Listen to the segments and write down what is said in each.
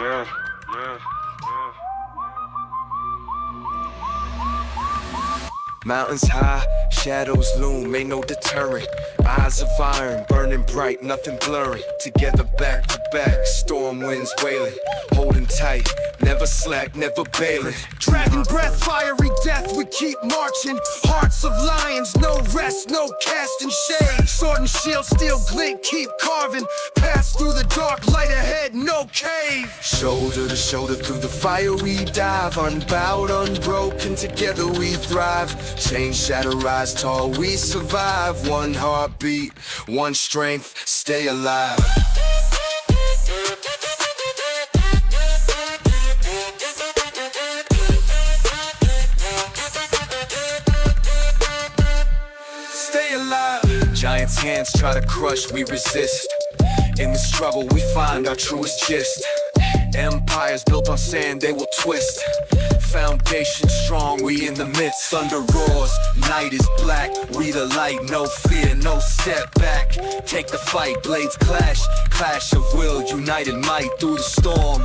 Yeah, yeah, yeah. Mountains high, shadows loom, ain't no deterrent. Eyes of iron, burning bright, nothing blurry. Together back to back, storm winds wailing. Holding tight, never slack, never bailing. Dragon breath, fiery death, we keep marching. Hearts of lions, no rest, no casting shade. Sword and shield, steel glint, keep carving. Pass through the dark, light ahead, no cave. Shoulder to shoulder through the fire we dive. Unbowed, unbroken, together we thrive. Change, shadow, rise tall, we survive. One heartbeat, one strength, stay alive. Stay alive. Giants' hands try to crush, we resist. In the struggle we find our truest gist. Empires built on sand, they will twist. Foundation strong, we in the midst. Thunder roars, night is black. We the light, no fear, no step back. Take the fight, blades clash. Clash of will, united might. Through the storm,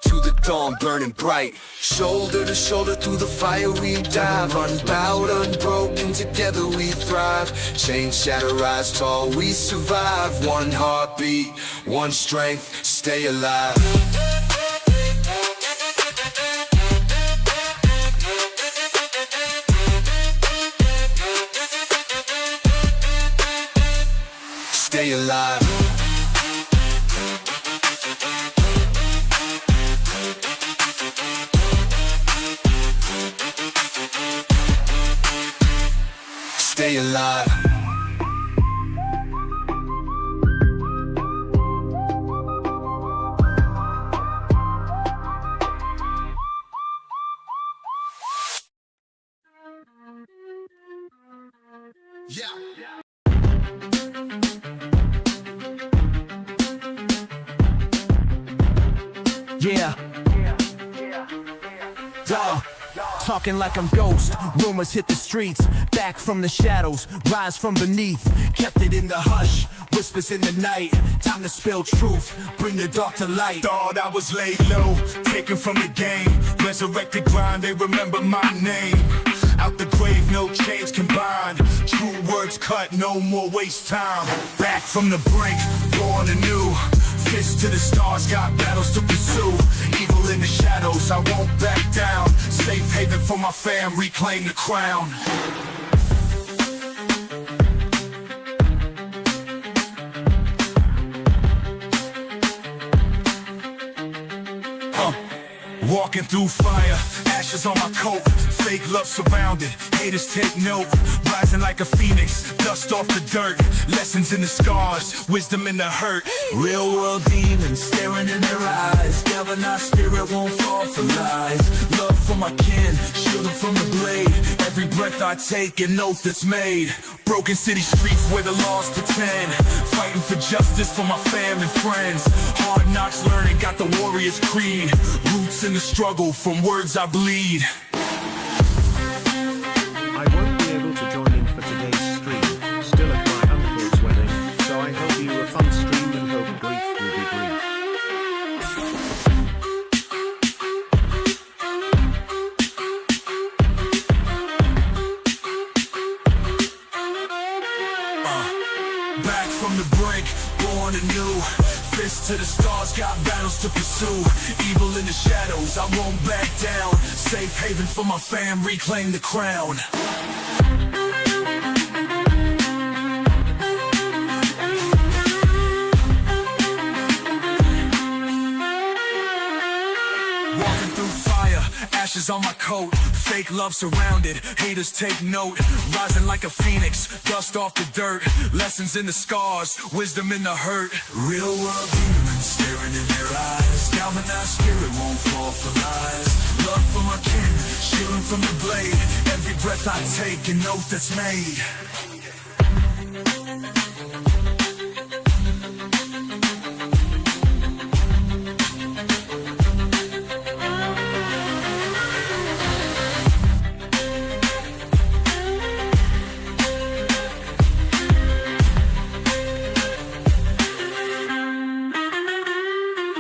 to the dawn, burning bright. Shoulder to shoulder through the fire we dive. Unbowed, unbroken, together we thrive. Change, shadow, rise tall, we survive. One heartbeat, one strength, stay alive. Stay alive. Stay alive. Yeah. Dog. Talking like I'm ghost. Rumors hit the streets. Back from the shadows, rise from beneath. Kept it in the hush, whispers in the night. Time to spill truth, bring the dark to light. Thought I was laid low, taken from the game. Resurrected grind, they remember my name. Out the grave, no chains combined. True words cut, no more waste time. Back from the brink, born anew. Fist to the stars, got battles to pursue. Evil in the shadows, I won't back down. Safe haven for my fam, reclaim the crown. Walking through fire, ashes on my coat. Fake love surrounded, haters take note. Rising like a phoenix, dust off the dirt. Lessons in the scars, wisdom in the hurt. Real world demons staring in their eyes. Galvanized spirit won't fall for lies. Love for my kin, shield them from the blade. Every breath I take, an oath that's made. Broken city streets where the laws pretend. Fighting for justice for my family and friends. Hard knocks learning, got the warrior's creed. Roots in the struggle, from words I bleed. I won't be able to join in for today's stream, still at my uncle's wedding, so I hope you a fun stream and hope grief will be brief. Back from the brink, born anew. Fist to the stars, got battles to pursue. Evil in the shadows, I won't back down. Safe haven for my fam, reclaim the crown. Walking through fire, ashes on my coat. Fake love surrounded, haters take note. Rising like a phoenix, dust off the dirt. Lessons in the scars, wisdom in the hurt. Real world demons staring in their eyes. Galvanized spirit won't fall for lies. Love for my kin, shielding from the blade. Every breath I take, an oath that's made.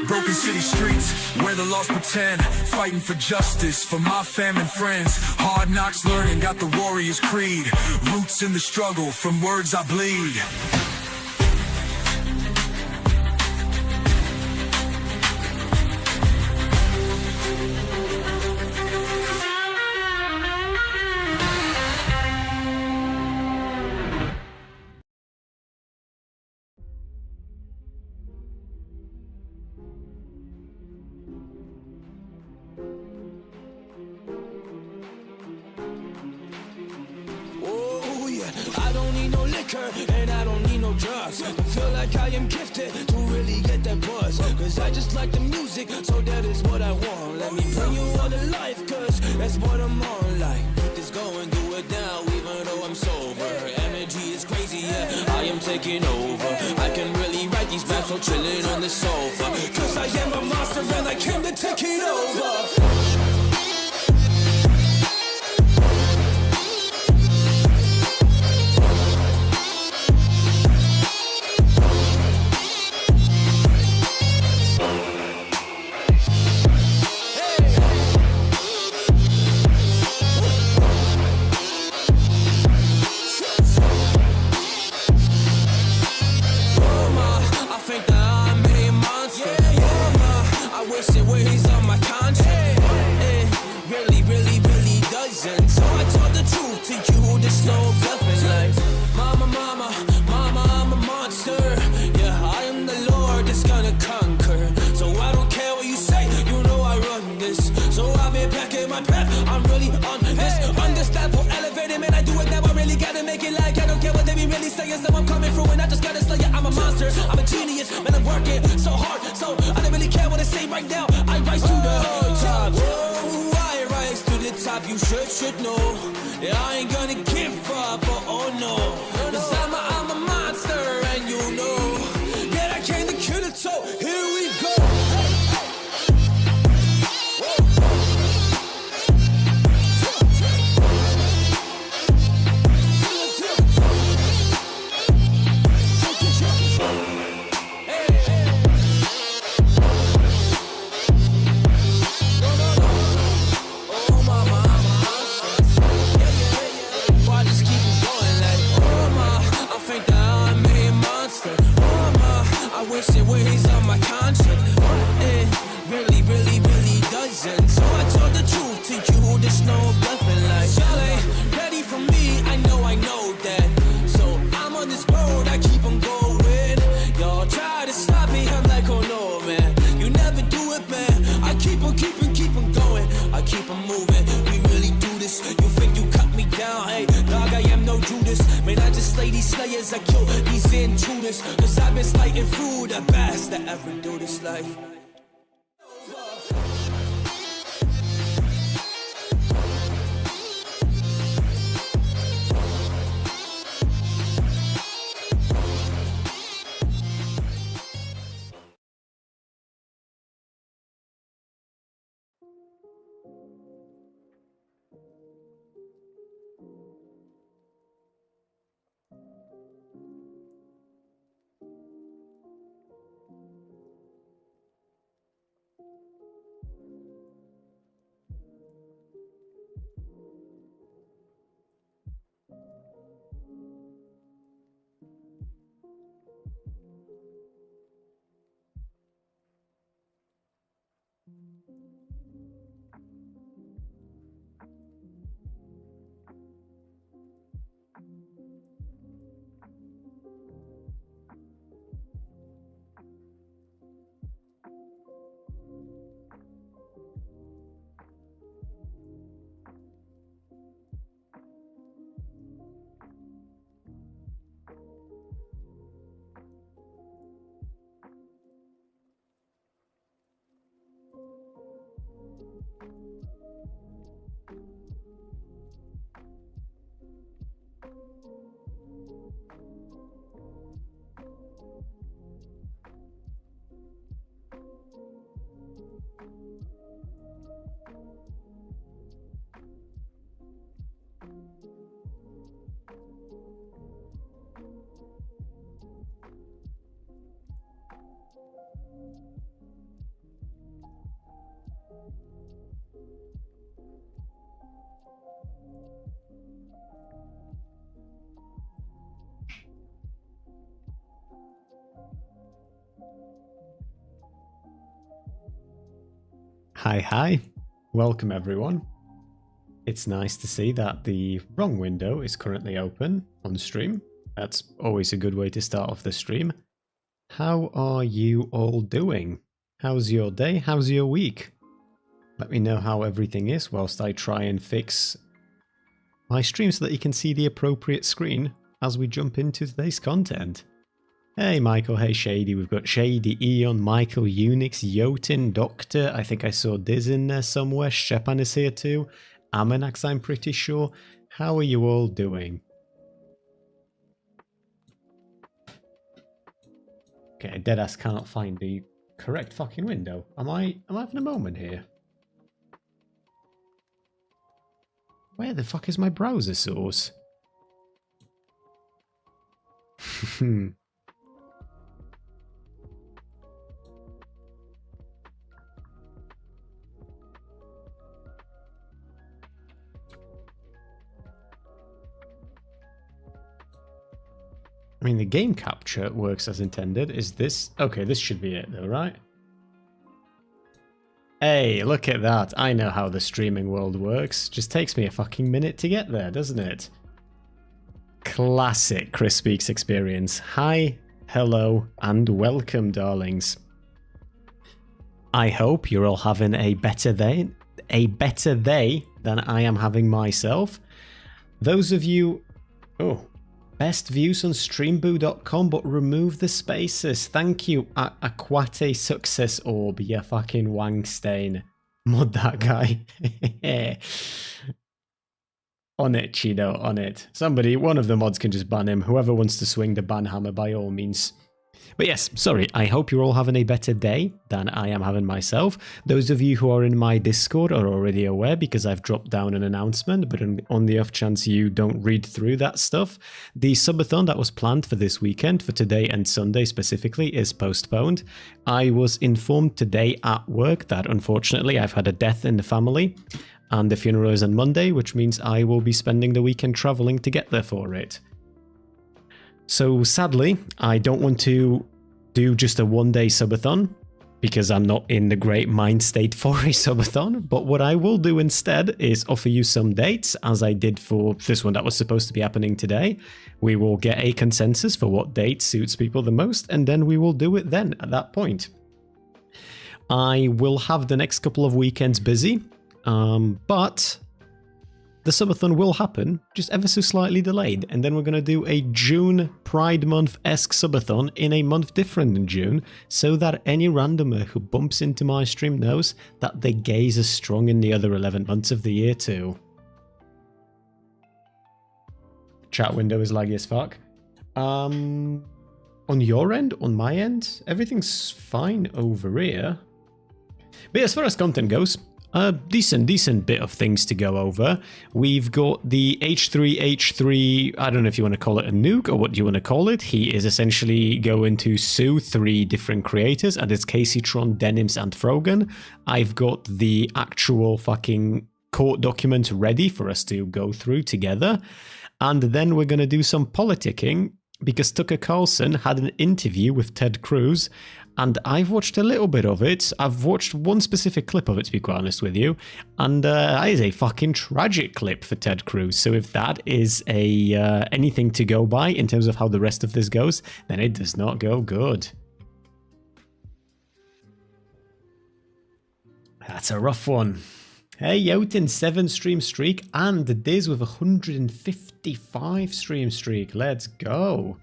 Broken city streets where the lost pretend, fighting for justice for my fam and friends. Hard knocks learning, got the warrior's creed, roots in the struggle, from words I bleed. I don't need no liquor and I don't need no drugs. I feel like I am gifted to really get that buzz, cause I just like the music, so that is what I want. Let me bring you all to life, cause that's what I'm on. Like, just go and do it now, even though I'm sober. Energy is crazy, yeah, I am taking over. I can really write these raps while chilling on the sofa, cause I am a monster and I came to take it over. I'm really on this. Understand for elevated, man, I do it now. I really gotta make it like I don't care what they be really saying. So I'm coming through and I just gotta slay it. I'm a monster, I'm a genius, man, I'm working so hard. So I don't really care what I say right now. I rise to the top. Whoa, I rise to the top, you should know. Yeah, I ain't gonna give up, oh no. Cause I'm a monster and you know that I came to kill it, so here we go. Slayers, I kill these intruders, cause I've been slighting through the best that ever do this life. Hi. Welcome everyone. It's nice to see that the wrong window is currently open on stream. That's always a good way to start off the stream. How are you all doing? How's your day? How's your week? Let me know how everything is whilst I try and fix my stream so that you can see the appropriate screen as we jump into today's content. Hey Michael, hey Shady, we've got Shady, Eon, Michael, Unix, Jotun, Doctor, I think I saw Diz in there somewhere, Shepan is here too, Amenax I'm pretty sure. How are you all doing? Okay, Deadass cannot find the correct fucking window. Am I having a moment here? Where the fuck is my browser source? I mean, the game capture works as intended. Is this... Okay, this should be it though, right? Hey, look at that. I know how the streaming world works. Just takes me a fucking minute to get there, doesn't it? Classic KrysSpeaks experience. Hi, hello, and welcome, darlings. I hope you're all having a better day than I am having myself. Those of you... Oh... Best views on streamboo.com, but remove the spaces. Thank you, Aquate Success Orb, you fucking wangstain. Mod that guy. On it, Cheeto, on it. Somebody, one of the mods can just ban him. Whoever wants to swing the ban hammer, by all means. But yes, sorry, I hope you're all having a better day than I am having myself. Those of you who are in my Discord are already aware because I've dropped down an announcement, but on the off chance you don't read through that stuff, the Subathon that was planned for this weekend, for today and Sunday specifically, is postponed. I was informed today at work that unfortunately I've had a death in the family, and the funeral is on Monday, which means I will be spending the weekend traveling to get there for it. So sadly, I don't want to do just a one-day subathon because I'm not in the great mind state for a subathon, but what I will do instead is offer you some dates, as I did for this one that was supposed to be happening today. We will get a consensus for what date suits people the most, and then we will do it then at that point. I will have the next couple of weekends busy, but... the subathon will happen, just ever so slightly delayed, and then we're going to do a June Pride Month-esque subathon in a month different than June, so that any randomer who bumps into my stream knows that the gays are strong in the other 11 months of the year too. Chat window is laggy as fuck. On your end, on my end, everything's fine over here. But yeah, as far as content goes, a decent bit of things to go over. We've got the H3H3, I don't know if you want to call it a nuke or what you want to call it. He is essentially going to sue 3 different creators, and it's Caseytron, Denims, and Frogan. I've got the actual fucking court documents ready for us to go through together. And then we're going to do some politicking, because Tucker Carlson had an interview with Ted Cruz, and I've watched a little bit of it. I've watched one specific clip of it, to be quite honest with you, and that is a fucking tragic clip for Ted Cruz. So if that is a anything to go by in terms of how the rest of this goes, then it does not go good. That's a rough one. Hey, Jotun 7 stream streak, and Diz with 155 stream streak. Let's go.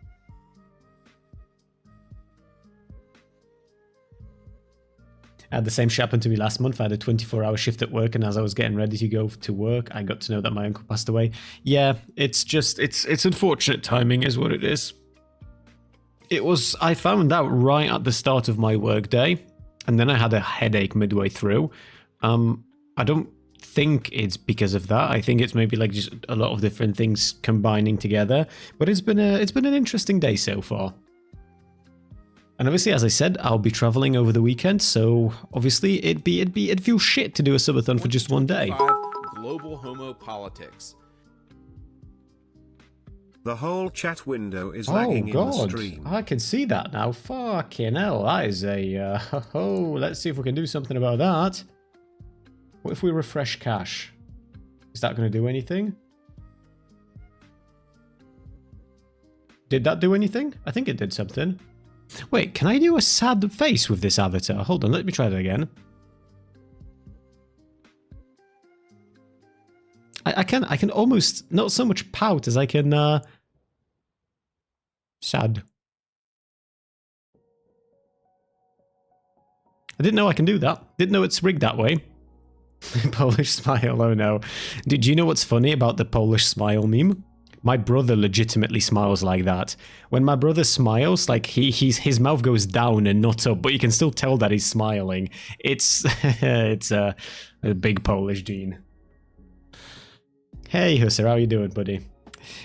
I had the same shit happen to me last month. I had a 24-hour shift at work, and as I was getting ready to go to work, I got to know that my uncle passed away. Yeah, it's just, it's unfortunate timing is what it is. I found out right at the start of my work day, and then I had a headache midway through. I don't think it's because of that. I think it's maybe like just a lot of different things combining together. But it's been an interesting day so far. And obviously, as I said, I'll be traveling over the weekend, so obviously it'd feel shit to do a subathon for just one day. Global homo politics. The whole chat window is lagging in the stream. I can see that now. Fucking hell, that is a... let's see if we can do something about that. What if we refresh cache? Is that going to do anything? Did that do anything? I think it did something. Wait, can I do a sad face with this avatar? Hold on, let me try that again. I can almost, not so much pout as I can, sad. I didn't know I can do that. Didn't know it's rigged that way. Polish smile, oh no. Do you know what's funny about the Polish smile meme? My brother legitimately smiles like that. When my brother smiles, like his mouth goes down and not up, but you can still tell that he's smiling. It's it's a big Polish gene. Hey Husser, how you doing, buddy?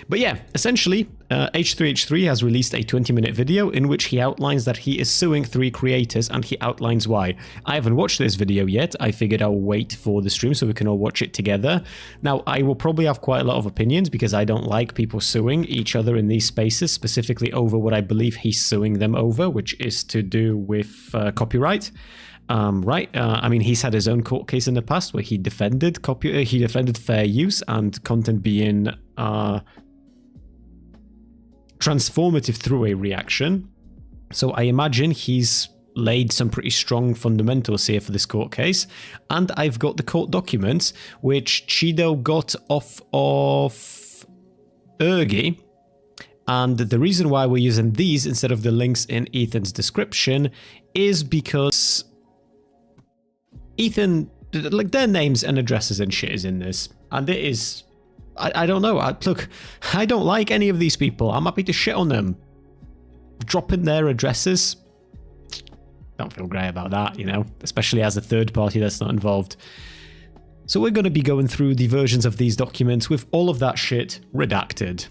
But yeah, essentially, H3H3 has released a 20-minute video in which he outlines that he is suing 3 creators, and he outlines why. I haven't watched this video yet. I figured I'll wait for the stream so we can all watch it together. Now, I will probably have quite a lot of opinions because I don't like people suing each other in these spaces, specifically over what I believe he's suing them over, which is to do with copyright. I mean, he's had his own court case in the past where he defended fair use and content being transformative through a reaction. So I imagine he's laid some pretty strong fundamentals here for this court case. And I've got the court documents, which Chido got off of Ergi. And the reason why we're using these instead of the links in Ethan's description is because Ethan, like, their names and addresses and shit is in this. And it is, I don't know. Look, I don't like any of these people. I'm happy to shit on them. Dropping their addresses, don't feel great about that, you know, especially as a third party that's not involved. So we're going to be going through the versions of these documents with all of that shit redacted.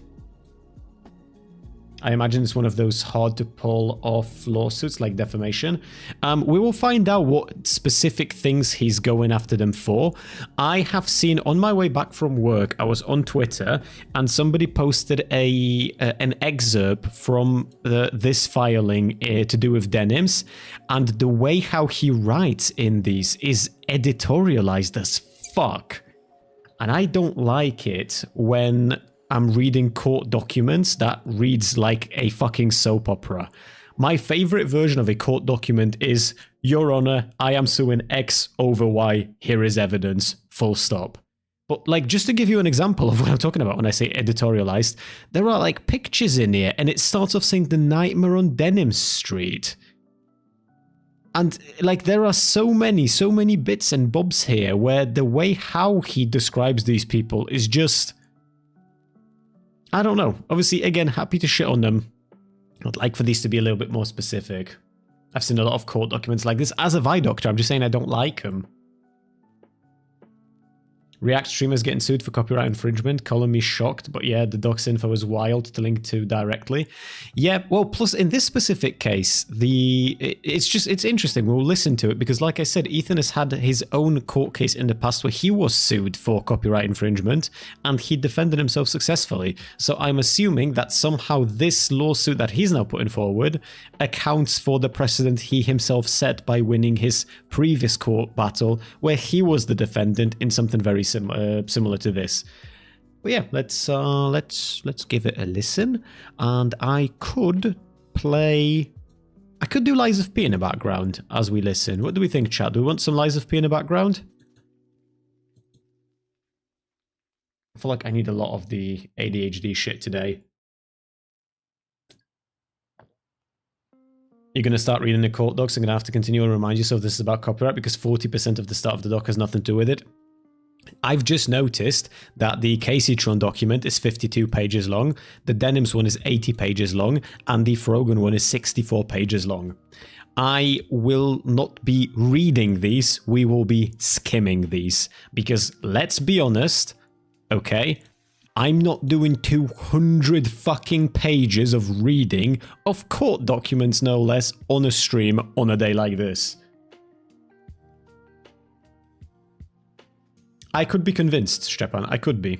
I imagine it's one of those hard to pull off lawsuits like defamation. We will find out what specific things he's going after them for. I have seen on my way back from work, I was on Twitter and somebody posted an excerpt from this filing to do with denims, and the way how he writes in these is editorialized as fuck. And I don't like it when I'm reading court documents that reads like a fucking soap opera. My favorite version of a court document is, Your Honor, I am suing X over Y, here is evidence, full stop. But like, just to give you an example of what I'm talking about when I say editorialized, there are like pictures in here and it starts off saying the nightmare on Denim Street. And like, there are so many bits and bobs here where the way how he describes these people is just, I don't know. Obviously, again, happy to shit on them. I'd like for these to be a little bit more specific. I've seen a lot of court documents like this. As a eye doctor, I'm just saying I don't like them. React streamers getting sued for copyright infringement. Column me shocked, but yeah, the docs info was wild to link to directly. Yeah, well, plus in this specific case, it's interesting. We'll listen to it because, like I said, Ethan has had his own court case in the past where he was sued for copyright infringement and he defended himself successfully. So I'm assuming that somehow this lawsuit that he's now putting forward accounts for the precedent he himself set by winning his previous court battle where he was the defendant in something very similar to this. But yeah, let's give it a listen. And I could do Lies of P in the background as we listen. What do we think, chat? Do we want some Lies of P in the background? I feel like I need a lot of the ADHD shit today. You're going to start reading the court docs. I'm going to have to continue to remind you, so this is about copyright because 40% of the start of the doc has nothing to do with it. I've just noticed that the KCTron document is 52 pages long, the Denims one is 80 pages long, and the Frogan one is 64 pages long. I will not be reading these, we will be skimming these, because let's be honest, okay, I'm not doing 200 fucking pages of reading of court documents, no less, on a stream on a day like this. I could be convinced, Stepan. I could be.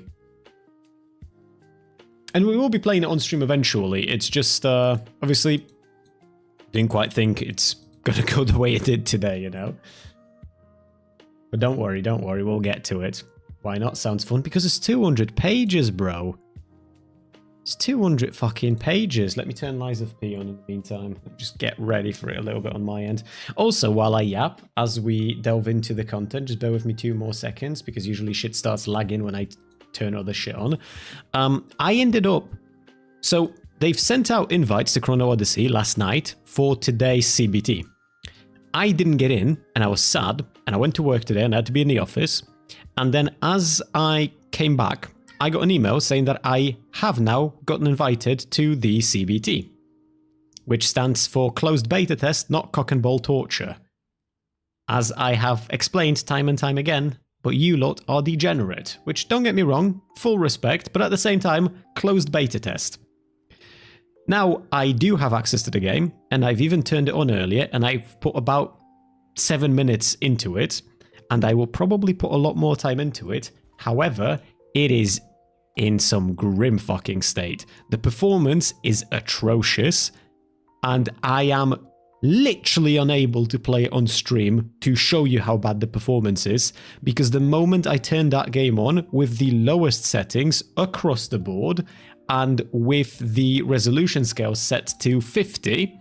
And we will be playing it on stream eventually. It's just, obviously, didn't quite think it's gonna go the way it did today, you know? But don't worry, we'll get to it. Why not? Sounds fun, because it's 200 pages, bro. It's 200 fucking pages. Let me turn Lies of P on in the meantime. Just get ready for it a little bit on my end. Also, while I yap, as we delve into the content, just bear with me 2 more seconds, because usually shit starts lagging when I turn other shit on. I ended up... So, they've sent out invites to Chrono Odyssey last night for today's CBT. I didn't get in, and I was sad, and I went to work today, and I had to be in the office. And then as I came back, I got an email saying that I have now gotten invited to the CBT, which stands for Closed Beta Test, Not Cock and Ball Torture. As I have explained time and time again, but you lot are degenerate, which, don't get me wrong, full respect, but at the same time, closed beta test. Now, I do have access to the game, and I've even turned it on earlier, and I've put about 7 minutes into it, and I will probably put a lot more time into it. However, it is in some grim fucking state. The performance is atrocious, and I am literally unable to play it on stream to show you how bad the performance is, because the moment I turned that game on with the lowest settings across the board, and with the resolution scale set to 50,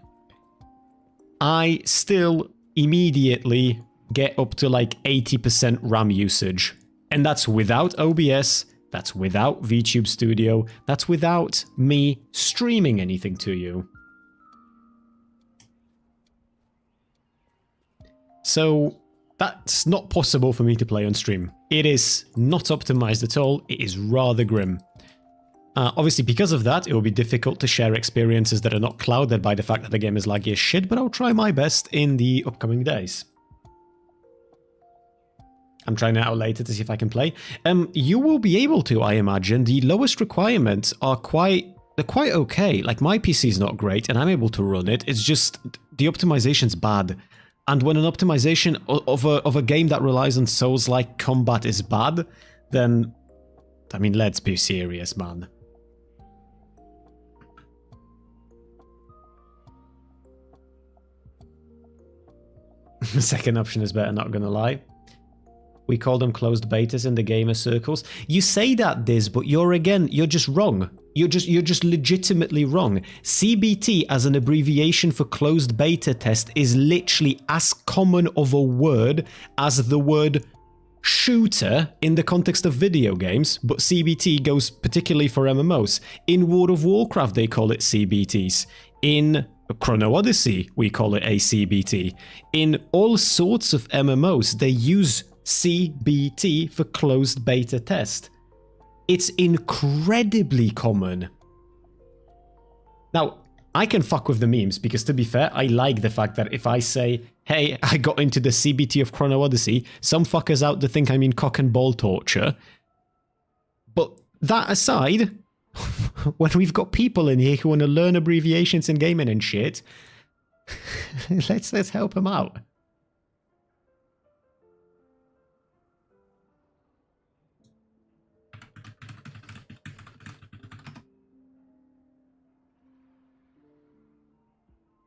I still immediately get up to like 80% RAM usage. And that's without OBS, that's without VTube Studio, that's without me streaming anything to you. So that's not possible for me to play on stream. It is not optimized at all, it is rather grim. Obviously, because of that, it will be difficult to share experiences that are not clouded by the fact that the game is laggy as shit, but I'll try my best in the upcoming days. I'm trying it out later to see if I can play. You will be able to, I imagine. The lowest requirements are quite okay. Like, my PC is not great, and I'm able to run it. It's just the optimization's bad. And when an optimization of a game that relies on Souls-like combat is bad, then, I mean, let's be serious, man. The second option is better, not gonna lie. We call them closed betas in the gamer circles. You say that, Diz, but you're just wrong. You're just legitimately wrong. CBT as an abbreviation for closed beta test is literally as common of a word as the word shooter in the context of video games, but CBT goes particularly for MMOs. In World of Warcraft, they call it CBTs. In Chrono Odyssey, we call it a CBT. In all sorts of MMOs, they use CBT for closed beta test. It's incredibly common. Now, I can fuck with the memes, because to be fair, I like the fact that if I say, hey, I got into the CBT of Chrono Odyssey, some fuckers out there think I mean cock and ball torture. But that aside, when we've got people in here who want to learn abbreviations in gaming and shit, let's help them out.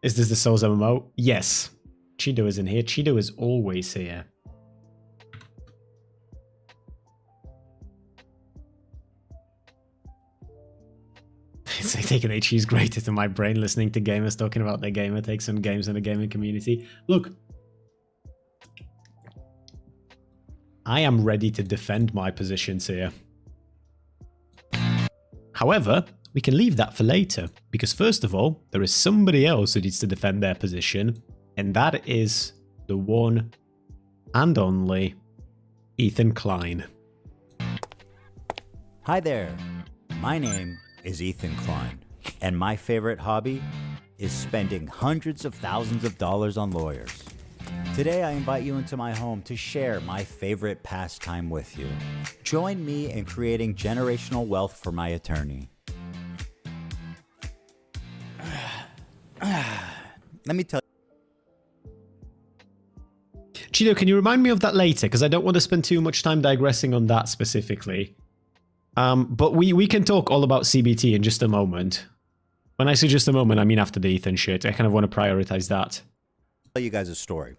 Is this the Souls MMO? Yes. Chido is in here. Chido is always here. It's like taking a cheese grater to my brain listening to gamers talking about their gamer takes on games in the gaming community. Look, I am ready to defend my positions here. However, we can leave that for later, because first of all, there is somebody else who needs to defend their position, and that is the one and only Ethan Klein. Hi there, my name is Ethan Klein, and my favorite hobby is spending hundreds of thousands of dollars on lawyers. Today I invite you into my home to share my favorite pastime with you. Join me in creating generational wealth for my attorney. Let me tell you. Chido, can you remind me of that later? Because I don't want to spend too much time digressing on that specifically. But we can talk all about CBT in just a moment. When I say just a moment, I mean after the Ethan shit. I kind of want to prioritize that. I'll tell you guys a story.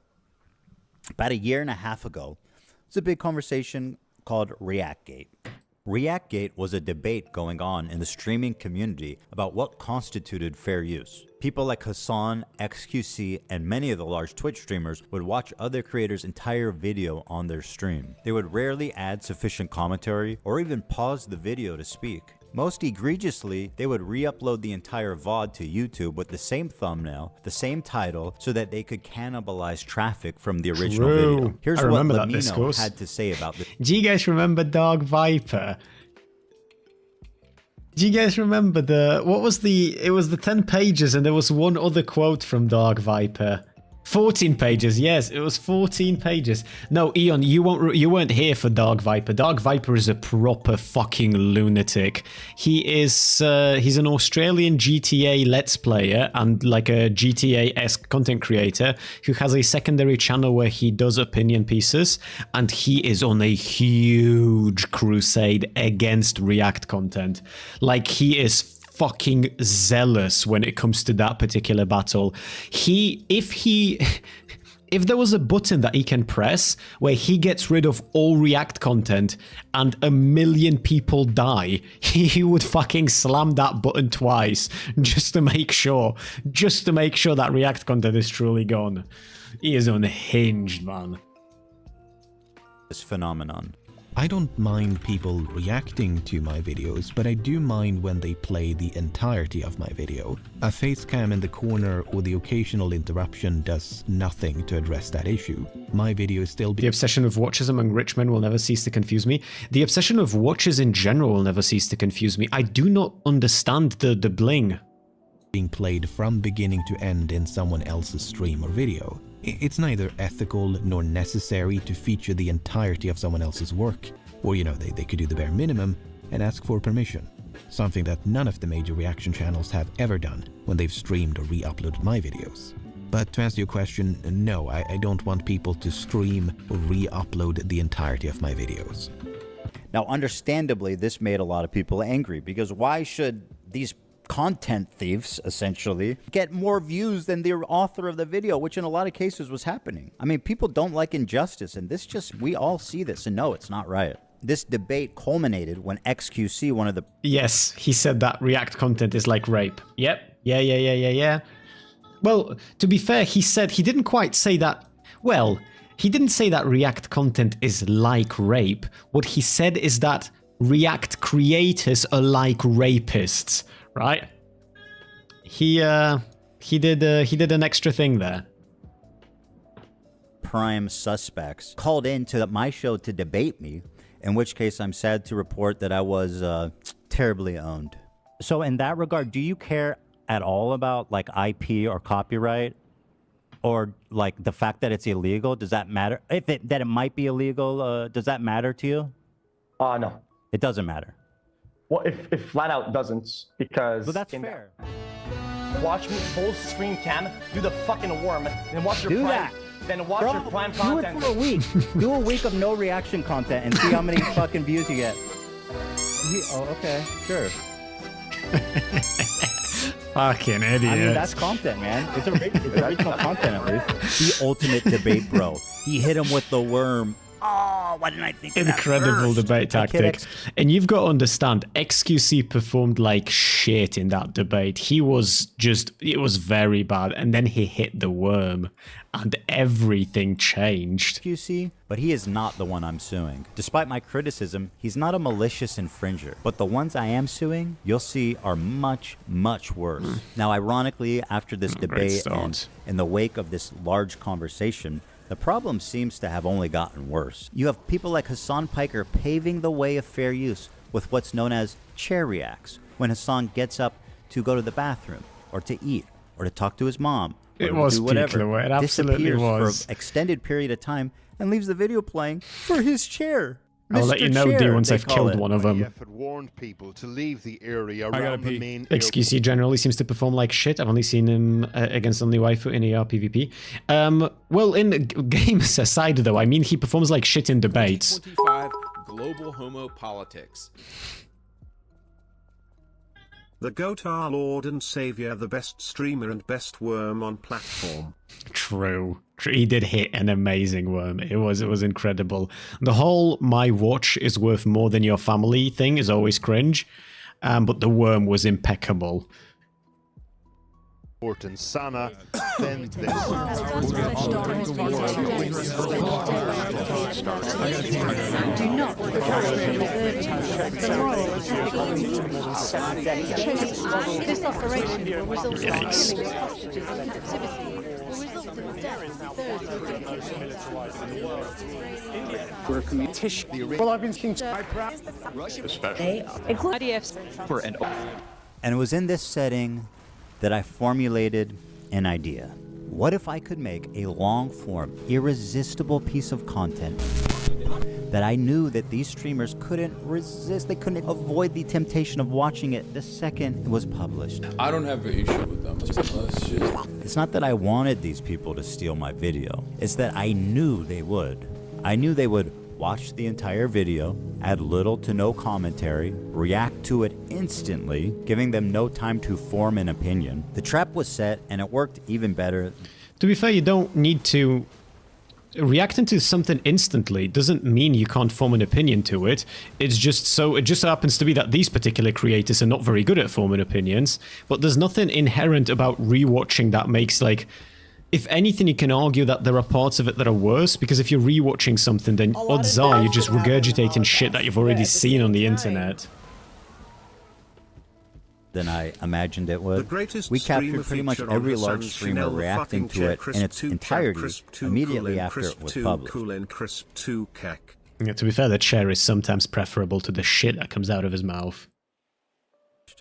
About a year and a half ago, is a big conversation called ReactGate. ReactGate was a debate going on in the streaming community about what constituted fair use. People like Hassan, XQC, and many of the large Twitch streamers would watch other creators' entire video on their stream. They would rarely add sufficient commentary or even pause the video to speak. Most egregiously, they would re-upload the entire VOD to YouTube with the same thumbnail, the same title, so that they could cannibalize traffic from the original video. Here's what Lamino had to say about this. Do you guys remember Dog Viper? Do you guys remember it was the 10 pages and there was one other quote from Dog Viper. 14 pages, yes, it was 14 pages. No, Eon, you weren't here for Dog Viper. Dog Viper is a proper fucking lunatic. He's an Australian GTA Let's Player and like a GTA-esque content creator who has a secondary channel where he does opinion pieces, and he is on a huge crusade against React content. Like, he is fucking zealous when it comes to that particular battle. If there was a button that he can press where he gets rid of all React content and 1 million people die, he would fucking slam that button twice just to make sure that React content is truly gone. He is unhinged, man. This phenomenon. I don't mind people reacting to my videos, but I do mind when they play the entirety of my video. A face cam in the corner or the occasional interruption does nothing to address that issue. My video is still The obsession of watches among rich men will never cease to confuse me. The obsession of watches in general will never cease to confuse me. I do not understand the bling. Being played from beginning to end in someone else's stream or video. It's neither ethical nor necessary to feature the entirety of someone else's work, or they could do the bare minimum and ask for permission, something that none of the major reaction channels have ever done when they've streamed or re-uploaded my videos. But to answer your question, no, I don't want people to stream or re-upload the entirety of my videos. Now, understandably, this made a lot of people angry, because why should these content thieves, essentially, get more views than the author of the video, which in a lot of cases was happening? I mean, people don't like injustice, and we all see this, and no, it's not right. This debate culminated when XQC, one of the... Yes, he said that React content is like rape. Yep. Yeah. Well, to be fair, he didn't quite say that... Well, he didn't say that React content is like rape. What he said is that React creators are like rapists, right? He did an extra thing there. Prime suspects called into my show to debate me, in which case I'm sad to report that I was terribly owned. So in that regard, do you care at all about like IP or copyright, or like the fact that it's illegal? Does that matter? That it might be illegal, does that matter to you? No. It doesn't matter. Well, if flat out doesn't, because... Well, that's fair. Watch me full screen cam, do the fucking worm, then watch your prime... Then watch your prime content. Do it for a week. Do a week of no reaction content and see how many fucking views you get. Oh, okay, sure. Fucking idiot. I mean, that's content, man. It's original content, at least. The ultimate debate, bro. He hit him with the worm. Oh, why didn't I think of that Incredible first? debate tactic. And you've got to understand, XQC performed like shit in that debate. It was very bad. And then he hit the worm and everything changed. XQC, but he is not the one I'm suing. Despite my criticism, he's not a malicious infringer. But the ones I am suing, you'll see, are much, much worse. Now, ironically, after this debate and in the wake of this large conversation, the problem seems to have only gotten worse. You have people like Hassan Piker paving the way of fair use with what's known as chair reacts, when Hassan gets up to go to the bathroom, or to eat, or to talk to his mom, or It to was do whatever, Pickler, it absolutely disappears was. for an extended period of time and leaves the video playing for his chair. I'll let you know, D, once I've killed one of them. had warned people to leave the area around the main XQC generally seems to perform like shit. I've only seen him against only waifu in AR PvP. Well, in games aside, though, I mean, he performs like shit in debates. 2025 Global Homo Politics. The GOAT, our Lord and Savior, the best streamer and best worm on platform. True. He did hit an amazing worm. It was incredible. The whole "my watch is worth more than your family" thing is always cringe, but the worm was impeccable. And Sana, then this. And it was in this setting that I formulated an idea. What if I could make a long-form, irresistible piece of content that I knew that these streamers couldn't resist, they couldn't avoid the temptation of watching it the second it was published? I don't have an issue with them. It's not that I wanted these people to steal my video. It's that I knew they would. I knew they would watch the entire video, add little to no commentary, react to it instantly, giving them no time to form an opinion. The trap was set, and it worked even better. To be fair, you don't need to... Reacting to something instantly doesn't mean you can't form an opinion to it. It's just so... It just happens to be that these particular creators are not very good at forming opinions, but there's nothing inherent about rewatching that makes, like... If anything, you can argue that there are parts of it that are worse, because if you're rewatching something, then odds are you're just regurgitating shit that you've already seen on the internet. Than I imagined it would. We captured pretty much every large streamer reacting to it in its entirety immediately after it was published. Yeah, to be fair, the chair is sometimes preferable to the shit that comes out of his mouth.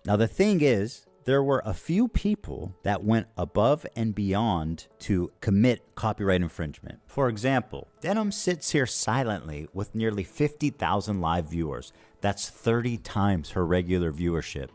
Now the thing is, there were a few people that went above and beyond to commit copyright infringement. For example, Denim sits here silently with nearly 50,000 live viewers. That's 30 times her regular viewership.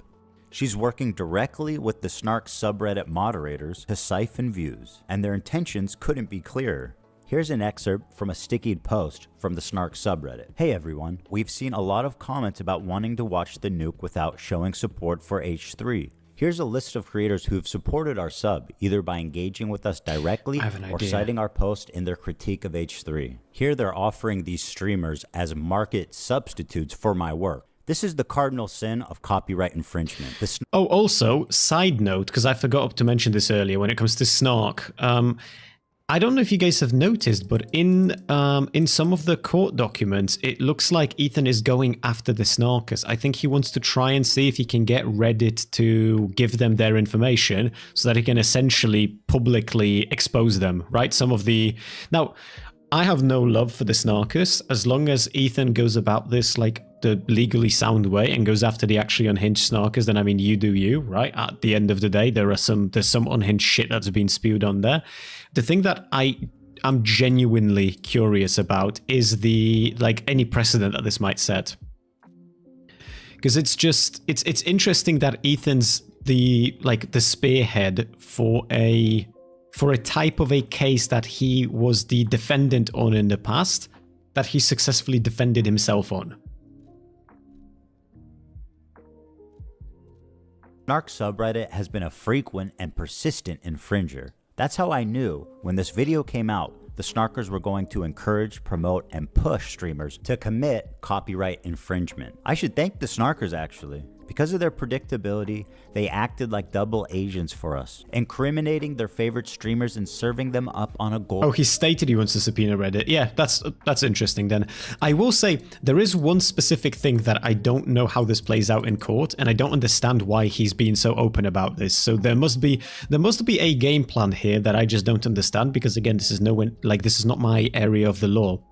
She's working directly with the Snark subreddit moderators to siphon views, and their intentions couldn't be clearer. Here's an excerpt from a stickied post from the Snark subreddit. Hey everyone, we've seen a lot of comments about wanting to watch the nuke without showing support for H3. Here's a list of creators who've supported our sub, either by engaging with us directly or citing our post in their critique of H3. Here they're offering these streamers as market substitutes for my work. This is the cardinal sin of copyright infringement. Oh, also, side note, because I forgot to mention this earlier when it comes to Snark. I don't know if you guys have noticed, but in some of the court documents, it looks like Ethan is going after the Snarkers. I think he wants to try and see if he can get Reddit to give them their information so that he can essentially publicly expose them, right? Some of the... Now, I have no love for the Snarkers as long as Ethan goes about this like the legally sound way and goes after the actually unhinged Snarkers, then I mean, you do you, right? At the end of the day, there's some unhinged shit that's been spewed on there. The thing that I'm genuinely curious about is the, like, any precedent that this might set. Because it's just, it's interesting that Ethan's the spearhead for a type of a case that he was the defendant on in the past, that he successfully defended himself on. Snark subreddit has been a frequent and persistent infringer. That's how I knew when this video came out, the Snarkers were going to encourage, promote, and push streamers to commit copyright infringement. I should thank the Snarkers actually. Because of their predictability, they acted like double agents for us, incriminating their favorite streamers and serving them up on a gold... Oh, he stated he wants to subpoena Reddit. Yeah, that's interesting then. I will say, there is one specific thing that I don't know how this plays out in court, and I don't understand why he's being so open about this. So there must be a game plan here that I just don't understand, because again, this is not my area of the law.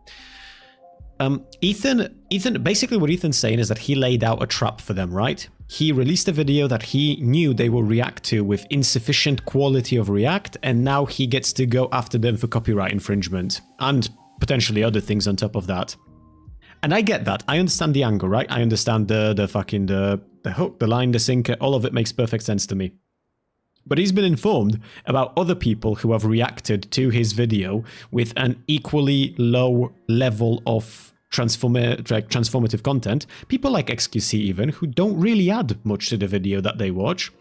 Ethan, basically what Ethan's saying is that he laid out a trap for them, right? He released a video that he knew they will react to with insufficient quality of react, and now he gets to go after them for copyright infringement, and potentially other things on top of that. And I get that. I understand the angle, right? I understand the hook, the line, the sinker, all of it makes perfect sense to me. But he's been informed about other people who have reacted to his video with an equally low level of transformative content, people like XQC even, who don't really add much to the video that they watch.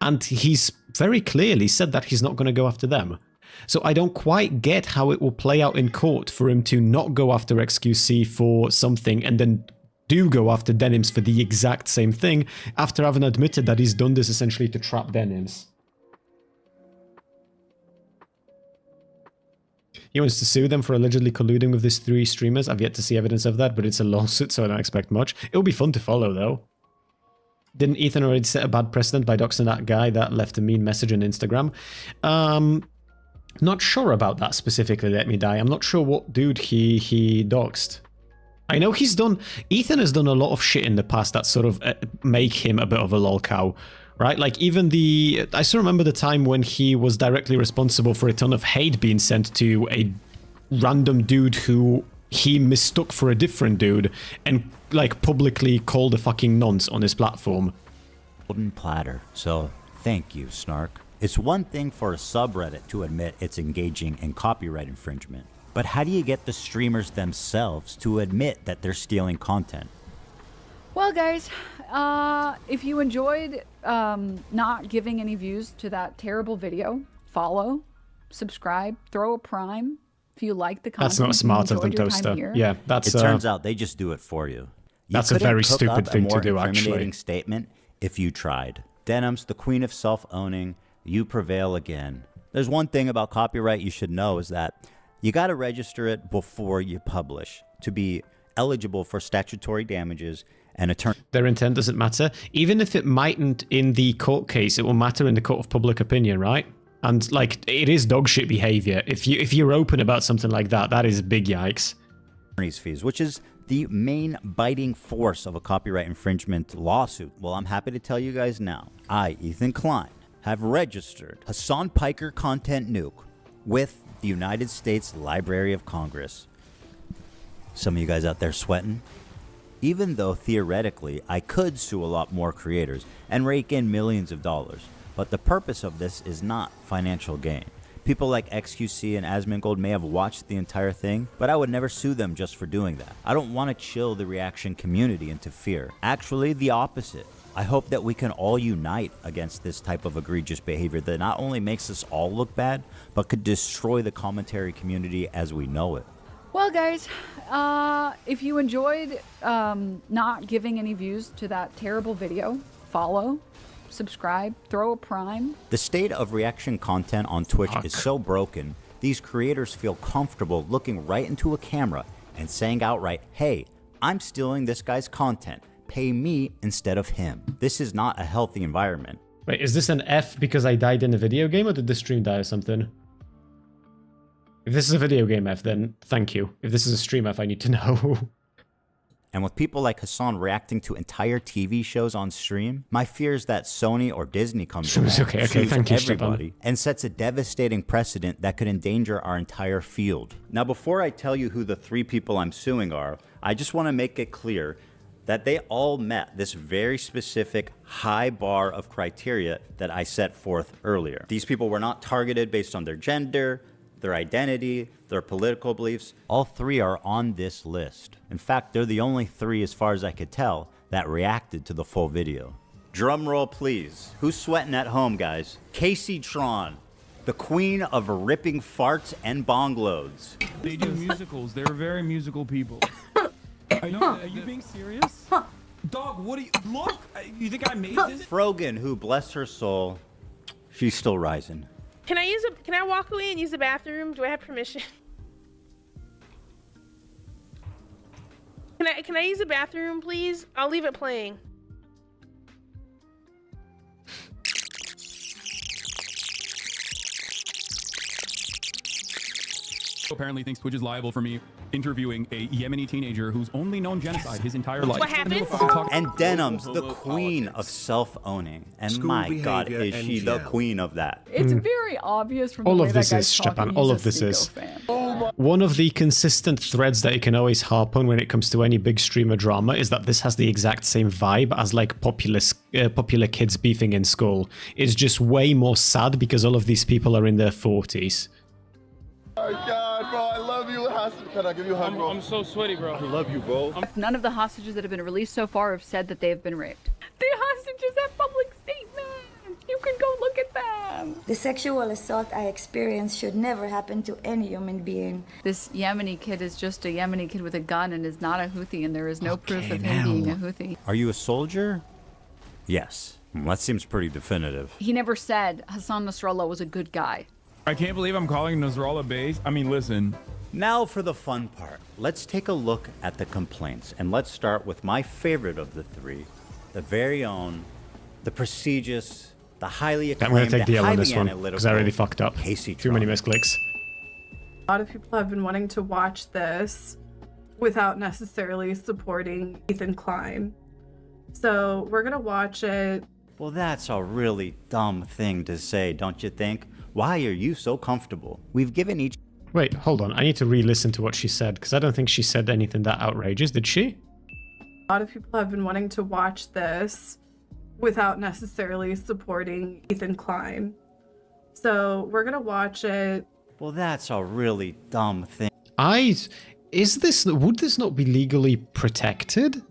And he's very clearly said that he's not going to go after them. So I don't quite get how it will play out in court for him to not go after XQC for something and then do go after Denims for the exact same thing after having admitted that he's done this essentially to trap Denims. He wants to sue them for allegedly colluding with these 3 streamers. I've yet to see evidence of that, but it's a lawsuit, so I don't expect much. It'll be fun to follow, though. Didn't Ethan already set a bad precedent by doxing that guy that left a mean message on Instagram? Not sure about that specifically, let me die. I'm not sure what dude he doxed. I know Ethan has done a lot of shit in the past that sort of make him a bit of a lol cow, right? Like even I still remember the time when he was directly responsible for a ton of hate being sent to a random dude who he mistook for a different dude and like publicly called a fucking nonce on his platform. Golden platter. So thank you, Snark. It's one thing for a subreddit to admit it's engaging in copyright infringement, but how do you get the streamers themselves to admit that they're stealing content? Well, guys, if you enjoyed not giving any views to that terrible video, follow, subscribe, throw a prime. If you like the content, that's not smart of them, Toaster. Yeah, that's. It turns out they just do it for you. That's a very stupid thing to do, actually. Statement if you tried. Denims, the queen of self-owning, you prevail again. There's one thing about copyright you should know is that you got to register it before you publish to be eligible for statutory damages and attorney. Their intent doesn't matter. Even if it mightn't in the court case, it will matter in the court of public opinion, right? And like, it is dog shit behavior. If you're open about something like that, that is big yikes. Attorney's fees, which is the main biting force of a copyright infringement lawsuit. Well, I'm happy to tell you guys now. I, Ethan Klein, have registered Hassan Piker Content Nuke with the United States Library of Congress. Some of you guys out there sweating? Even though theoretically I could sue a lot more creators and rake in millions of dollars, but the purpose of this is not financial gain. People like XQC and Asmongold may have watched the entire thing, but I would never sue them just for doing that. I don't want to chill the reaction community into fear. Actually, the opposite. I hope that we can all unite against this type of egregious behavior that not only makes us all look bad, but could destroy the commentary community as we know it. Well, guys, if you enjoyed not giving any views to that terrible video, follow, subscribe, throw a prime. The state of reaction content on Twitch is so broken, these creators feel comfortable looking right into a camera and saying outright, hey, I'm stealing this guy's content. Pay me instead of him. This is not a healthy environment. Wait, is this an F because I died in a video game, or did the stream die or something? If this is a video game F, then thank you. If this is a stream F, I need to know. And with people like Hassan reacting to entire TV shows on stream, my fear is that Sony or Disney comes along, okay, thank you, everybody, and sets a devastating precedent that could endanger our entire field. Now, before I tell you who the 3 people I'm suing are, I just want to make it clear that they all met this very specific high bar of criteria that I set forth earlier. These people were not targeted based on their gender, their identity, their political beliefs. All 3 are on this list. In fact, they're the only 3, as far as I could tell, that reacted to the full video. Drum roll, please. Who's sweating at home, guys? Casey Tron, the queen of ripping farts and bong loads. They do musicals. They're very musical people. Are you being serious? Dog, what do you... Look! You think I made this? Frogan, who, bless her soul, she's still rising. Can I walk away and use the bathroom? Do I have permission? Can I use the bathroom, please? I'll leave it playing. Apparently thinks Twitch is liable for me interviewing a Yemeni teenager who's only known genocide his entire life. What happened? And Denims, the queen of self-owning. And School my God, behavior is she and the jail. queen of that. It's very obvious from All the way of this that guy's is, talking, Stepan, he's all a of this Seago is. fan. One of the consistent threads that you can always harp on when it comes to any big streamer drama is that this has the exact same vibe as like popular kids beefing in school. It's just way more sad because all of these people are in their 40s. Oh my God, bro, I love you, Hassan. Can I give you a hug, bro? I'm so sweaty, bro. I love you, bro. None of the hostages that have been released so far have said that they have been raped. The hostages have public statements. You can go look at them. The sexual assault I experienced should never happen to any human being. This Yemeni kid is just a Yemeni kid with a gun and is not a Houthi, and there is no proof of him being a Houthi. Are you a soldier? Yes. That seems pretty definitive. He never said Hassan Nasrallah was a good guy. I can't believe I'm calling Nasrallah base. I mean, listen. Now for the fun part. Let's take a look at the complaints, and let's start with my favorite of the three, the very own, the prestigious, the highly acclaimed, I'm going to take the L on highly this one because I really fucked up. Too many misclicks. A lot of people have been wanting to watch this without necessarily supporting Ethan Klein. So we're going to watch it. Well, that's a really dumb thing to say, don't you think? Why are you so comfortable? We've given each... Wait, hold on. I need to re-listen to what she said, because I don't think she said anything that outrageous, did she? A lot of people have been wanting to watch this without necessarily supporting Ethan Klein. So we're going to watch it. Well, that's a really dumb thing. Would this not be legally protected?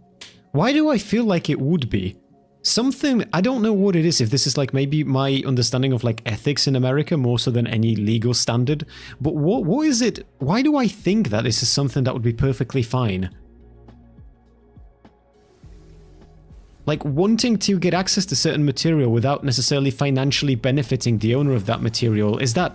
Why do I feel like it would be? Something, I don't know what it is, if this is like maybe my understanding of like ethics in America more so than any legal standard, but what is it? Why do I think that this is something that would be perfectly fine? Like wanting to get access to certain material without necessarily financially benefiting the owner of that material, is that...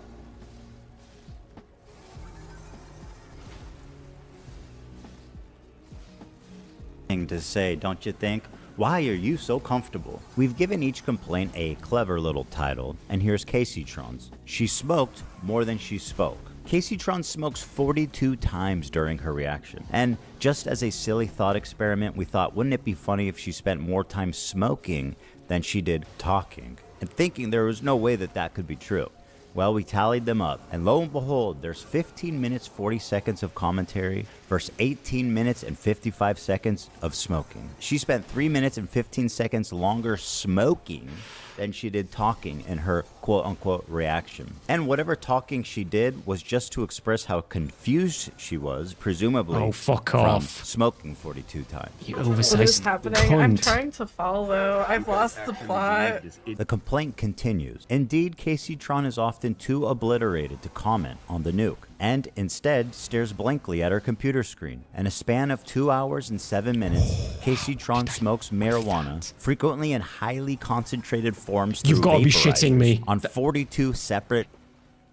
to say, don't you think? Why are you so comfortable? We've given each complaint a clever little title, and here's Caseytron's. She smoked more than she spoke. Caseytron smokes 42 times during her reaction. And just as a silly thought experiment, we thought, wouldn't it be funny if she spent more time smoking than she did talking? And thinking there was no way that that could be true. Well, we tallied them up, and lo and behold, there's 15 minutes 40 seconds of commentary versus 18 minutes and 55 seconds of smoking. She spent 3 minutes and 15 seconds longer smoking than she did talking in her quote-unquote reaction. And whatever talking she did was just to express how confused she was, presumably from smoking 42 times. You What is happening? I'm trying to follow. I've lost the plot. The complaint continues. Indeed, Caseytron is often too obliterated to comment on the nuke, and instead stares blankly at her computer screen. In a span of 2 hours and 7 minutes, Caseytron smokes marijuana, frequently in highly concentrated forms through You've got to be shitting me. On 42 separate...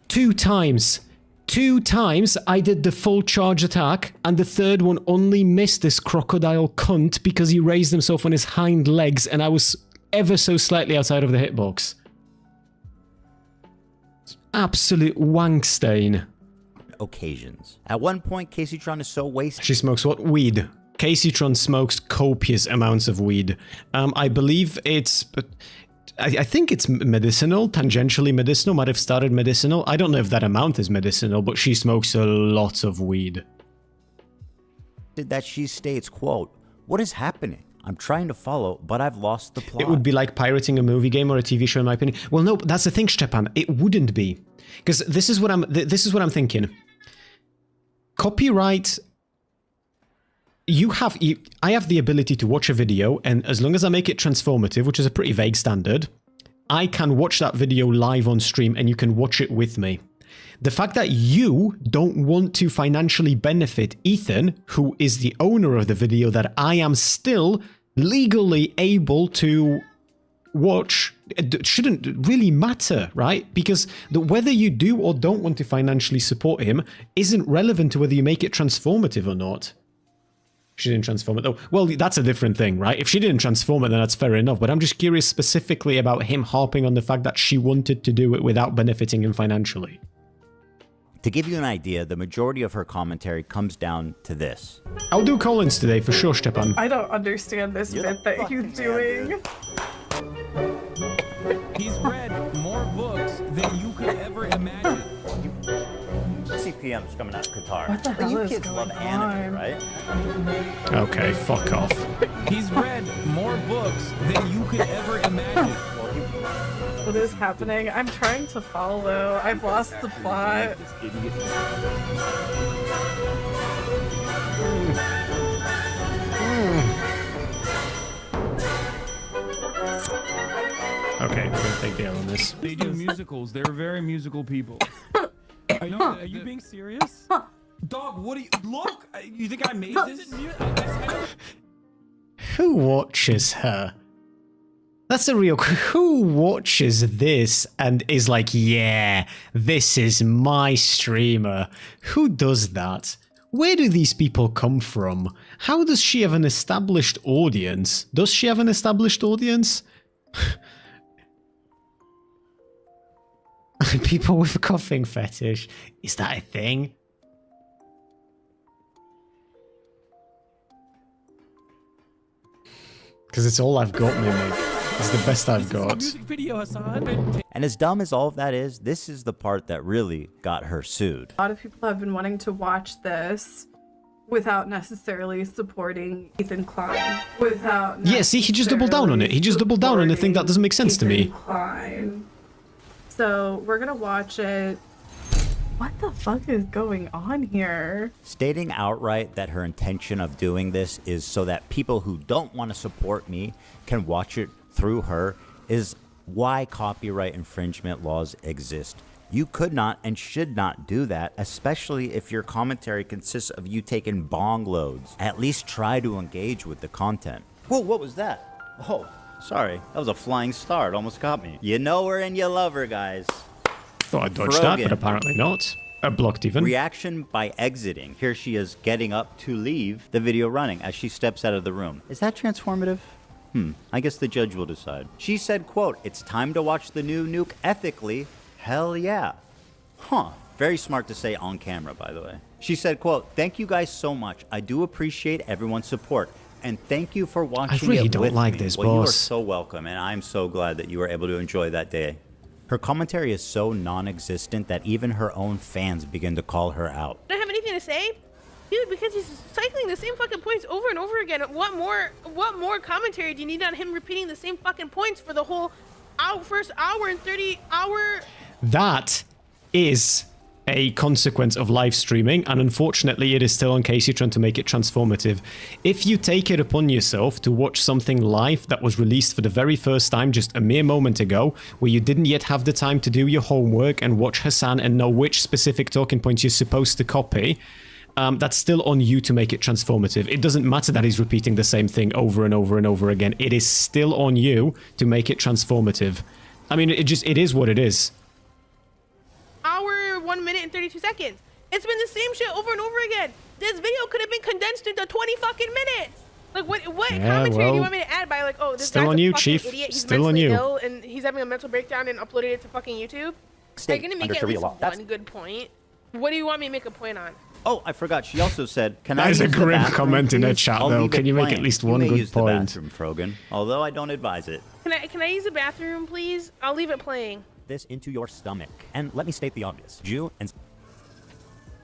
2 times. 2 times I did the full charge attack, and the third one only missed this crocodile cunt because he raised himself on his hind legs, and I was ever so slightly outside of the hitbox. Absolute wank stain. Occasions. At one point, Caseytron is so wasted. She smokes what? Weed. Caseytron smokes copious amounts of weed. I believe it's... I think it's medicinal, tangentially medicinal, might have started medicinal. I don't know if that amount is medicinal, but she smokes a lot of weed. That she states, quote, "What is happening? I'm trying to follow, but I've lost the plot." It would be like pirating a movie game or a TV show, in my opinion. Well, no, that's the thing, Stepan. It wouldn't be, because this is what I'm thinking. Copyright. I have the ability to watch a video, and as long as I make it transformative, which is a pretty vague standard, I can watch that video live on stream, and you can watch it with me. The fact that you don't want to financially benefit Ethan, who is the owner of the video that I am still legally able to watch, it shouldn't really matter, right? Because whether you do or don't want to financially support him isn't relevant to whether you make it transformative or not. She didn't transform it though. Well, that's a different thing, right? If she didn't transform it, then that's fair enough. But I'm just curious specifically about him harping on the fact that she wanted to do it without benefiting him financially. To give you an idea, the majority of her commentary comes down to this. I'll do Collins today for sure, Stepan. I don't understand this bit that he's doing. He's read more books than you could ever imagine. CPM's coming out of Qatar. What the hell you is kids love going anime, on? right? Okay, fuck off. He's read more books than you could ever imagine. What is happening? I'm trying to follow. I've lost the plot. Okay, we're gonna take the L on this. They do musicals. They're very musical people. I know. Are you being serious? Dog, what do you look? You think I made this? Who watches her? That's a real. Who watches this and is like, yeah, this is my streamer? Who does that? Where do these people come from? How does she have an established audience? Does she have an established audience? People with a coughing fetish. Is that a thing? Because it's all I've got, Mimic. It's the best I've got. And as dumb as all of that is, this is the part that really got her sued. A lot of people have been wanting to watch this without necessarily supporting Ethan Klein. Yeah, see, he just doubled down on it. He just doubled down on a thing that doesn't make sense to me. Klein. So we're gonna watch it. What the fuck is going on here? Stating outright that her intention of doing this is so that people who don't want to support me can watch it through her is why copyright infringement laws exist. You could not and should not do that, especially if your commentary consists of you taking bong loads. At least try to engage with the content. Whoa, what was that? Oh, sorry. That was a flying star. It almost got me. You know her and you love her, guys. Thought I dodged that, but apparently not. Blocked even. Reaction by exiting. Here she is getting up to leave the video running as she steps out of the room. Is that transformative? I guess the judge will decide. She said, quote, "It's time to watch the new Nuke ethically. Hell yeah." Huh. Very smart to say on camera, by the way. She said, quote, "Thank you guys so much. I do appreciate everyone's support. And thank you for watching I really it don't with like me." this, well, you are boss. so welcome, and I'm so glad that you were able to enjoy that day. Her commentary is so non-existent that even her own fans begin to call her out. I don't have anything to say, dude, because he's cycling the same fucking points over and over again. What more commentary do you need on him repeating the same fucking points for the whole first hour and 30 hour? That is a consequence of live streaming, and unfortunately it is still on Casey trying to make it transformative. If you take it upon yourself to watch something live that was released for the very first time just a mere moment ago, where you didn't yet have the time to do your homework and watch Hassan and know which specific talking points you're supposed to copy, that's still on you to make it transformative. It doesn't matter that he's repeating the same thing over and over and over again. It is still on you to make it transformative. I mean, it is what it is. Hour, 1 minute and 32 seconds. It's been the same shit over and over again. This video could have been condensed into 20 fucking minutes. Like, what commentary do you want me to add by, like, oh, this still guy's on a you, fucking Chief. idiot. He's Still on mentally you. ill and he's having a mental breakdown and uploaded it to fucking YouTube? Are you gonna make at least one good point? What do you want me to make a point on? Oh, I forgot. She also said, "Can That I is a use the grim bathroom, comment in her please? chat, I'll though. leave Can it you make playing. at least You one may good use the point?" bathroom, Frogan, although I don't advise it. Can I use the bathroom, please? I'll leave it playing. This into your stomach. And let me state the obvious. Jew and...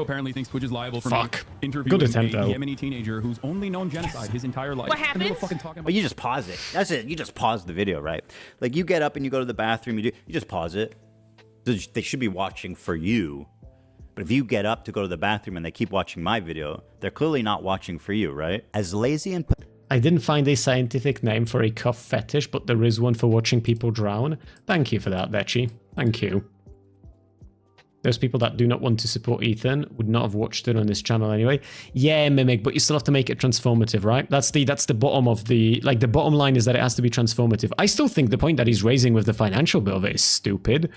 Apparently thinks Twitch is liable for interviewing Good attempt, a though. Yemeni teenager who's only known genocide his entire life. What And they were happens? fucking talking about Well, you just pause it. That's it. You just pause the video, right? Like, you get up and you go to the bathroom, you just pause it. They should be watching for you. But if you get up to go to the bathroom and they keep watching my video, they're clearly not watching for you, right? As lazy and... I didn't find a scientific name for a cuff fetish, but there is one for watching people drown. Thank you for that, Vetchi. Thank you. Those people that do not want to support Ethan would not have watched it on this channel anyway. Yeah, Mimic, but you still have to make it transformative, right? That's the bottom of the... Like, the bottom line is that it has to be transformative. I still think the point that he's raising with the financial bill of it is stupid.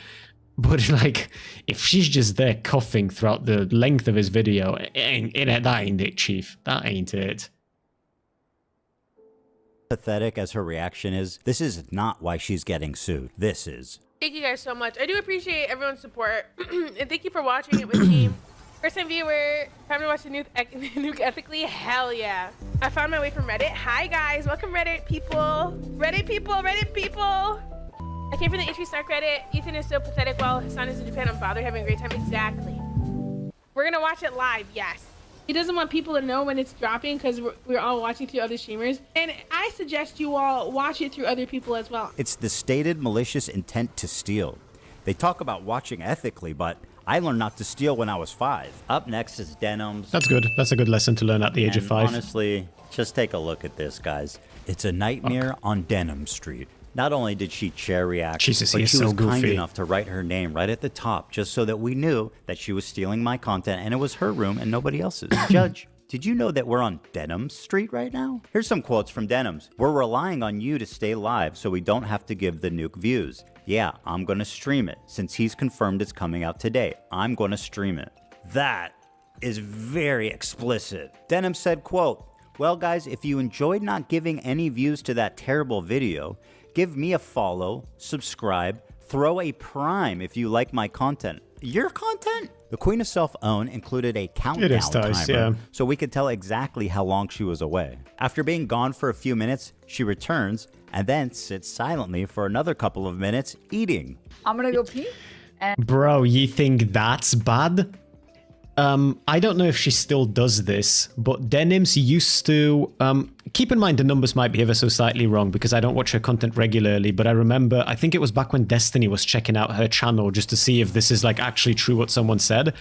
But, like, if she's just there coughing throughout the length of his video, that ain't it, Chief. That ain't it. pathetic as her reaction is, this is not why she's getting sued. This is. Thank you guys so much. I do appreciate everyone's support. And thank you for watching it with me. First time viewer, time to watch the nuke ethically? Hell yeah. I found my way from Reddit. Hi guys, welcome Reddit people. Reddit people, Reddit people. I came from the H3 Snark Reddit. Ethan is so pathetic while Hassan is in Japan. I'm bothered having a great time. Exactly. We're gonna watch it live, yes. He doesn't want people to know when it's dropping because we're all watching through other streamers. And I suggest you all watch it through other people as well. It's the stated malicious intent to steal. They talk about watching ethically, but I learned not to steal when I was 5. Up next is Denims. That's good. That's a good lesson to learn at the age of 5. Honestly, just take a look at this, guys. It's a nightmare on Denim Street. Not only did she chair react, Jesus, but he is she so was kind goofy. enough to write her name right at the top just so that we knew that she was stealing my content and it was her room and nobody else's. Judge, did you know that we're on Denim Street right now? Here's some quotes from Denims. We're relying on you to stay live so we don't have to give the nuke views. Yeah, I'm gonna stream it. Since he's confirmed it's coming out today, I'm gonna stream it. That is very explicit. Denim said, quote, well guys, if you enjoyed not giving any views to that terrible video, give me a follow, subscribe, throw a prime if you like my content. Your content? The Queen of Self-Own included a countdown timer, so we could tell exactly how long she was away. After being gone for a few minutes, she returns and then sits silently for another couple of minutes eating. I'm gonna go pee. Bro, you think that's bad? I don't know if she still does this, but Denims used to... keep in mind the numbers might be ever so slightly wrong because I don't watch her content regularly, but I remember, I think it was back when Destiny was checking out her channel just to see if this is like actually true what someone said.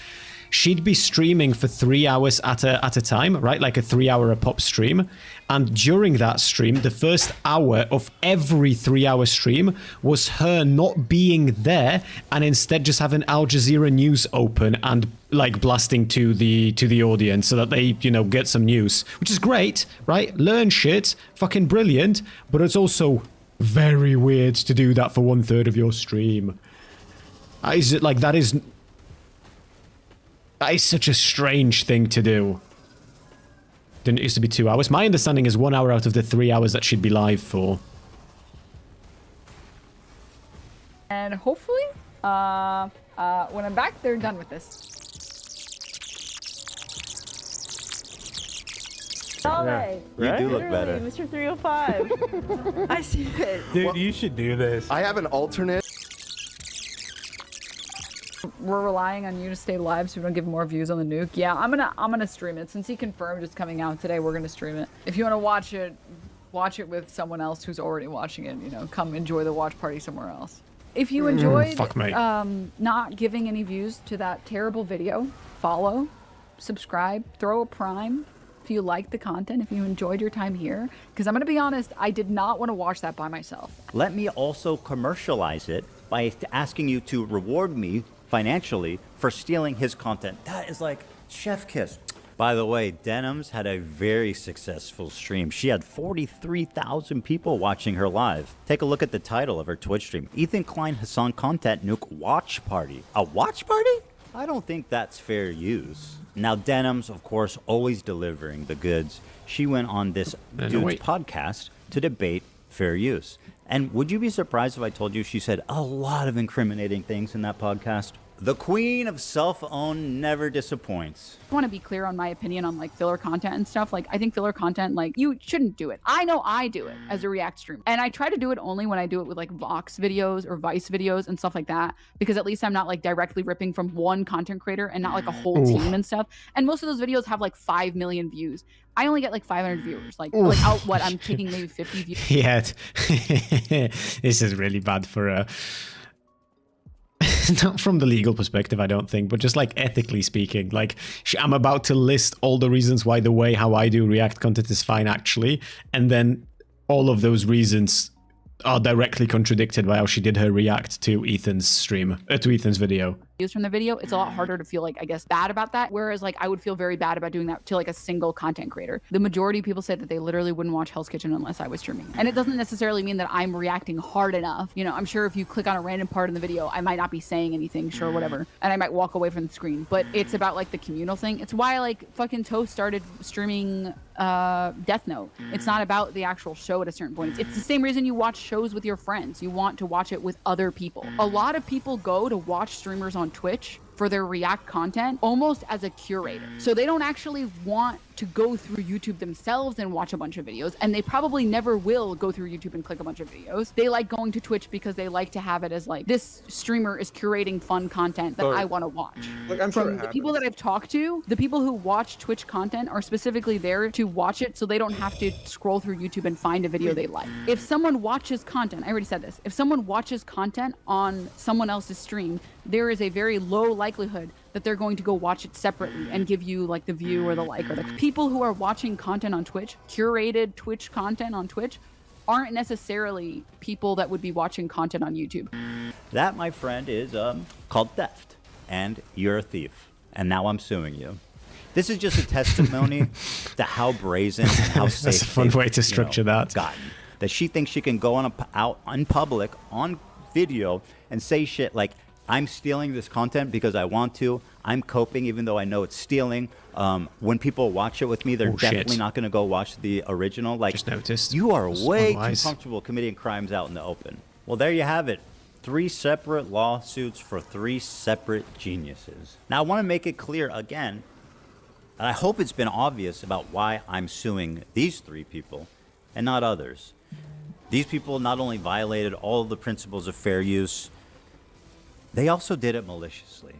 She'd be streaming for 3 hours at a time, right? Like a 3 hour a pop stream. And during that stream, the first hour of every 3 hour stream was her not being there and instead just having Al Jazeera News open and like blasting to the audience so that they, you know, get some news, which is great, right? Learn shit, fucking brilliant, but it's also very weird to do that for 1/3 of your stream. Is it like that is such a strange thing to do. Didn't it used to be 2 hours? My understanding is 1 hour out of the 3 hours that she'd be live for. And hopefully, when I'm back, they're done with this. Yeah. You do look better. Mr. 305. I see it. Dude, you should do this. I have an alternate. We're relying on you to stay live so we don't give more views on the nuke. Yeah, I'm gonna stream it. Since he confirmed it's coming out today, we're gonna stream it. If you want to watch it with someone else who's already watching it, you know, come enjoy the watch party somewhere else. If you enjoyed not giving any views to that terrible video, follow, subscribe, throw a prime if you like the content, if you enjoyed your time here. Because I'm gonna be honest, I did not want to watch that by myself. Let me also commercialize it by asking you to reward me financially for stealing his content. That is like chef kiss. By the way, Denims had a very successful stream. She had 43,000 people watching her live. Take a look at the title of her Twitch stream. Ethan Klein Hassan Content Nuke Watch Party. A watch party? I don't think that's fair use. Now Denims, of course, always delivering the goods. She went on this dude's podcast to debate fair use. And would you be surprised if I told you she said a lot of incriminating things in that podcast? The Queen of Self-Own never disappoints. I want to be clear on my opinion on like filler content and stuff. Like, I think filler content, like, you shouldn't do it. I know I do it as a React streamer, and I try to do it only when I do it with like Vox videos or Vice videos and stuff like that, because at least I'm not like directly ripping from one content creator and not like a whole team and stuff. And most of those videos have like 5 million views. I only get like 500 viewers. Like out what I'm taking maybe 50 views. Yeah, this is really bad for not from the legal perspective, I don't think, but just like ethically speaking, like I'm about to list all the reasons why the way how I do React content is fine actually, and then all of those reasons are directly contradicted by how she did her react to Ethan's stream, to Ethan's video. From the video, it's a lot harder to feel like, I guess, bad about that. Whereas like I would feel very bad about doing that to like a single content creator. The majority of people say that they literally wouldn't watch Hell's Kitchen unless I was streaming. And it doesn't necessarily mean that I'm reacting hard enough. You know, I'm sure if you click on a random part in the video, I might not be saying anything, sure, whatever. And I might walk away from the screen. But it's about like the communal thing. It's why like fucking Toast started streaming Death Note. It's not about the actual show at a certain point. It's the same reason you watch shows with your friends. You want to watch it with other people. A lot of people go to watch streamers on Twitch for their React content almost as a curator. So they don't actually want to go through YouTube themselves and watch a bunch of videos, and they probably never will go through YouTube and click a bunch of videos. They like going to Twitch because they like to have it as like, this streamer is curating fun content that I want to watch. Like, I'm From the people that I've talked to, the people who watch Twitch content are specifically there to watch it so they don't have to scroll through YouTube and find a video they like. If someone watches content, I already said this, if someone watches content on someone else's stream, there is a very low likelihood that they're going to go watch it separately and give you like the view or the like. Or the people who are watching content on Twitch, curated Twitch content on Twitch, aren't necessarily people that would be watching content on YouTube. That, my friend, is called theft. And you're a thief. And now I'm suing you. This is just a testimony to how brazen and how safe That's a fun way to structure that. Gotten. That she thinks she can go out in public on video and say shit like, I'm stealing this content because I want to. I'm coping even though I know it's stealing. When people watch it with me, they're definitely not going to go watch the original. Like, just noticed. You are way too comfortable committing crimes out in the open. Well, there you have it. 3 separate lawsuits for 3 separate geniuses. Now, I want to make it clear again, and I hope it's been obvious about why I'm suing these 3 people and not others. These people not only violated all of the principles of fair use, they also did it maliciously.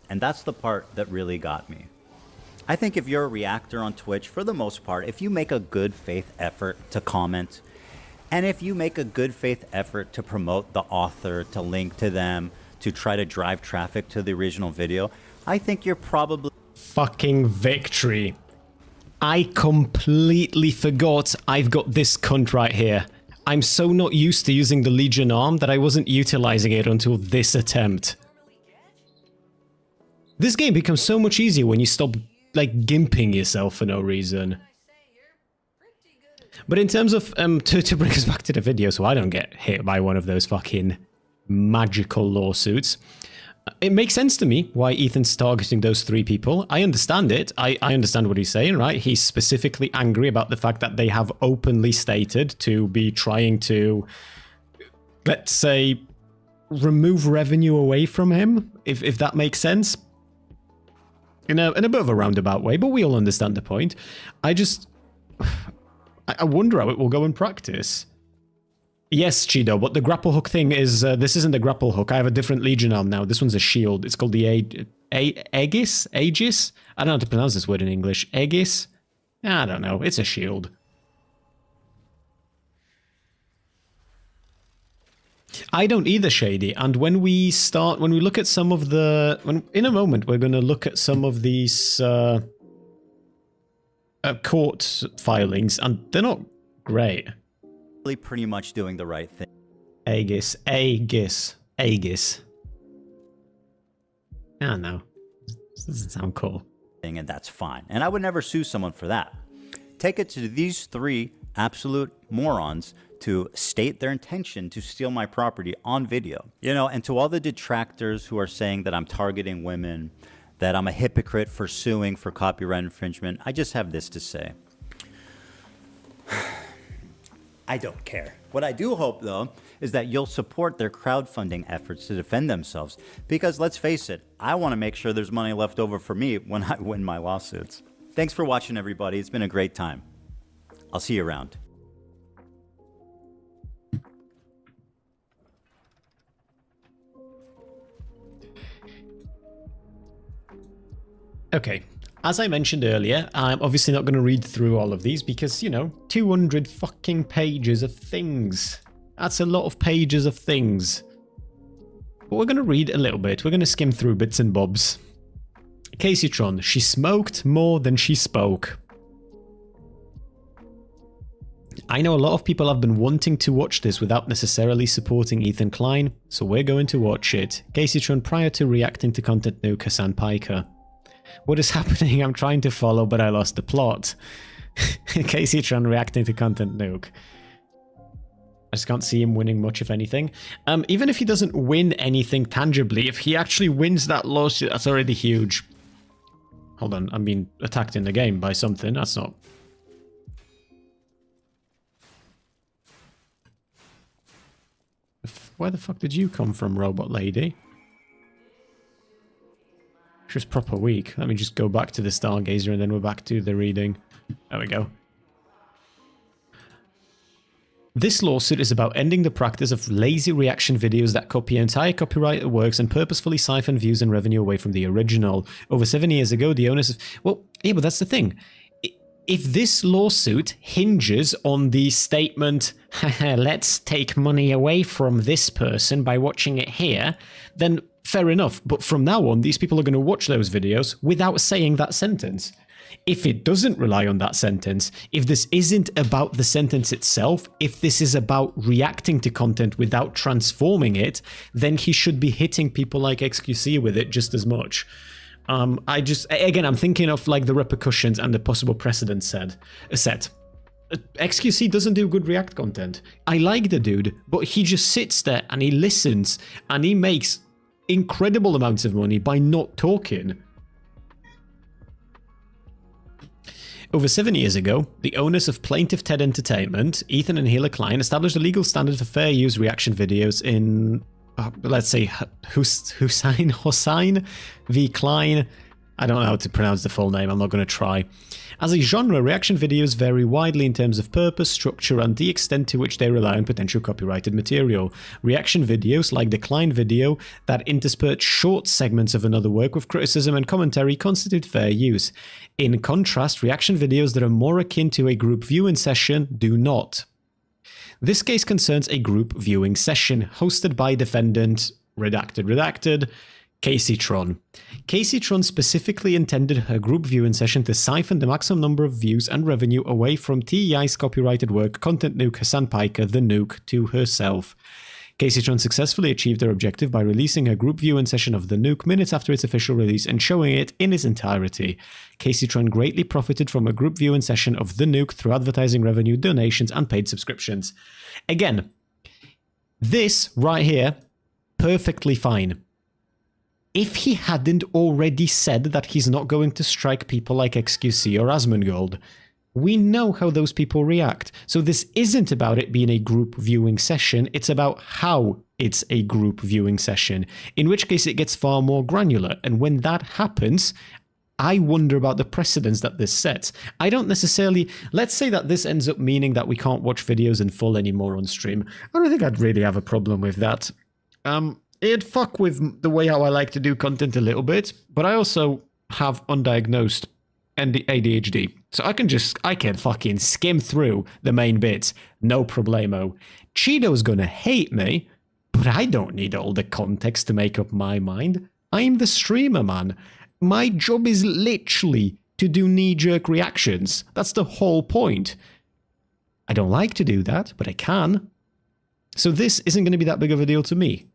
And that's the part that really got me. I think if you're a reactor on Twitch, for the most part, if you make a good faith effort to comment, and if you make a good faith effort to promote the author, to link to them, to try to drive traffic to the original video, I think you're probably... Fucking victory. I completely forgot I've got this cunt right here. I'm so not used to using the Legion arm that I wasn't utilizing it until this attempt. This game becomes so much easier when you stop, like, gimping yourself for no reason. But in terms of, to bring us back to the video so I don't get hit by one of those fucking magical lawsuits, it makes sense to me why Ethan's targeting those 3 people. I understand it. I understand what he's saying, right? He's specifically angry about the fact that they have openly stated to be trying to, let's say, remove revenue away from him, if that makes sense. In a bit of a roundabout way, but we all understand the point. I wonder how it will go in practice. Yes, Chido, but the grapple hook thing is, this isn't the grapple hook. I have a different Legion arm now. This one's a shield. It's called the Aegis? Aegis? I don't know how to pronounce this word in English. Aegis? I don't know. It's a shield. I don't either, Shady. And when we look at some of the... in a moment, we're going to look at some of these court filings, and they're not great. Pretty much doing the right thing. Aegis. I don't know. This doesn't sound cool. And that's fine. And I would never sue someone for that. Take it to these 3 absolute morons to state their intention to steal my property on video. You know, and to all the detractors who are saying that I'm targeting women, that I'm a hypocrite for suing for copyright infringement, I just have this to say. I don't care. What I do hope, though, is that you'll support their crowdfunding efforts to defend themselves. Because let's face it, I want to make sure there's money left over for me when I win my lawsuits. Thanks for watching, everybody. It's been a great time. I'll see you around. Okay. As I mentioned earlier, I'm obviously not going to read through all of these because, you know, 200 fucking pages of things. That's a lot of pages of things. But we're going to read a little bit. We're going to skim through bits and bobs. Caseytron, she smoked more than she spoke. I know a lot of people have been wanting to watch this without necessarily supporting Ethan Klein, so we're going to watch it. Caseytron prior to reacting to content nuke Hassan Piker. What is happening? I'm trying to follow, but I lost the plot. Caseytron reacting to content nuke. I just can't see him winning much, if anything. Even if he doesn't win anything tangibly, if he actually wins that lawsuit, that's already huge. Hold on, I'm being attacked in the game by something. That's not... Where the fuck did you come from, robot lady? Just proper weak. Let me just go back to the Stargazer and then we're back to the reading. There we go. This lawsuit is about ending the practice of lazy reaction videos that copy entire copyrighted works and purposefully siphon views and revenue away from the original. Over 7 years ago, the owners of... Well, yeah, but that's the thing. If this lawsuit hinges on the statement, let's take money away from this person by watching it here, then fair enough. But from now on, these people are going to watch those videos without saying that sentence. If it doesn't rely on that sentence, if this isn't about the sentence itself, if this is about reacting to content without transforming it, then he should be hitting people like XQC with it just as much. I'm thinking of like the repercussions and the possible precedent set. XQC doesn't do good React content. I like the dude, but he just sits there and he listens and he makes incredible amounts of money by not talking. Over 7 years ago, the owners of Plaintiff Ted Entertainment, Ethan and Hila Klein, established a legal standard for fair use reaction videos in, let's say, Hossein v. Klein. I don't know how to pronounce the full name, I'm not going to try. As a genre, reaction videos vary widely in terms of purpose, structure, and the extent to which they rely on potential copyrighted material. Reaction videos, like the Klein video, that intersperse short segments of another work with criticism and commentary, constitute fair use. In contrast, reaction videos that are more akin to a group viewing session do not. This case concerns a group viewing session hosted by defendant, redacted, Casey Tron. Casey Tron specifically intended her group viewing session to siphon the maximum number of views and revenue away from TEI's copyrighted work, Content Nuke Hassan Piker, the Nuke, to herself. Casey Tron successfully achieved her objective by releasing her group viewing session of the Nuke minutes after its official release and showing it in its entirety. Casey Tron greatly profited from a group viewing session of the Nuke through advertising revenue, donations, and paid subscriptions. Again, this right here, perfectly fine. If he hadn't already said that he's not going to strike people like XQC or Asmongold, we know how those people react. So this isn't about it being a group viewing session, it's about how it's a group viewing session, in which case it gets far more granular. And when that happens, I wonder about the precedence that this sets. I don't necessarily... Let's say that this ends up meaning that we can't watch videos in full anymore on stream. I don't think I'd really have a problem with that. It'd fuck with the way how I like to do content a little bit, but I also have undiagnosed ADHD. So I can fucking skim through the main bits, no problemo. Cheeto's gonna hate me, but I don't need all the context to make up my mind. I'm the streamer, man. My job is literally to do knee-jerk reactions. That's the whole point. I don't like to do that, but I can. So this isn't going to be that big of a deal to me.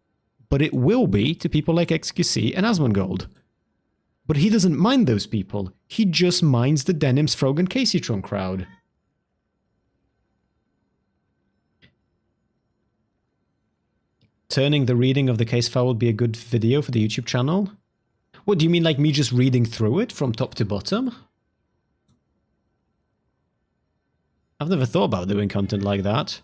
But it will be to people like XQC and Asmongold. But he doesn't mind those people. He just minds the Denims, Frog, and Caseytron crowd. Turning the reading of the case file would be a good video for the YouTube channel? What, do you mean like me just reading through it from top to bottom? I've never thought about doing content like that.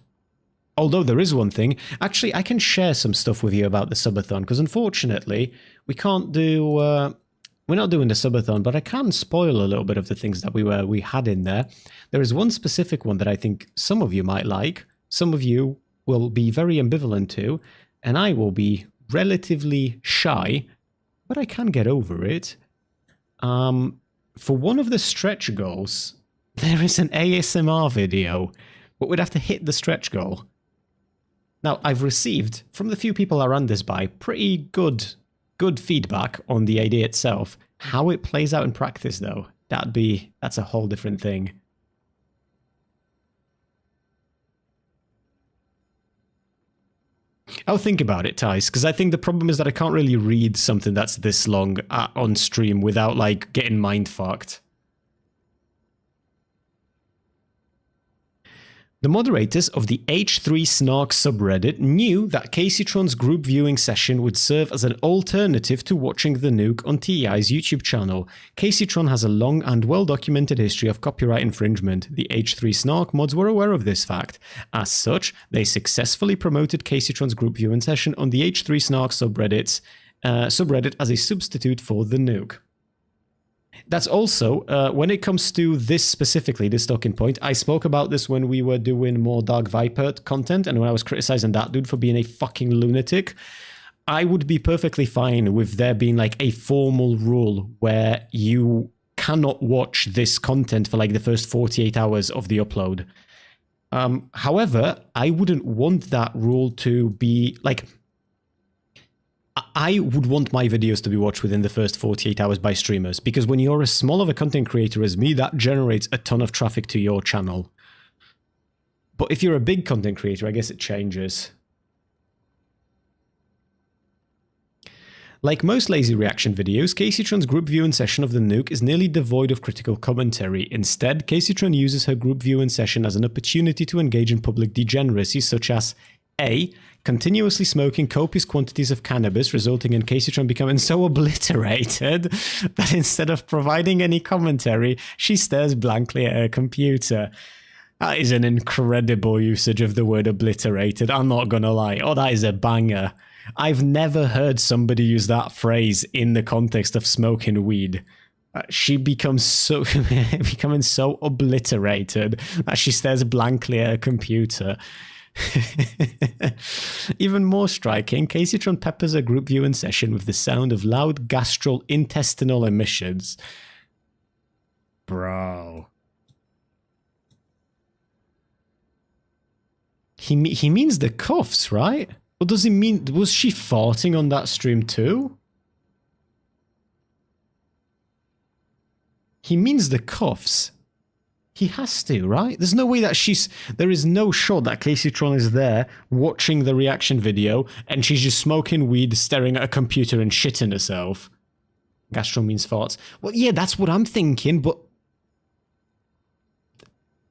Although there is one thing. Actually, I can share some stuff with you about the Subathon, because unfortunately, we can't do... we're not doing the Subathon, but I can spoil a little bit of the things that we had in there. There is one specific one that I think some of you might like, some of you will be very ambivalent to, and I will be relatively shy, but I can get over it. For one of the stretch goals, there is an ASMR video, but we'd have to hit the stretch goal. Now, I've received, from the few people I ran this by, pretty good feedback on the idea itself. How it plays out in practice, though, that's a whole different thing. I'll think about it, Tice, because I think the problem is that I can't really read something that's this long on stream without, like, getting mind-fucked. The moderators of the H3 Snark subreddit knew that Caseytron's group viewing session would serve as an alternative to watching the Nuke on TEI's YouTube channel. Caseytron has a long and well-documented history of copyright infringement. The H3 Snark mods were aware of this fact. As such, they successfully promoted Caseytron's group viewing session on the H3 Snark subreddits subreddit as a substitute for the nuke. That's also, when it comes to this specifically, this talking point, I spoke about this when we were doing more Dark Viper content and when I was criticizing that dude for being a fucking lunatic. I would be perfectly fine with there being like a formal rule where you cannot watch this content for like the first 48 hours of the upload. However, I wouldn't want that rule to be like... I would want my videos to be watched within the first 48 hours by streamers, because when you're as small of a content creator as me, that generates a ton of traffic to your channel. But if you're a big content creator, I guess it changes. Like most lazy reaction videos, Caseytron's group viewing session of the nuke is nearly devoid of critical commentary. Instead, Caseytron uses her group viewing session as an opportunity to engage in public degeneracy such as A. Continuously smoking copious quantities of cannabis, resulting in Caseytron becoming so obliterated that instead of providing any commentary, she stares blankly at her computer. That is an incredible usage of the word obliterated, I'm not gonna lie. Oh, that is a banger. I've never heard somebody use that phrase in the context of smoking weed. She becomes so becoming so obliterated that she stares blankly at her computer. Even more striking, Caseytron peppers a group viewing session with the sound of loud gastrointestinal emissions. Bro. He means the cuffs, right? Or does he mean... Was she farting on that stream too? He means the cuffs. He has to, right? There's no way that she's... There is no shot that Caseytron is there watching the reaction video and she's just smoking weed, staring at a computer and shitting herself. Gastro means farts. Well, yeah, that's what I'm thinking, but...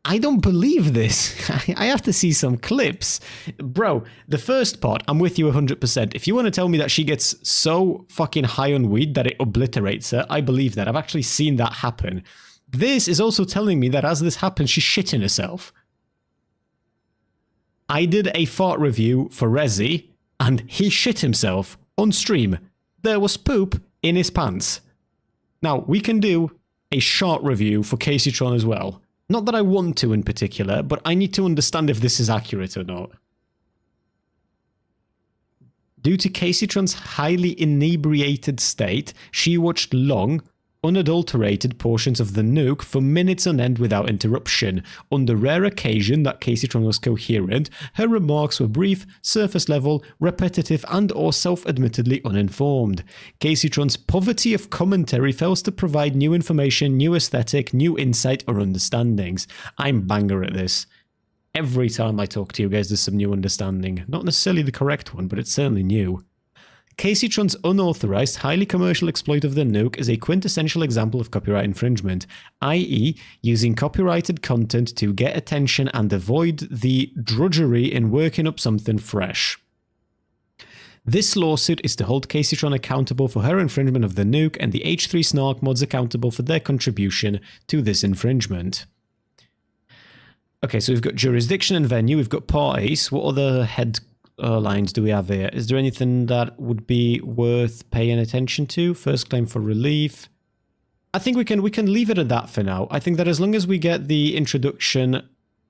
I don't believe this. I have to see some clips. Bro, the first part, I'm with you 100%. If you want to tell me that she gets so fucking high on weed that it obliterates her, I believe that. I've actually seen that happen. This is also telling me that as this happens, she's shitting herself. I did a fart review for Rezi, and he shit himself on stream. There was poop in his pants. Now, we can do a short review for Caseytron as well. Not that I want to in particular, but I need to understand if this is accurate or not. Due to Caseytron's highly inebriated state, she watched long, unadulterated portions of the nuke for minutes on end without interruption. On the rare occasion that Caseytron was coherent, her remarks were brief, surface level, repetitive, and or self-admittedly uninformed. Caseytron's poverty of commentary fails to provide new information, new aesthetic, new insight, or understandings. I'm banger at this. Every time I talk to you guys, there's some new understanding. Not necessarily the correct one, but it's certainly new. Caseytron's unauthorized, highly commercial exploit of the nuke is a quintessential example of copyright infringement, i.e. using copyrighted content to get attention and avoid the drudgery in working up something fresh. This lawsuit is to hold Caseytron accountable for her infringement of the nuke and the H3 Snark mods accountable for their contribution to this infringement. Okay, so we've got jurisdiction and venue, we've got parties. What other headlines do we have here? Is there anything that would be worth paying attention to? First claim for relief. I think we can leave it at that for now. I think that as long as we get the introduction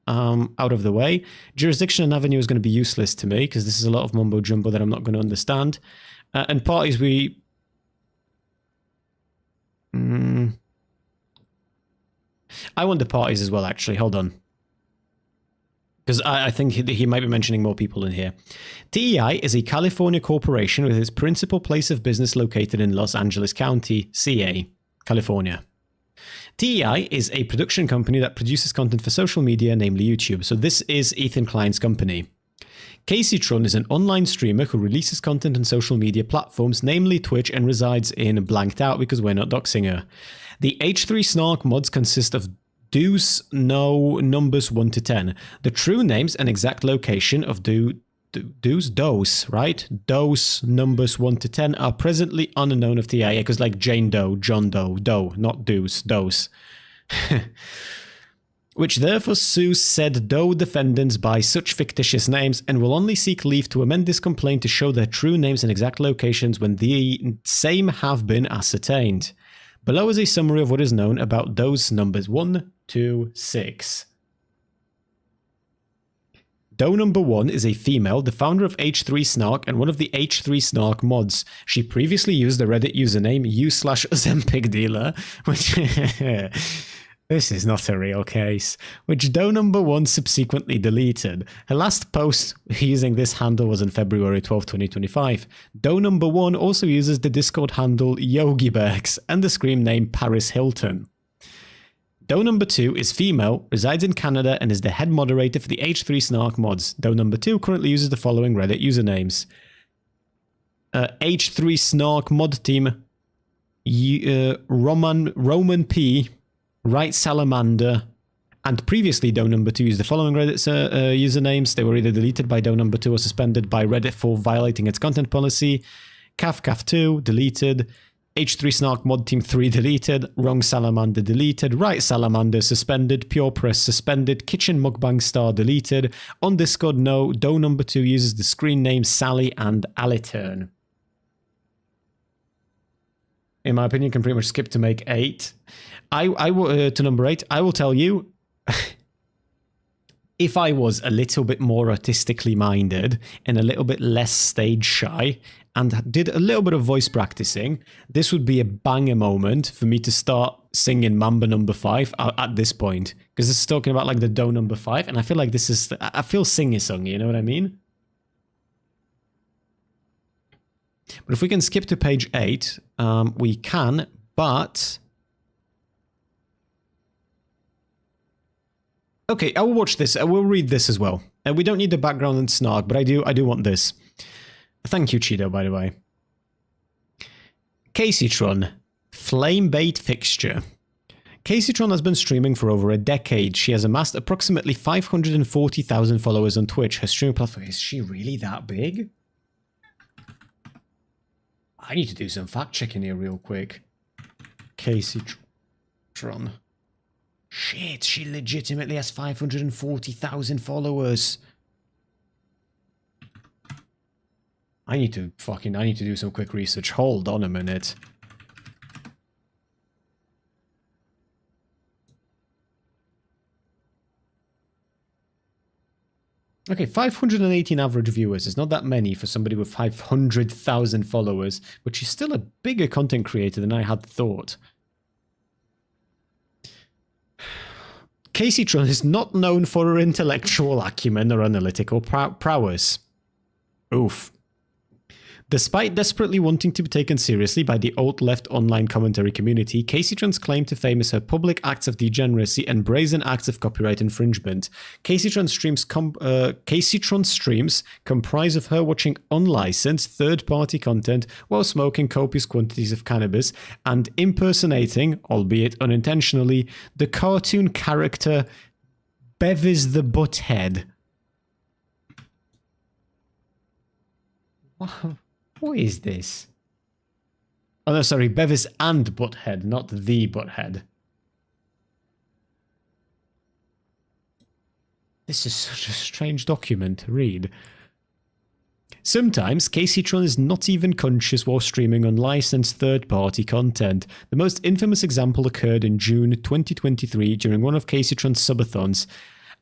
out of the way, jurisdiction and avenue is going to be useless to me because this is a lot of mumbo jumbo that I'm not going to understand. And parties we... I want the parties as well, actually. Hold on. Because I think he might be mentioning more people in here. TEI is a California corporation with its principal place of business located in Los Angeles County, CA, California. TEI is a production company that produces content for social media, namely YouTube. So this is Ethan Klein's company. Caseytron is an online streamer who releases content on social media platforms, namely Twitch, and resides in blanked out because we're not doxing her. The H3 Snark mods consist of Deuce no numbers 1 to 10. The true names and exact location of Dose, right? Dose numbers 1 to 10 are presently unknown of TIA, because like Jane Doe, John Doe, Doe, not Deuce, Dose. which therefore sues said DOE defendants by such fictitious names and will only seek leave to amend this complaint to show their true names and exact locations when the same have been ascertained. Below is a summary of what is known about DOE's numbers 1, 2, 6. DOE number 1 is a female, the founder of H3 Snark and one of the H3 Snark mods. She previously used the Reddit username u/Ozempic dealer, which... This is not a real case, which DOE number 1 subsequently deleted. Her last post using this handle was on February 12, 2025. DOE number 1 also uses the Discord handle YogiBergs and the screen name Paris Hilton. DOE number 2 is female, resides in Canada, and is the head moderator for the H3 Snark mods. DOE number 2 currently uses the following Reddit usernames. H3 Snark mod team, Roman P, Right Salamander, and previously DOE number 2 used the following Reddit usernames. They were either deleted by DOE number 2 or suspended by Reddit for violating its content policy. CAFCAF2, deleted. H3 Snark Mod Team 3, deleted. Wrong Salamander, deleted. Right Salamander, suspended. Pure Press, suspended. Kitchen Mukbang Star, deleted. On Discord, no. DOE number 2 uses the screen names Sally and Aliturn. In my opinion, can pretty much skip to make 8. To number 8, I will tell you, if I was a little bit more artistically minded and a little bit less stage shy and did a little bit of voice practicing, this would be a banger moment for me to start singing Mamba number 5 at this point. Because this is talking about like the DOE number 5, and I feel like this is, I feel singy-songy, you know what I mean? But if we can skip to page 8, we can, but... Okay, I will watch this. I will read this as well. We don't need the background and snark, but I do want this. Thank you, Cheeto, by the way. Caseytron, flame bait fixture. Caseytron has been streaming for over a decade. She has amassed approximately 540,000 followers on Twitch. Her streaming platform, is she really that big? I need to do some fact checking here real quick. Caseytron. Shit, she legitimately has 540,000 followers. I need to do some quick research. Hold on a minute. Okay, 518 average viewers is not that many for somebody with 500,000 followers, but she's still a bigger content creator than I had thought. Caseytron is not known for her intellectual acumen or analytical prowess. Oof. Despite desperately wanting to be taken seriously by the alt-left online commentary community, Caseytron's claim to fame is her public acts of degeneracy and brazen acts of copyright infringement. Caseytron streams comprise of her watching unlicensed third-party content while smoking copious quantities of cannabis and impersonating, albeit unintentionally, the cartoon character Bevis the Butthead. What is this? Oh no, sorry, Bevis and Butthead, not the Butthead. This is such a strange document to read. Sometimes, Caseytron is not even conscious while streaming unlicensed third-party content. The most infamous example occurred in June 2023 during one of Caseytron's subathons,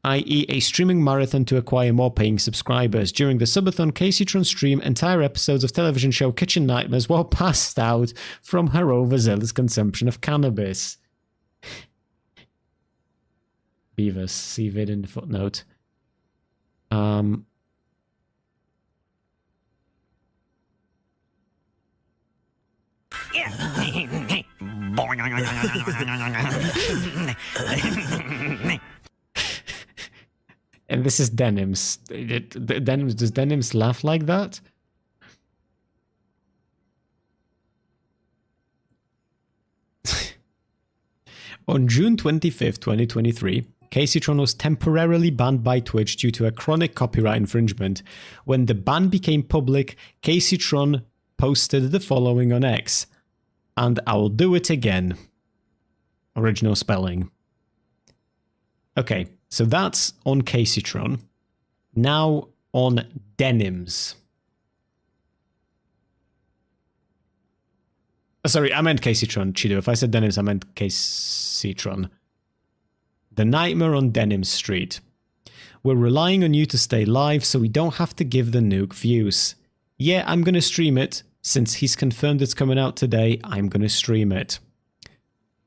i.e. a streaming marathon to acquire more paying subscribers. During the subathon, Caseytron streamed entire episodes of television show Kitchen Nightmares while passed out from her overzealous consumption of cannabis. Beavis, see vid in the footnote. And this is Denims. Does Denims laugh like that? On June 25th, 2023, Caseytron was temporarily banned by Twitch due to a chronic copyright infringement. When the ban became public, Caseytron posted the following on X. And I will do it again. Original spelling. Okay, so that's on Caseytron. Now on Denims. Oh, sorry, I meant Caseytron, Chido. If I said Denims, I meant Caseytron. The Nightmare on Denim Street. We're relying on you to stay live so we don't have to give the nuke views. Yeah, I'm gonna stream it. Since he's confirmed it's coming out today, I'm gonna stream it.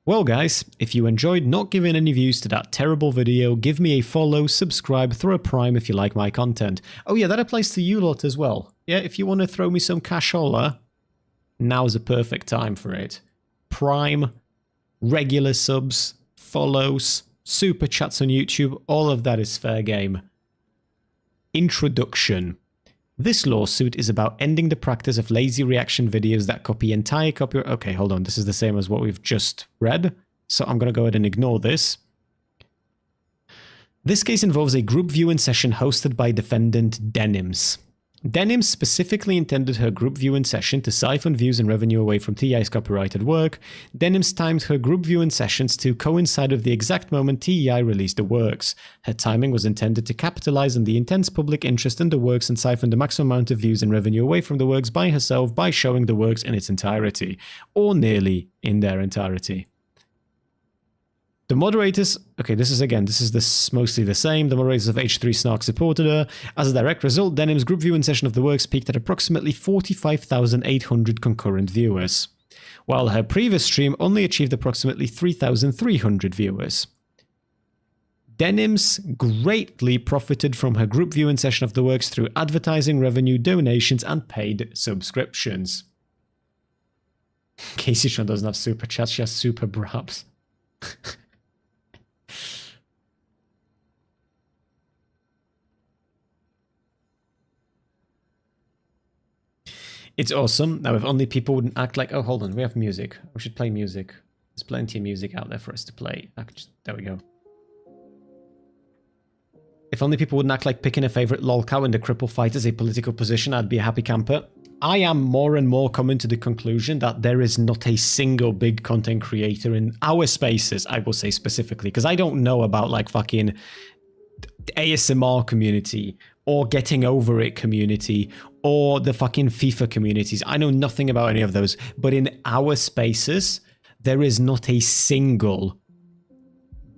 Well guys, if you enjoyed not giving any views to that terrible video, give me a follow, subscribe, throw a prime if you like my content. Oh yeah, that applies to you lot as well. Yeah, if you want to throw me some cashola, now's a perfect time for it. Prime, regular subs, follows, super chats on YouTube, all of that is fair game. Introduction. This lawsuit is about ending the practice of lazy reaction videos that copy entire copyright. Okay, hold on. This is the same as what we've just read. So I'm going to go ahead and ignore this. This case involves a group viewing session hosted by defendant Denims. Denims specifically intended her group viewing session to siphon views and revenue away from TEI's copyrighted work. Denims timed her group viewing sessions to coincide with the exact moment TEI released the works. Her timing was intended to capitalize on the intense public interest in the works and siphon the maximum amount of views and revenue away from the works by herself by showing the works in its entirety, or nearly in their entirety. The moderators, okay, this is mostly the same. The moderators of H3 Snark supported her. As a direct result, Denim's group viewing session of the works peaked at approximately 45,800 concurrent viewers, while her previous stream only achieved approximately 3,300 viewers. Denims greatly profited from her group viewing session of the works through advertising revenue, donations, and paid subscriptions. Caseytron doesn't have super chats, she has super brabs. It's awesome. Now, if only people wouldn't act like, oh, hold on, we have music. We should play music. There's plenty of music out there for us to play. There we go. If only people wouldn't act like picking a favorite lolcow in the cripple fight as a political position, I'd be a happy camper. I am more and more coming to the conclusion that there is not a single big content creator in our spaces, I will say specifically, because I don't know about like fucking ASMR community or Getting Over It community or the fucking FIFA communities. I know nothing about any of those, but in our spaces, there is not a single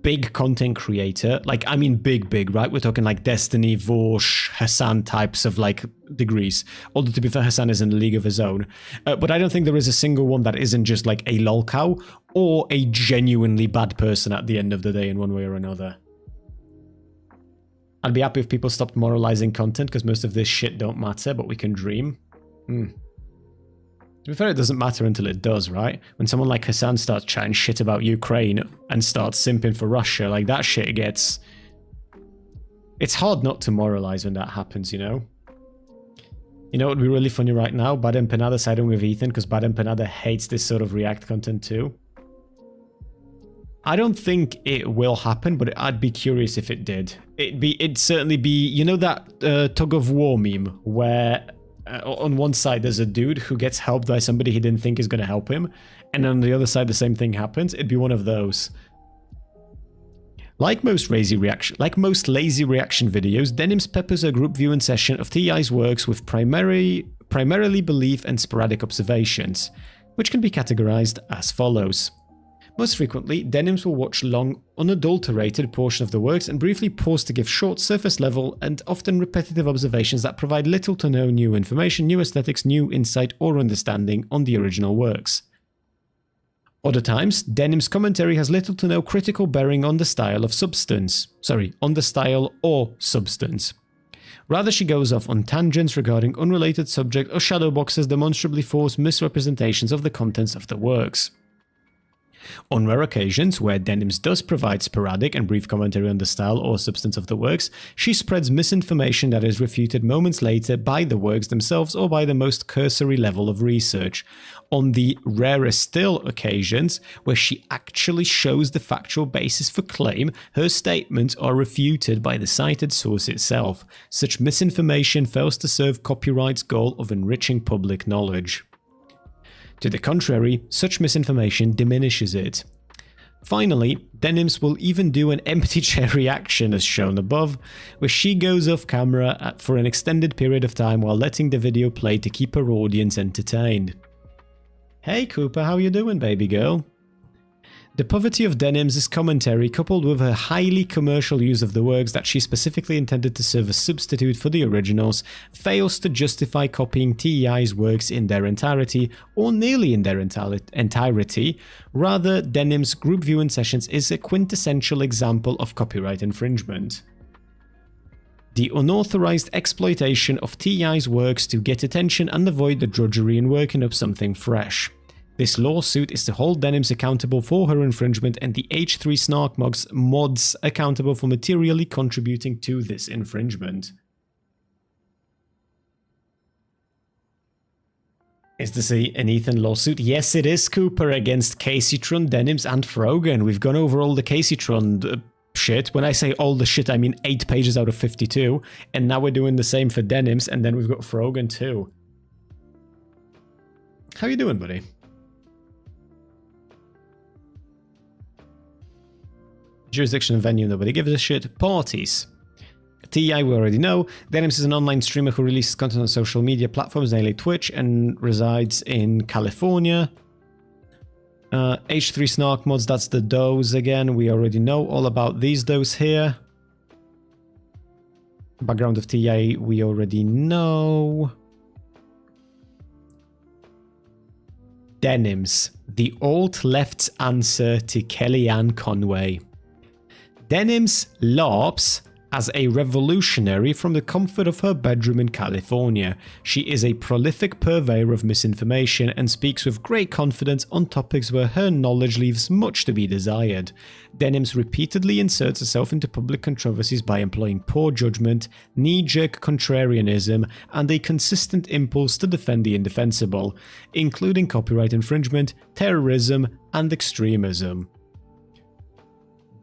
big content creator, like, I mean big, right? We're talking like Destiny, Vorsh, Hassan types of like degrees. Although to be fair, Hassan is in a league of his own. But I don't think there is a single one that isn't just like a lolcow or a genuinely bad person at the end of the day in one way or another. I'd be happy if people stopped moralizing content because most of this shit don't matter, but we can dream. To be fair, it doesn't matter until it does, right? When someone like Hassan starts chatting shit about Ukraine and starts simping for Russia, like that shit gets... It's hard not to moralize when that happens, you know? You know what would be really funny right now? Bad Empanada siding with Ethan because Bad Empanada hates this sort of React content too. I don't think it will happen, but I'd be curious if it did. It'd certainly be, you know that tug of war meme where on one side there's a dude who gets helped by somebody he didn't think is going to help him, and on the other side the same thing happens? It'd be one of those. Like most lazy reaction videos, Denims peppers her group viewing session of TEI's works with primarily belief and sporadic observations, which can be categorized as follows. Most frequently, Denims will watch long, unadulterated portion of the works and briefly pause to give short, surface-level, and often repetitive observations that provide little to no new information, new aesthetics, new insight, or understanding on the original works. Other times, Denim's commentary has little to no critical bearing on the style of substance. On the style or substance. Rather, she goes off on tangents regarding unrelated subject or shadowboxes demonstrably forced misrepresentations of the contents of the works. On rare occasions, where Denims does provide sporadic and brief commentary on the style or substance of the works, she spreads misinformation that is refuted moments later by the works themselves or by the most cursory level of research. On the rarer still occasions, where she actually shows the factual basis for claim, her statements are refuted by the cited source itself. Such misinformation fails to serve copyright's goal of enriching public knowledge. To the contrary, such misinformation diminishes it. Finally, Denims will even do an empty chair reaction as shown above, where she goes off camera for an extended period of time while letting the video play to keep her audience entertained. Hey Cooper, how you doing, baby girl? The poverty of Denims' commentary, coupled with her highly commercial use of the works that she specifically intended to serve as substitute for the originals, fails to justify copying TEI's works in their entirety, or nearly in their entirety. Rather, Denims' group viewing sessions is a quintessential example of copyright infringement. The unauthorized exploitation of TEI's works to get attention and avoid the drudgery in working up something fresh. This lawsuit is to hold Denims accountable for her infringement and the H3 Snark mods accountable for materially contributing to this infringement. Is this an Ethan lawsuit? Yes, it is, Cooper, against Caseytron, Denims, and Frogan. We've gone over all the Caseytron shit. When I say all the shit, I mean 8 pages out of 52. And now we're doing the same for Denims, and then we've got Frogan too. How you doing, buddy? Jurisdiction and venue, nobody gives a shit. Parties. TEI, we already know. Denims is an online streamer who releases content on social media platforms, namely Twitch, and resides in California. H3 Snark mods, that's the does again. We already know all about these does here. Background of TEI, we already know. Denims, the alt-left's answer to Kellyanne Conway. Denims LARPs as a revolutionary from the comfort of her bedroom in California. She is a prolific purveyor of misinformation and speaks with great confidence on topics where her knowledge leaves much to be desired. Denims repeatedly inserts herself into public controversies by employing poor judgment, knee-jerk contrarianism, and a consistent impulse to defend the indefensible, including copyright infringement, terrorism, and extremism.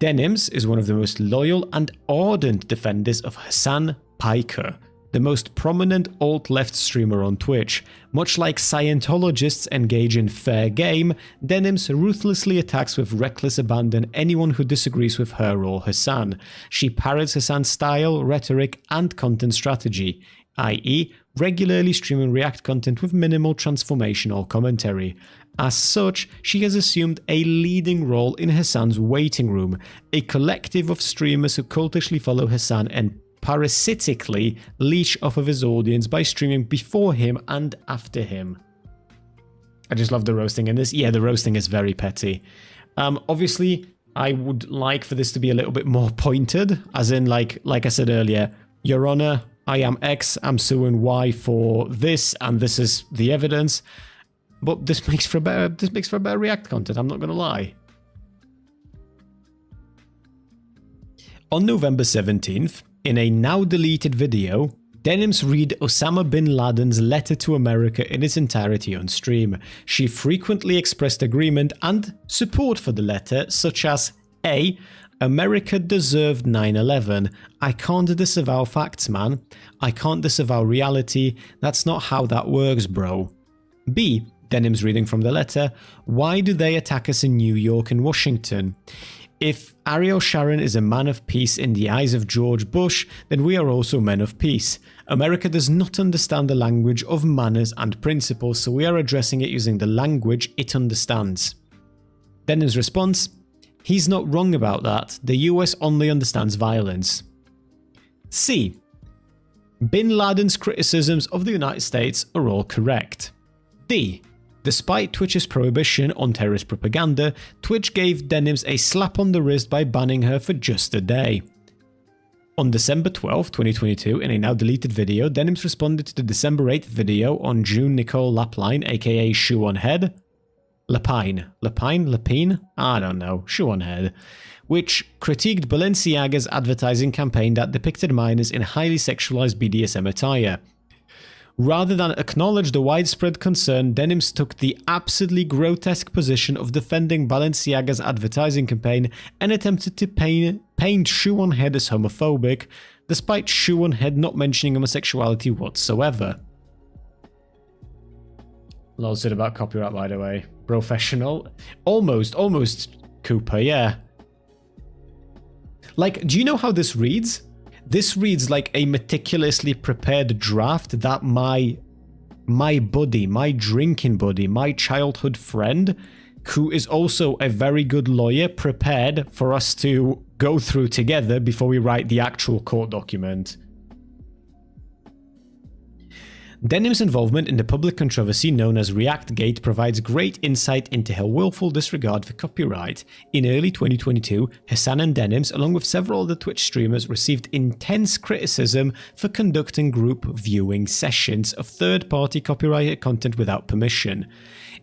Denims is one of the most loyal and ardent defenders of Hassan Piker, the most prominent alt-left streamer on Twitch. Much like Scientologists engage in fair game, Denims ruthlessly attacks with reckless abandon anyone who disagrees with her or Hassan. She parrots Hassan's style, rhetoric, and content strategy, i.e., regularly streaming React content with minimal transformation or commentary. As such, she has assumed a leading role in Hassan's waiting room, a collective of streamers who cultishly follow Hassan and parasitically leech off of his audience by streaming before him and after him. I just love the roasting in this. Yeah, the roasting is very petty. Obviously, I would like for this to be a little bit more pointed, as in, like I said earlier, Your Honor, I am X, I'm suing Y for this, and this is the evidence. But this makes for better React content, I'm not gonna lie. On November 17th, in a now deleted video, Denims read Osama bin Laden's letter to America in its entirety on stream. She frequently expressed agreement and support for the letter, such as A. America deserved 9/11. I can't disavow facts, man. I can't disavow reality. That's not how that works, bro. B. Denims reading from the letter, why do they attack us in New York and Washington? If Ariel Sharon is a man of peace in the eyes of George Bush, then we are also men of peace. America does not understand the language of manners and principles, so we are addressing it using the language it understands. Denims' response, he's not wrong about that. The US only understands violence. C. Bin Laden's criticisms of the United States are all correct. D. Despite Twitch's prohibition on terrorist propaganda, Twitch gave Denims a slap on the wrist by banning her for just a day. On December 12, 2022, in a now deleted video, Denims responded to the December 8th video on June Nicole Lapline, aka Shoe on Head. Lapine? I don't know, Shoe on Head. Which critiqued Balenciaga's advertising campaign that depicted minors in highly sexualized BDSM attire. Rather than acknowledge the widespread concern, Denims took the absurdly grotesque position of defending Balenciaga's advertising campaign and attempted to paint Shoe on Head as homophobic, despite Shoe on Head not mentioning homosexuality whatsoever. Lawsuit about copyright, by the way. Professional. Almost Cooper, yeah. Like, do you know how this reads? This reads like a meticulously prepared draft that my buddy, my drinking buddy, my childhood friend, who is also a very good lawyer, prepared for us to go through together before we write the actual court document. Denim's involvement in the public controversy known as ReactGate provides great insight into her willful disregard for copyright. In early 2022, Hassan and Denims, along with several other Twitch streamers, received intense criticism for conducting group viewing sessions of third-party copyrighted content without permission.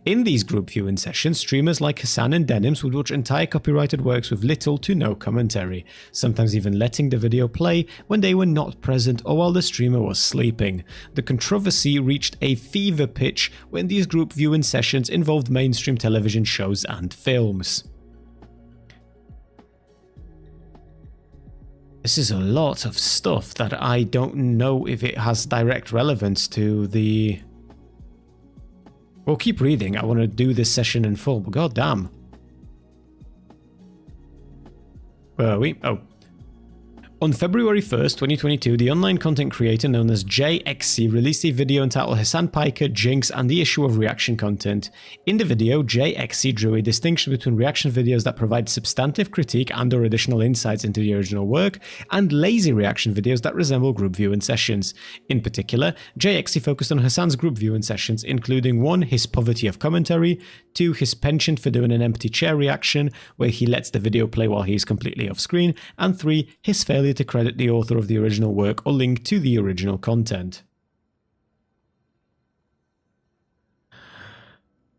In these group viewing sessions, streamers like Hassan and Denims would watch entire copyrighted works with little to no commentary, sometimes even letting the video play when they were not present or while the streamer was sleeping. The controversy reached a fever pitch when these group viewing sessions involved mainstream television shows and films. This is a lot of stuff that I don't know if it has direct relevance to the... Well, keep reading. I want to do this session in full, but goddamn. Where are we? Oh. On February 1st, 2022, the online content creator known as JXC released a video entitled Hassan Piker, Jinx, and the Issue of Reaction Content. In the video, JXC drew a distinction between reaction videos that provide substantive critique and/or additional insights into the original work, and lazy reaction videos that resemble group viewing sessions. In particular, JXC focused on Hassan's group viewing sessions, including 1. His poverty of commentary, 2. His penchant for doing an empty chair reaction, where he lets the video play while he is completely off screen, and 3. His failure to credit the author of the original work or link to the original content.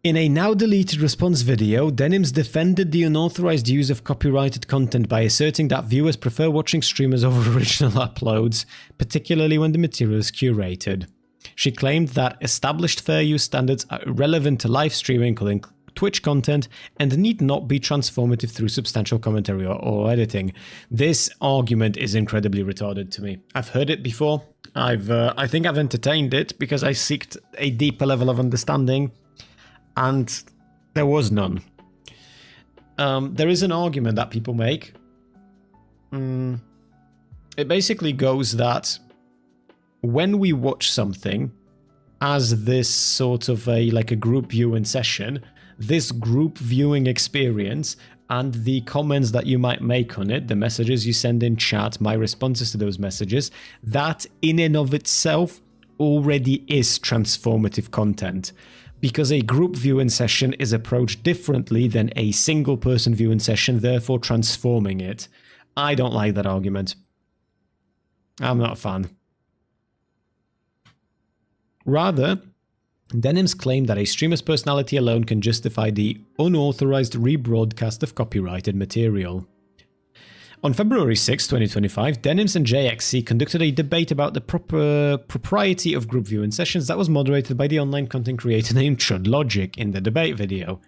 In a now deleted response video, Denims defended the unauthorized use of copyrighted content by asserting that viewers prefer watching streamers over original uploads, particularly when the material is curated. She claimed that established fair use standards are irrelevant to live streaming, including Twitch content, and need not be transformative through substantial commentary or editing. This argument is incredibly retarded to me. I've heard it before. I think I've entertained it because I sought a deeper level of understanding, and there was none. There is an argument that people make. It basically goes that when we watch something as this sort of a group viewing session, this group viewing experience and the comments that you might make on it, the messages you send in chat, my responses to those messages, that in and of itself already is transformative content. Because a group viewing session is approached differently than a single person viewing session, therefore transforming it. I don't like that argument. I'm not a fan. Rather, Denims claimed that a streamer's personality alone can justify the unauthorized rebroadcast of copyrighted material. On February 6, 2025, Denims and JXC conducted a debate about the propriety of group viewing sessions that was moderated by the online content creator named Chud Logic in the debate video.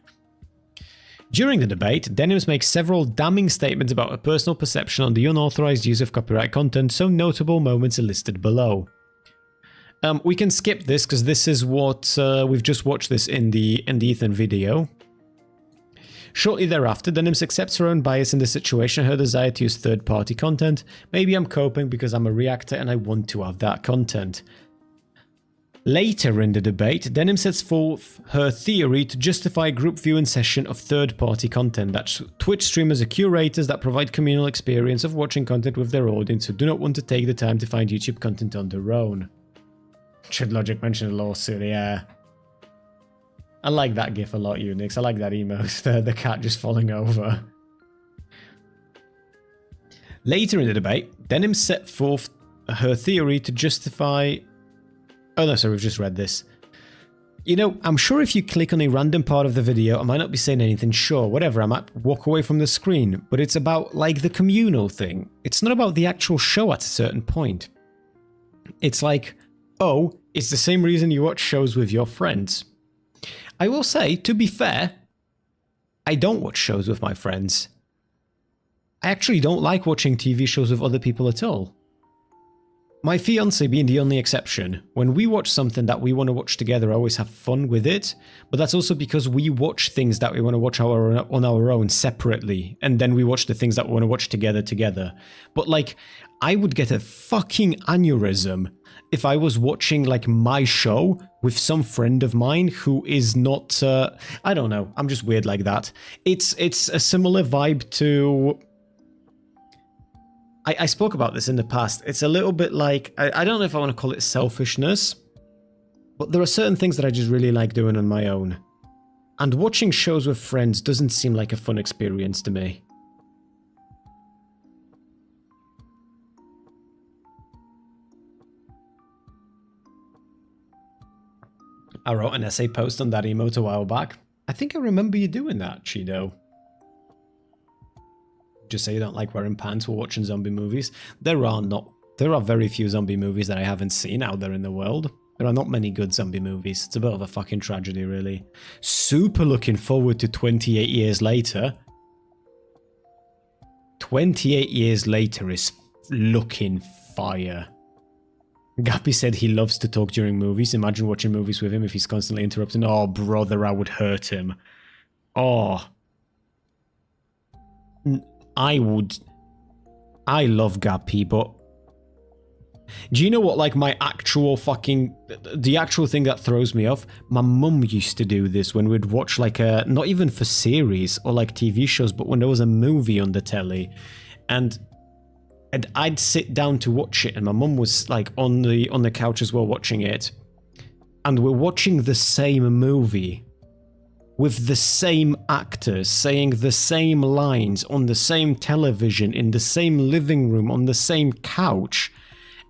During the debate, Denims makes several damning statements about her personal perception on the unauthorized use of copyright content, so notable moments are listed below. We can skip this because this is what we've just watched this in the Ethan video. Shortly thereafter, Denims accepts her own bias in the situation, her desire to use third-party content. Maybe I'm coping because I'm a reactor and I want to have that content. Later in the debate, Denims sets forth her theory to justify group viewing session of third-party content, that Twitch streamers are curators that provide communal experience of watching content with their audience who do not want to take the time to find YouTube content on their own. Chud Logic mentioned a lawsuit, yeah. I like that gif a lot, Unix. I like that emote, the cat just falling over. Later in the debate, Denims set forth her theory to justify... Oh no, sorry, we've just read this. You know, I'm sure if you click on a random part of the video, I might not be saying anything, sure, whatever, I might walk away from the screen, but it's about, like, the communal thing. It's not about the actual show at a certain point. It's like, oh, it's the same reason you watch shows with your friends. I will say, to be fair, I don't watch shows with my friends. I actually don't like watching TV shows with other people at all. My fiance being the only exception. When we watch something that we want to watch together, I always have fun with it. But that's also because we watch things that we want to watch on our own separately. And then we watch the things that we want to watch together. But like, I would get a fucking aneurysm if I was watching like my show with some friend of mine who is not, I don't know, I'm just weird like that. It's a similar vibe to... I spoke about this in the past. It's a little bit like, I don't know if I want to call it selfishness, but there are certain things that I just really like doing on my own. And watching shows with friends doesn't seem like a fun experience to me. I wrote an essay post on that emote a while back. I think I remember you doing that, Cheeto. Just say you don't like wearing pants while watching zombie movies. There are very few zombie movies that I haven't seen out there in the world. There are not many good zombie movies. It's a bit of a fucking tragedy, really. Super looking forward to 28 years later. 28 years later is looking fire. Gappy said he loves to talk during movies. Imagine watching movies with him if he's constantly interrupting. Oh, brother, I would hurt him. Oh. I love Gappy, but do you know what, like, the actual thing that throws me off? My mum used to do this when we'd watch, like, not even for series or, like, TV shows, but when there was a movie on the telly, and I'd sit down to watch it, and my mum was, like, on the couch as well watching it, and we're watching the same movie, with the same actors saying the same lines on the same television, in the same living room, on the same couch.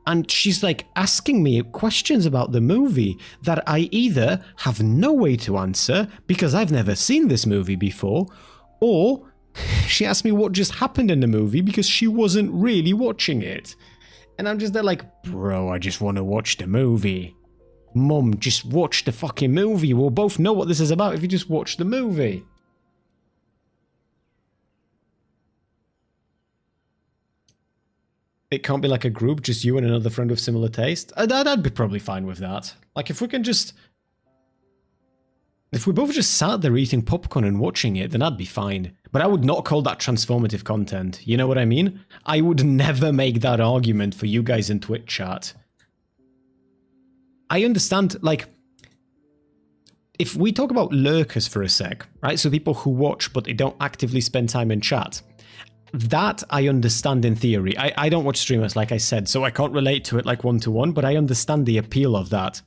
And she's like asking me questions about the movie that I either have no way to answer because I've never seen this movie before, or she asked me what just happened in the movie because she wasn't really watching it. And I'm just there like, bro, I just want to watch the movie. Mum, just watch the fucking movie. We'll both know what this is about if you just watch the movie. It can't be like a group, just you and another friend with similar taste. I'd be probably fine with that. Like, if we both just sat there eating popcorn and watching it, then I'd be fine. But I would not call that transformative content. You know what I mean? I would never make that argument for you guys in Twitch chat. I understand, like, if we talk about lurkers for a sec, right? So people who watch but they don't actively spend time in chat. That I understand in theory. I don't watch streamers, like I said, so I can't relate to it like one-to-one, but I understand the appeal of that.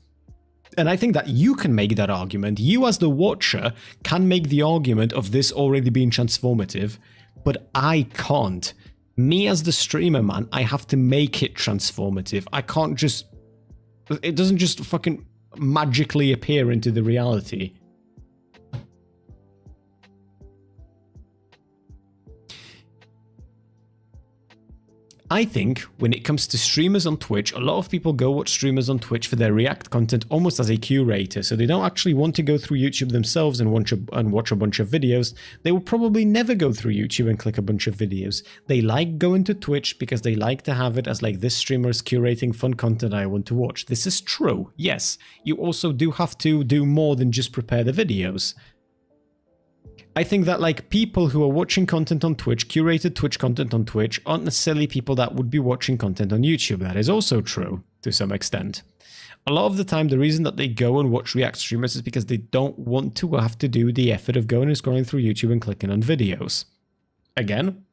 And I think that you can make that argument. You as the watcher can make the argument of this already being transformative, but I can't. Me as the streamer, man, I have to make it transformative. I can't just... It doesn't just fucking magically appear into the reality. I think when it comes to streamers on Twitch, a lot of people go watch streamers on Twitch for their React content almost as a curator, so they don't actually want to go through YouTube themselves and watch a bunch of videos. They will probably never go through YouTube and click a bunch of videos. They like going to Twitch because they like to have it as like, this streamer is curating fun content I want to watch. This is true, yes. You also do have to do more than just prepare the videos. I think that like people who are watching content on Twitch, curated Twitch content on Twitch, aren't necessarily people that would be watching content on YouTube. That is also true to some extent. A lot of the time, the reason that they go and watch React streamers is because they don't want to have to do the effort of going and scrolling through YouTube and clicking on videos. Again,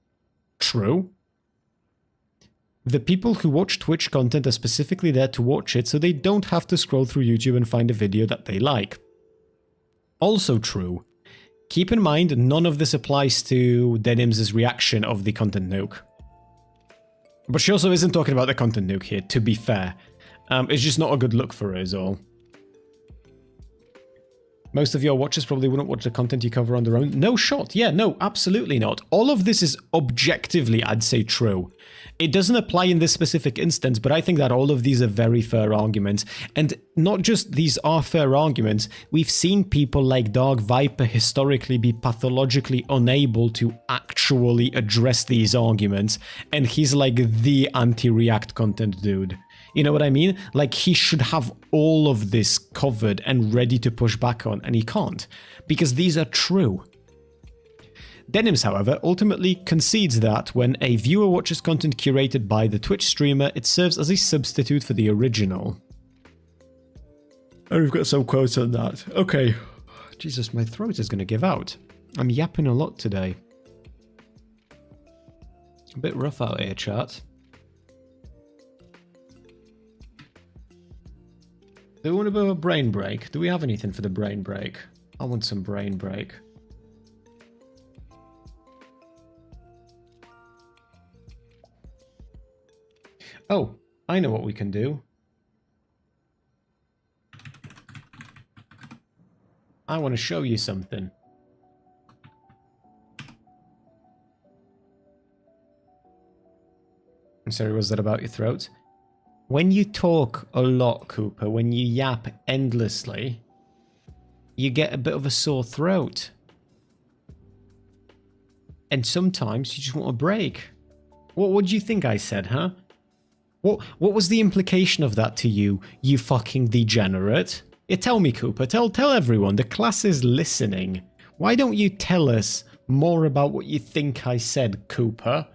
true. The people who watch Twitch content are specifically there to watch it so they don't have to scroll through YouTube and find a video that they like. Also true. Keep in mind, none of this applies to Denims' reaction of the content nuke. But she also isn't talking about the content nuke here, to be fair. It's just not a good look for her is all. Most of your watchers probably wouldn't watch the content you cover on their own. No shot. Yeah, no, absolutely not. All of this is objectively, I'd say, true. It doesn't apply in this specific instance, but I think that all of these are very fair arguments. And not just these are fair arguments, we've seen people like Dark Viper historically be pathologically unable to actually address these arguments. And he's like the anti-React content dude. You know what I mean? Like, he should have all of this covered and ready to push back on, and he can't, because these are true. Denims, however, ultimately concedes that when a viewer watches content curated by the Twitch streamer, it serves as a substitute for the original. And we've got some quotes on that. Okay. Jesus, my throat is going to give out. I'm yapping a lot today. A bit rough out here, chat. Do we want a bit of a brain break? Do we have anything for the brain break? I want some brain break. Oh, I know what we can do. I want to show you something. I'm sorry, was that about your throat? When you talk a lot, Cooper, when you yap endlessly, you get a bit of a sore throat. And sometimes you just want a break. What do you think I said, huh? What was the implication of that to you, you fucking degenerate? Yeah, tell me, Cooper. Tell everyone. The class is listening. Why don't you tell us more about what you think I said, Cooper?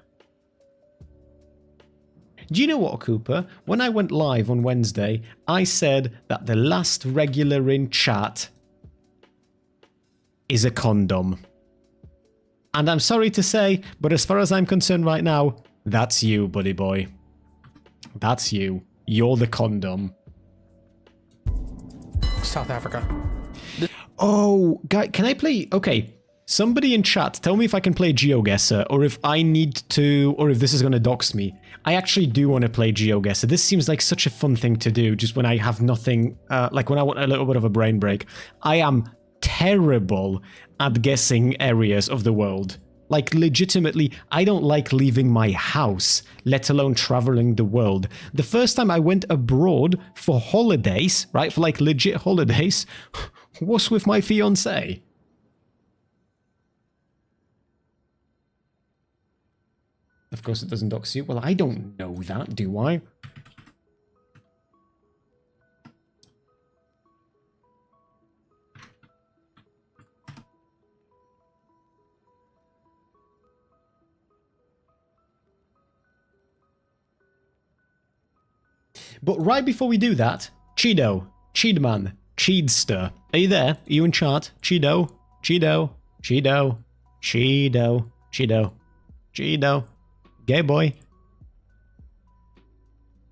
Do you know what, Cooper? When I went live on Wednesday, I said that the last regular in chat is a condom. And I'm sorry to say, but as far as I'm concerned right now, that's you, buddy boy. That's you. You're the condom. South Africa. Oh, guy, can I play? Okay, somebody in chat, tell me if I can play GeoGuessr, or if I need to, or if this is going to dox me. I actually do want to play GeoGuessr. This seems like such a fun thing to do, just when I have nothing, like when I want a little bit of a brain break. I am terrible at guessing areas of the world. Like, legitimately, I don't like leaving my house, let alone traveling the world. The first time I went abroad for holidays, right, for like legit holidays, was with my fiancé. Of course it doesn't dox you. Well, I don't know that, do I? But right before we do that, Cheedo, Cheedman, Cheedster, are you there? Are you in chat? Cheedo, Cheedo, Cheedo, Cheedo, Cheedo, Cheedo, gay boy.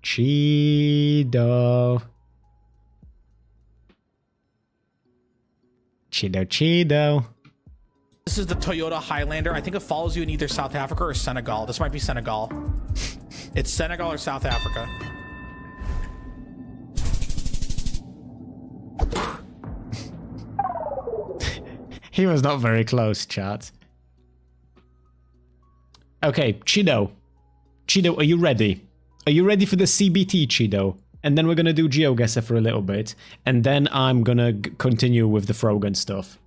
Cheedo. Cheedo, Cheedo. This is the Toyota Highlander. I think it follows you in either South Africa or Senegal. This might be Senegal. It's Senegal or South Africa. He was not very close, chat. Okay, Cheedo. Cheedo, are you ready? Are you ready for the CBT, Cheedo? And then we're going to do GeoGuessr for a little bit. And then I'm going to continue with the Frogan stuff.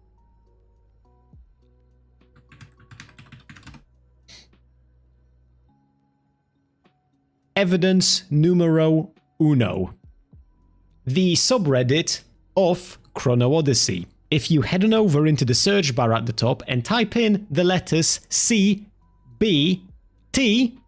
Evidence numero uno. The subreddit of Chrono Odyssey. If you head on over into the search bar at the top and type in the letters C, B, T,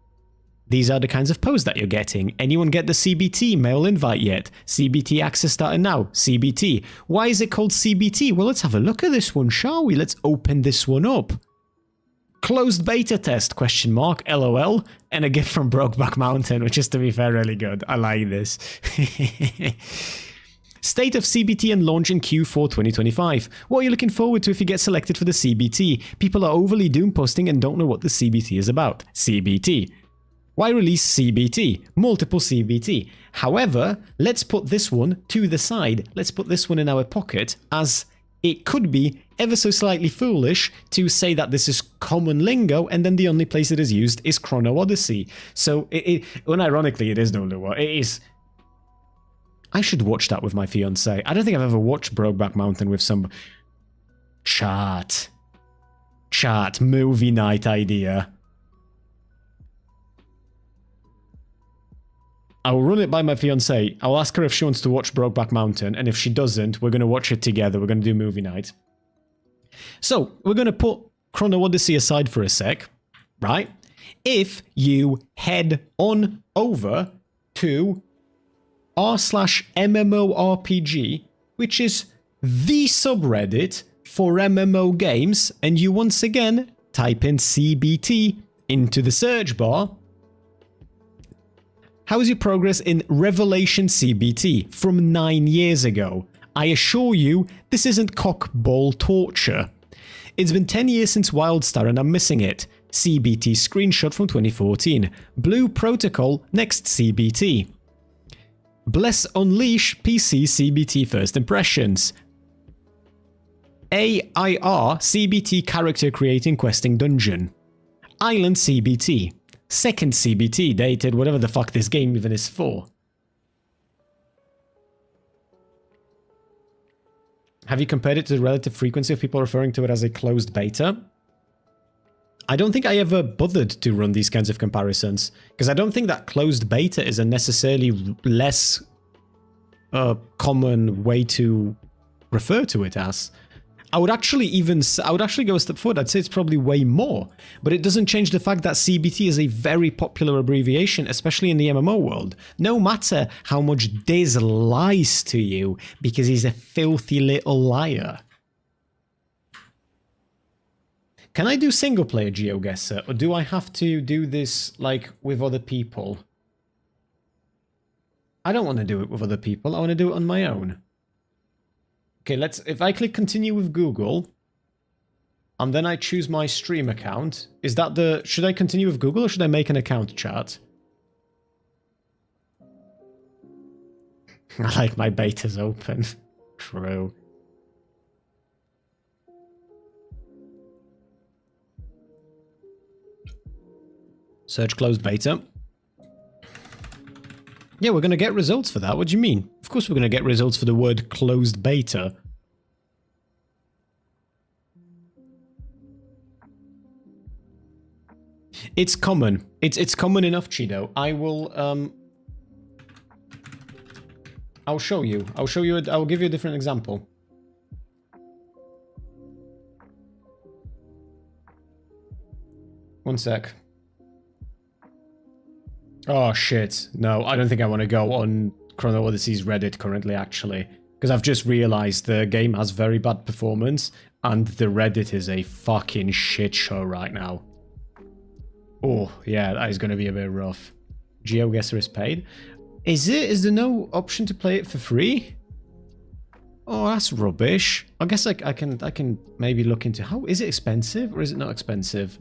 these are the kinds of posts that you're getting. Anyone get the CBT mail invite yet? CBT access starting now. CBT. Why is it called CBT? Well, let's have a look at this one, shall we? Let's open this one up. Closed beta test, question mark, LOL, and a gift from Brokeback Mountain, which is, to be fair, really good. I like this. State of CBT and launch in Q4 2025. What are you looking forward to if you get selected for the CBT? People are overly doom posting and don't know what the CBT is about. CBT. Why release CBT? Multiple CBT. However, let's put this one to the side. Let's put this one in our pocket, as it could be ever so slightly foolish to say that this is common lingo and then the only place it is used is Chrono Odyssey. So, unironically, it is no Lua. It is... I should watch that with my fiancé. I don't think I've ever watched Brokeback Mountain with some... Chat, movie night idea. I'll run it by my fiancée. I'll ask her if she wants to watch Brokeback Mountain, and if she doesn't, we're going to watch it together. We're going to do movie night. So, we're going to put Chrono Odyssey aside for a sec, right? If you head on over to r/MMORPG, which is the subreddit for MMO games, and you once again type in CBT into the search bar. How is your progress in Revelation CBT from 9 years ago? I assure you, this isn't cock-ball torture. It's been 10 years since Wildstar and I'm missing it. CBT screenshot from 2014. Blue Protocol next CBT. Bless Unleash PC CBT first impressions. AIR CBT character creating questing dungeon. Island CBT. Second CBT dated whatever the fuck this game even is for. Have you compared it to the relative frequency of people referring to it as a closed beta? I don't think I ever bothered to run these kinds of comparisons, because I don't think that closed beta is a necessarily less common way to refer to it as. I would actually go a step forward. I'd say it's probably way more, but it doesn't change the fact that CBT is a very popular abbreviation, especially in the MMO world. No matter how much Diz lies to you, because he's a filthy little liar. Can I do single player GeoGuessr, or do I have to do this like with other people? I don't want to do it with other people. I want to do it on my own. Okay, if I click continue with Google, and then I choose my stream account, is that should I continue with Google or should I make an account, chat? I like my betas open. True. Search closed beta. Yeah, we're going to get results for that. What do you mean? Of course we're going to get results for the word closed beta. It's common. It's common enough, Cheeto. I will, I'll show you. I'll give you a different example. One sec. Oh shit, no, I don't think I want to go on Chrono Odyssey's Reddit currently, actually. Because I've just realized the game has very bad performance, and the Reddit is a fucking shit show right now. Oh, yeah, that is going to be a bit rough. GeoGuessr is paid. Is there no option to play it for free? Oh, that's rubbish. I guess I can maybe look into... How is it expensive, or is it not expensive?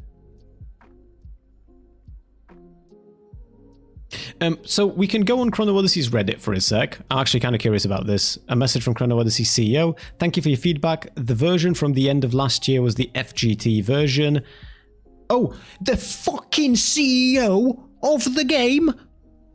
So we can go on Chrono Odyssey's Reddit for a sec. I'm actually kind of curious about this. A message from Chrono Odyssey CEO. Thank you for your feedback. The version from the end of last year was the FGT version. Oh, the fucking CEO of the game!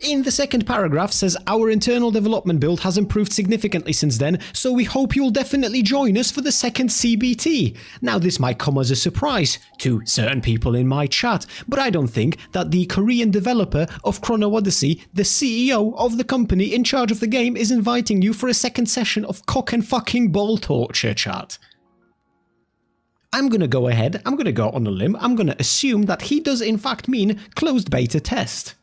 In the second paragraph says, our internal development build has improved significantly since then, so we hope you'll definitely join us for the second CBT. Now this might come as a surprise to certain people in my chat, but I don't think that the Korean developer of Chrono Odyssey, the CEO of the company in charge of the game, is inviting you for a second session of cock and fucking ball torture, chat. I'm gonna go ahead, I'm gonna go on a limb, I'm gonna assume that he does in fact mean closed beta test.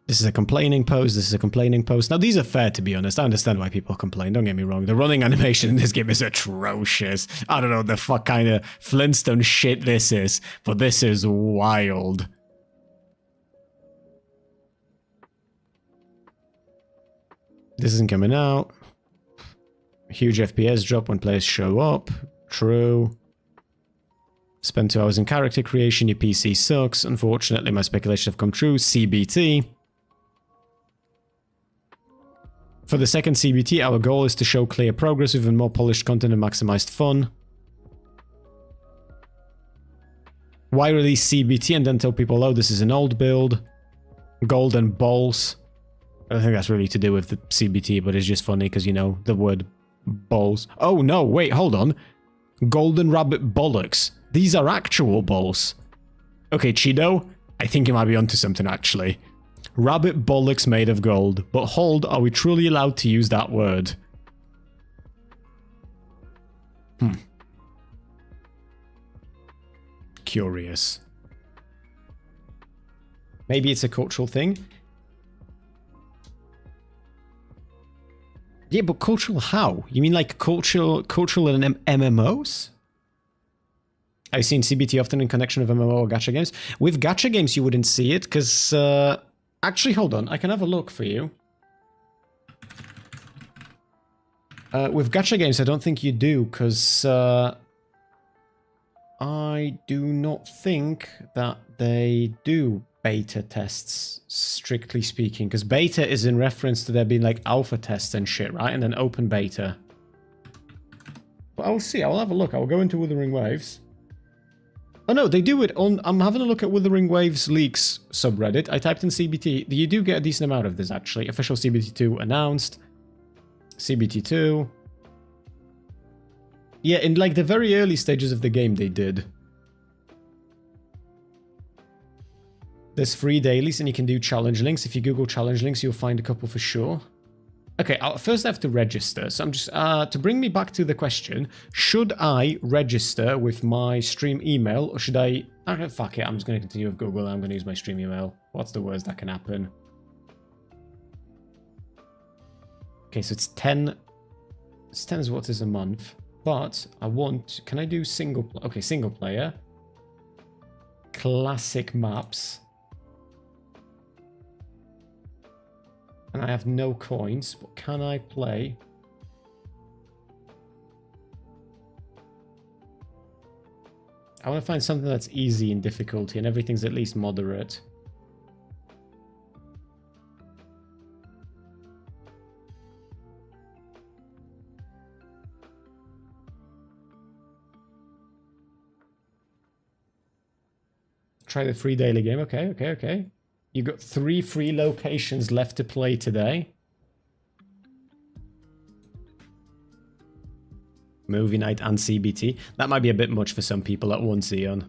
This is a complaining post, this is a complaining post. Now these are fair, to be honest. I understand why people complain, don't get me wrong. The running animation in this game is atrocious. I don't know the fuck kind of Flintstone shit this is, but this is wild. This isn't coming out. Huge FPS drop when players show up. True. Spend 2 hours in character creation, your PC sucks. Unfortunately, my speculations have come true. CBT. For the second CBT, our goal is to show clear progress with even more polished content and maximized fun. Why release CBT and then tell people, oh, this is an old build? Golden balls. I don't think that's really to do with the CBT, but it's just funny because, you know, the word balls. Oh, no, wait, hold on. Golden rabbit bollocks. These are actual balls. Okay, Cheeto, I think you might be onto something, actually. Rabbit bollocks made of gold. But hold, are we truly allowed to use that word? Curious. Maybe it's a cultural thing. Yeah, but cultural how? You mean like cultural in MMOs? I've seen CBT often in connection with MMO or gacha games. With gacha games, you wouldn't see it, because... actually, hold on. I can have a look for you. With gacha games, I don't think you do, because... I do not think that they do beta tests, strictly speaking, because beta is in reference to there being like alpha tests and shit, right? And then open beta. But I'll see. I'll have a look. I'll go into Wuthering Waves. Oh no, they do it on... I'm having a look at Wuthering Waves leaks subreddit. I typed in CBT. You do get a decent amount of this, actually. Official CBT2 announced. CBT2. Yeah, in like the very early stages of the game, they did. There's free dailies and you can do challenge links. If you Google challenge links, you'll find a couple for sure. Okay, first I have to register. So I'm just, to bring me back to the question, should I register with my stream email or should I, okay, fuck it, I'm just going to continue with Google and I'm going to use my stream email. What's the worst that can happen? Okay, so it's 10 is what is a month, but I want, can I do single player, classic maps. And I have no coins, but can I play? I want to find something that's easy in difficulty and everything's at least moderate. Try the free daily game. Okay. You got 3 free locations left to play today. Movie night and CBT. That might be a bit much for some people at once, Eon.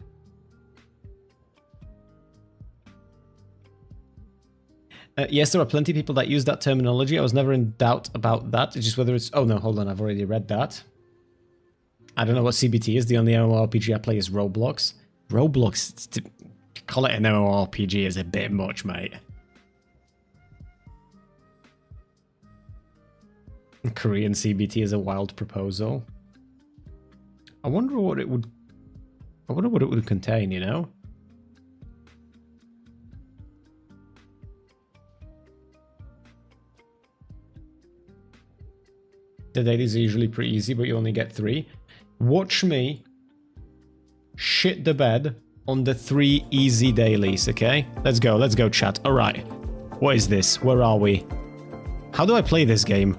Yes, there are plenty of people that use that terminology. I was never in doubt about that. It's just whether it's... Oh no, hold on. I've already read that. I don't know what CBT is. The only MMORPG I play is Roblox. Roblox... Call it an MMORPG is a bit much, mate. Korean CBT is a wild proposal. I wonder what it would contain, you know? The dailies are usually pretty easy, but you only get 3. Watch me shit the bed on the 3 easy dailies, okay? Let's go, chat. Alright. What is this? Where are we? How do I play this game?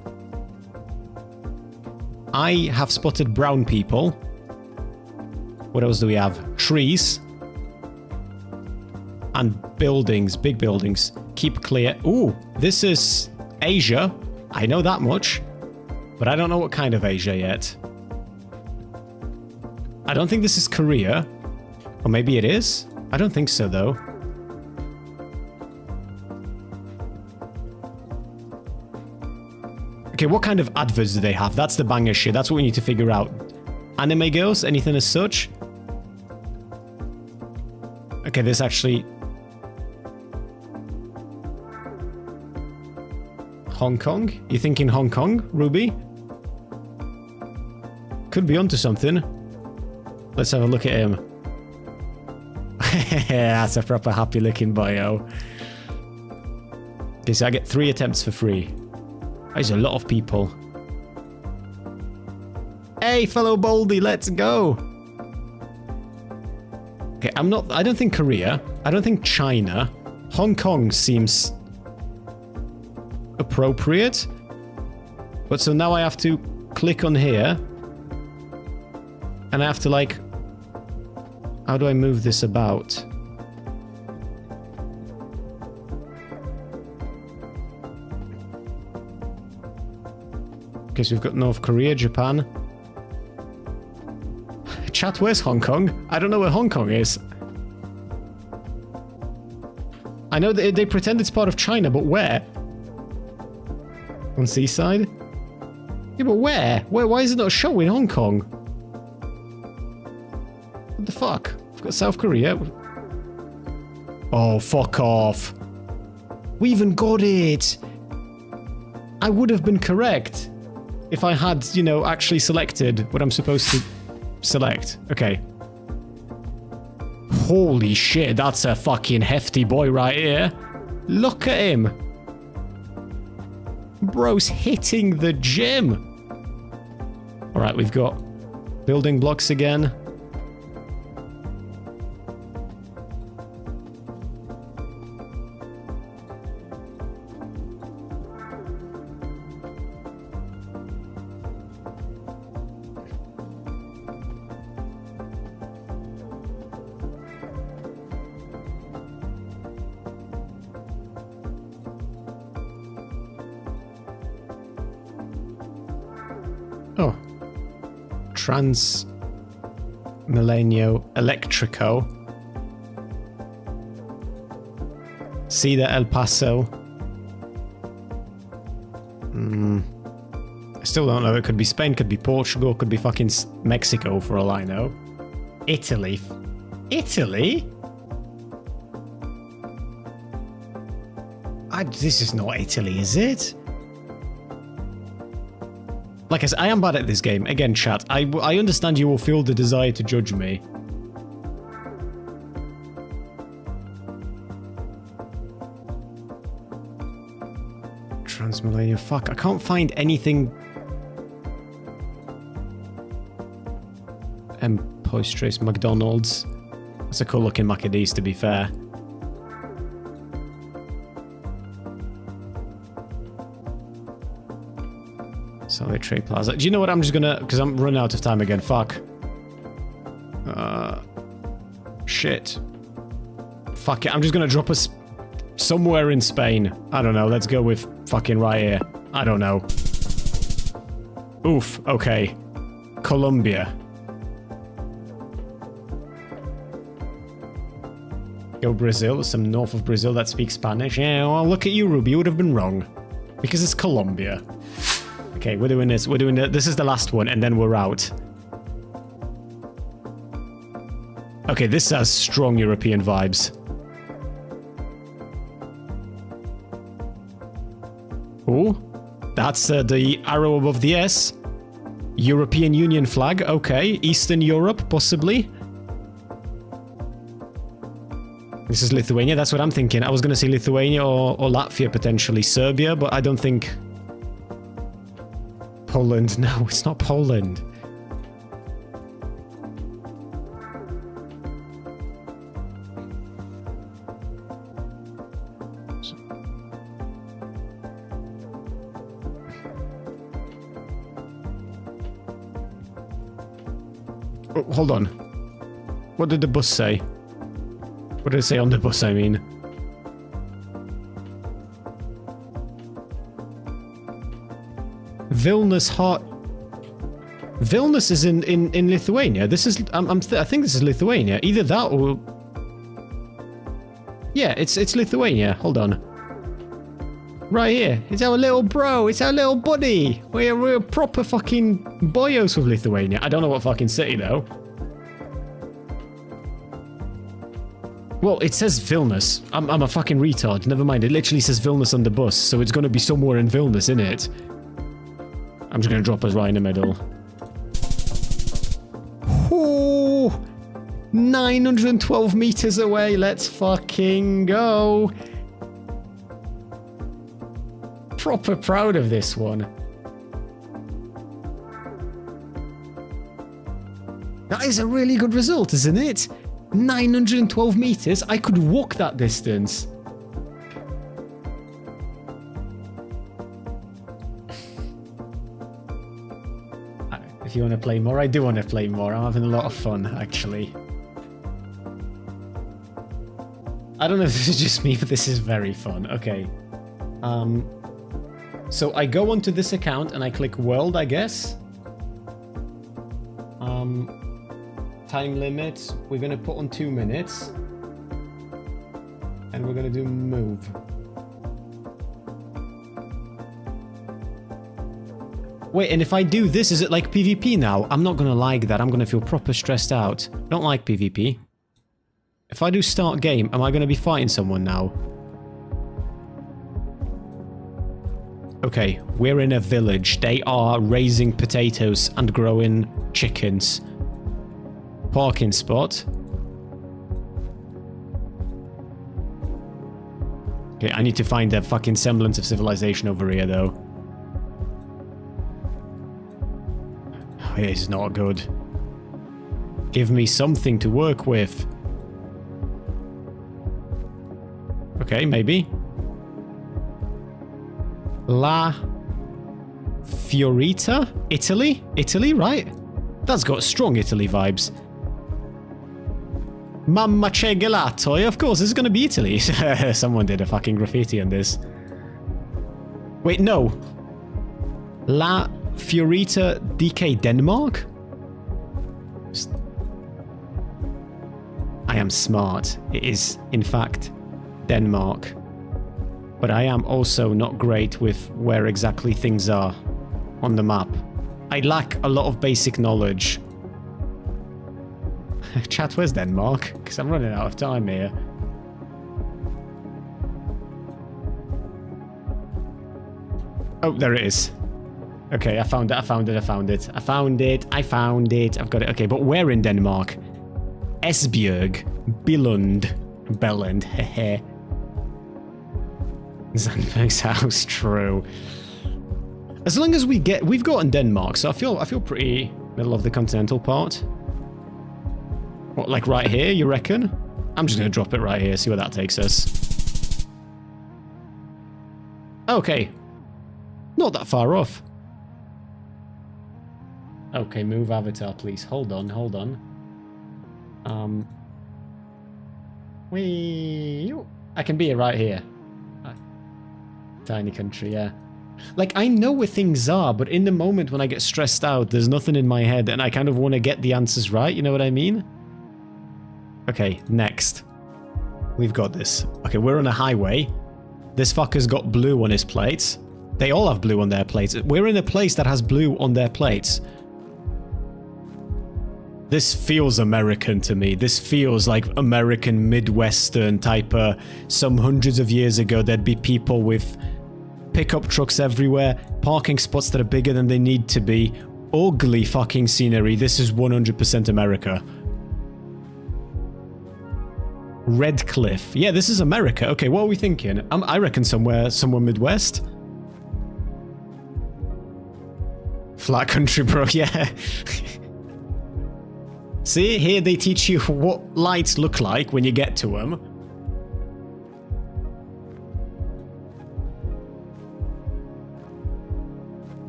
I have spotted brown people. What else do we have? Trees. And buildings, big buildings. Keep clear. Ooh, this is Asia. I know that much. But I don't know what kind of Asia yet. I don't think this is Korea. Or maybe it is? I don't think so, though. Okay, what kind of adverts do they have? That's the banger shit. That's what we need to figure out. Anime girls? Anything as such? Okay, this actually... Hong Kong? You thinking Hong Kong, Ruby? Could be onto something. Let's have a look at him. That's a proper happy looking bio. Okay, so I get 3 attempts for free. There's a lot of people. Hey, fellow Boldy, let's go. Okay, I don't think Korea. I don't think China. Hong Kong seems appropriate. But so now I have to click on here. And I have to like... How do I move this about? Okay, so we've got North Korea, Japan. Chat, where's Hong Kong? I don't know where Hong Kong is. I know they pretend it's part of China, but where? On Seaside? Yeah, but where? Why is it not a show in Hong Kong? What the fuck? We've got South Korea. Oh, fuck off. We even got it. I would have been correct if I had, you know, actually selected what I'm supposed to select. Okay. Holy shit, that's a fucking hefty boy right here. Look at him. Bro's hitting the gym. Alright, we've got building blocks again. Oh. Transmilenio Electrico. See the El Paso. I still don't know. It could be Spain, could be Portugal, could be fucking Mexico for all I know. Italy. Italy? This is not Italy, is it? Like I said, I am bad at this game. Again, chat, I understand you will feel the desire to judge me. Transmillennial, fuck, I can't find anything... Postres, McDonald's. That's a cool looking Maccadees, to be fair. Solid Trade Plaza. Do you know what? I'm just gonna... Because I'm running out of time again. Fuck. Shit. Fuck it. I'm just gonna drop us somewhere in Spain. I don't know. Let's go with fucking right here. I don't know. Oof. Okay. Colombia. Go Brazil. Some north of Brazil that speaks Spanish. Yeah, well, look at you, Ruby. You would have been wrong. Because it's Colombia. Okay, we're doing this. We're doing it. This is the last one, and then we're out. Okay, this has strong European vibes. Oh, that's the arrow above the S. European Union flag. Okay, Eastern Europe, possibly. This is Lithuania. That's what I'm thinking. I was going to say Lithuania or Latvia, potentially. Serbia, but I don't think... Poland. No, it's not Poland. Oh, hold on. What did the bus say? What did it say on the bus, I mean? Vilnius Vilnius is in Lithuania. This is I think this is Lithuania. Either that or yeah, it's Lithuania. Hold on. Right here. It's our little bro. It's our little buddy. We're proper fucking boyos with Lithuania. I don't know what fucking city though. Well, it says Vilnius. I'm a fucking retard. Never mind. It literally says Vilnius on the bus, so it's gonna be somewhere in Vilnius, innit? I'm just gonna drop us right in the middle. Ooh, 912 meters away. Let's fucking go. Proper proud of this one. That is a really good result, isn't it? 912 meters. I could walk that distance. If you want to play more, I do want to play more. I'm having a lot of fun, actually. I don't know if this is just me, but this is very fun. Okay. So I go onto this account and I click world, I guess. Time limit, we're going to put on 2 minutes. And we're gonna do move. Wait, and if I do this, is it like PvP now? I'm not gonna like that. I'm gonna feel proper stressed out. I don't like PvP. If I do start game, am I gonna be fighting someone now? Okay, we're in a village. They are raising potatoes and growing chickens. Parking spot. Okay, I need to find a fucking semblance of civilization over here, though. Oh, yeah, it's not good. Give me something to work with. Okay, maybe. La Fiorita? Italy? Italy, right? That's got strong Italy vibes. Mamma c'è gelato. Of course, this is gonna be Italy. Someone did a fucking graffiti on this. Wait, no. La Fiorita DK Denmark? I am smart. It is, in fact, Denmark. But I am also not great with where exactly things are on the map. I lack a lot of basic knowledge. Chat, where's Denmark? Because I'm running out of time here. Oh, there it is. Okay, I found it, I found it, I found it. I found it, I found it. I've got it. Okay, but where in Denmark? Esbjerg. Billund. Hehe. Zandberg's house, true. As long as we've gotten Denmark, so I feel pretty middle of the continental part. What, like right here, you reckon? I'm just gonna drop it right here, see where that takes us. Okay. Not that far off. Okay, move avatar, please. Hold on. I can be right here. Tiny country, yeah. Like, I know where things are, but in the moment when I get stressed out, there's nothing in my head, and I kind of want to get the answers right, you know what I mean? Okay, next. We've got this. Okay, we're on a highway. This fucker's got blue on his plates. They all have blue on their plates. We're in a place that has blue on their plates. This feels American to me. This feels like American Midwestern type of... Some hundreds of years ago, there'd be people with pickup trucks everywhere, parking spots that are bigger than they need to be, ugly fucking scenery. This is 100% America. Redcliffe. Yeah, this is America. Okay, what are we thinking? I reckon somewhere Midwest. Flat country, bro. Yeah. See, here they teach you what lights look like when you get to them.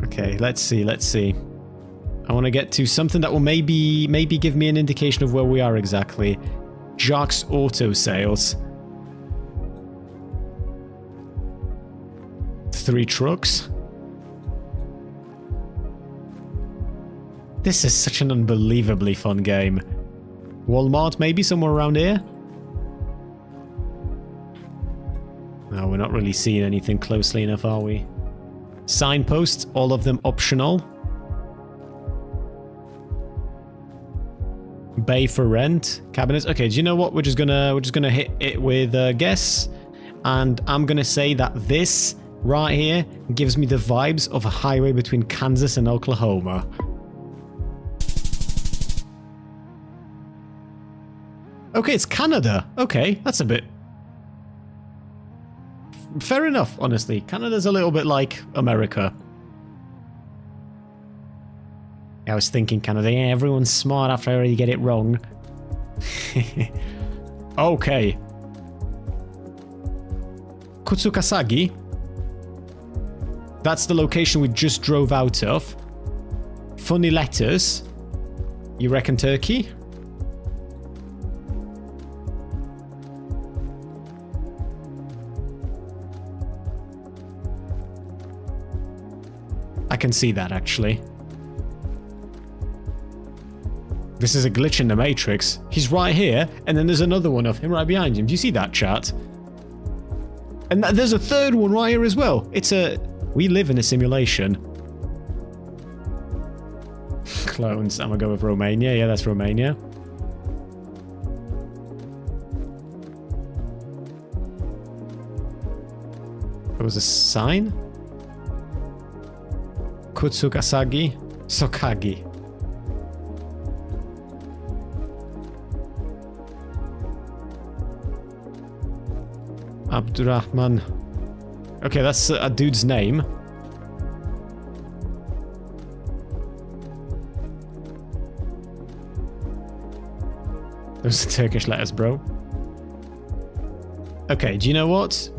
Okay, let's see. I want to get to something that will maybe give me an indication of where we are exactly. Jack's Auto Sales. 3 trucks. This is such an unbelievably fun game. Walmart, maybe somewhere around here? No, we're not really seeing anything closely enough, are we? Signposts, all of them optional. Bay for rent. Cabinets. Okay, do you know what? We're just gonna hit it with a guess. And I'm gonna say that this right here gives me the vibes of a highway between Kansas and Oklahoma. Okay, it's Canada. Okay, that's a bit... Fair enough, honestly. Canada's a little bit like America. I was thinking Canada, yeah, everyone's smart after I already get it wrong. Okay. Kutsukasagi. That's the location we just drove out of. Funny letters. You reckon Turkey? I can see that, actually. This is a glitch in the Matrix. He's right here, and then there's another one of him right behind him. Do you see that, chat? And there's a third one right here as well. We live in a simulation. Clones. I'm gonna go with Romania. Yeah, that's Romania. There was a sign? Kutsukasagi? Sokagi. Abdurrahman. Okay, that's a dude's name. Those are Turkish letters, bro. Okay, do you know what?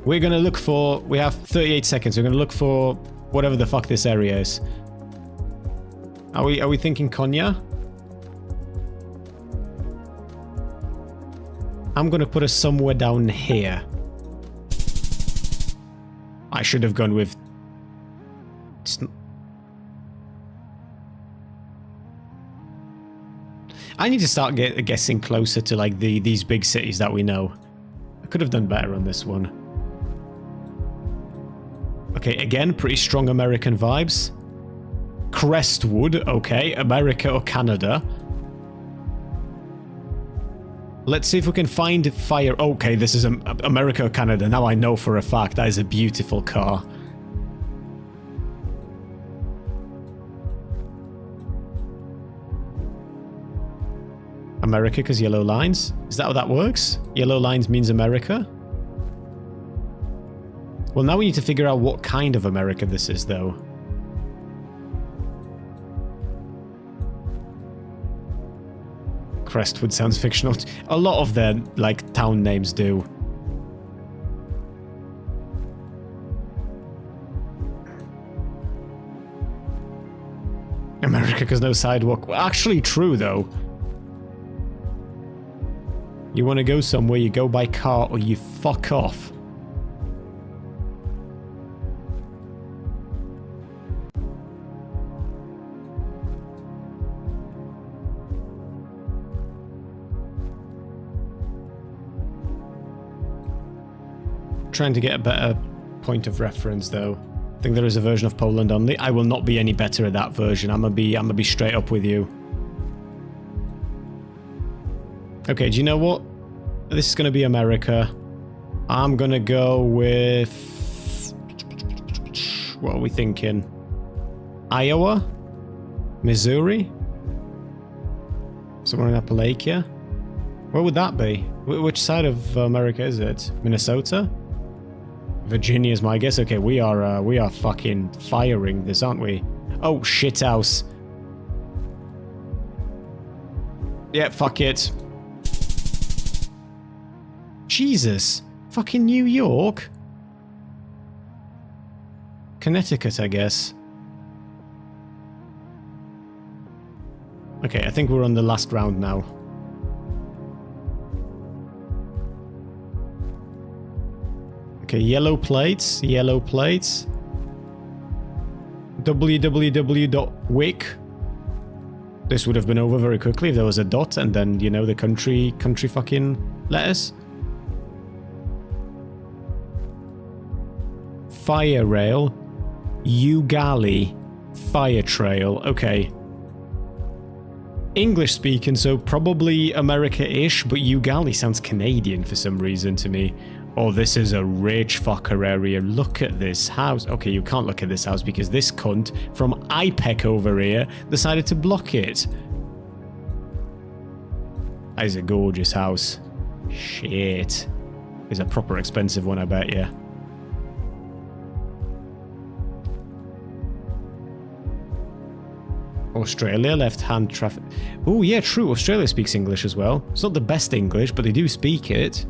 We're gonna look for... We have 38 seconds. We're gonna look for whatever the fuck this area is. Are we thinking Konya? I'm gonna put us somewhere down here. I should have gone with... I need to start guessing closer to like these big cities that we know. I could have done better on this one. Okay, again, pretty strong American vibes. Crestwood, okay, America or Canada. Let's see if we can find fire. Okay, this is America or Canada. Now I know for a fact that is a beautiful car. America because yellow lines? Is that how that works? Yellow lines means America? Well, now we need to figure out what kind of America this is, though. Crestwood sounds fictional. A lot of their, like, town names do. America because no sidewalk. Actually true, though. You want to go somewhere, you go by car, or you fuck off. Trying to get a better point of reference, though. I think there is a version of Poland only. I will not be any better at that version. I'm gonna be straight up with you. Okay, do you know what? This is gonna be America. I'm gonna go with... What are we thinking? Iowa? Missouri? Somewhere in Appalachia? Where would that be? Which side of America is it? Minnesota? Virginia is my guess. Okay, we are fucking firing this, aren't we? Oh, shithouse. Yeah, fuck it. Jesus. Fucking New York? Connecticut, I guess. Okay, I think we're on the last round now. Okay, yellow plates, yellow plates. www.wic. This would have been over very quickly if there was a dot and then, you know, the country fucking letters. Fire rail. Ugali. Fire trail. Okay. English speaking, so probably America-ish, but Ugali sounds Canadian for some reason to me. Oh, this is a rich fucker area. Look at this house. Okay, you can't look at this house because this cunt from IPEC over here decided to block it. That is a gorgeous house. Shit. It's a proper expensive one, I bet, yeah. Australia, left-hand traffic. Oh, yeah, true. Australia speaks English as well. It's not the best English, but they do speak it.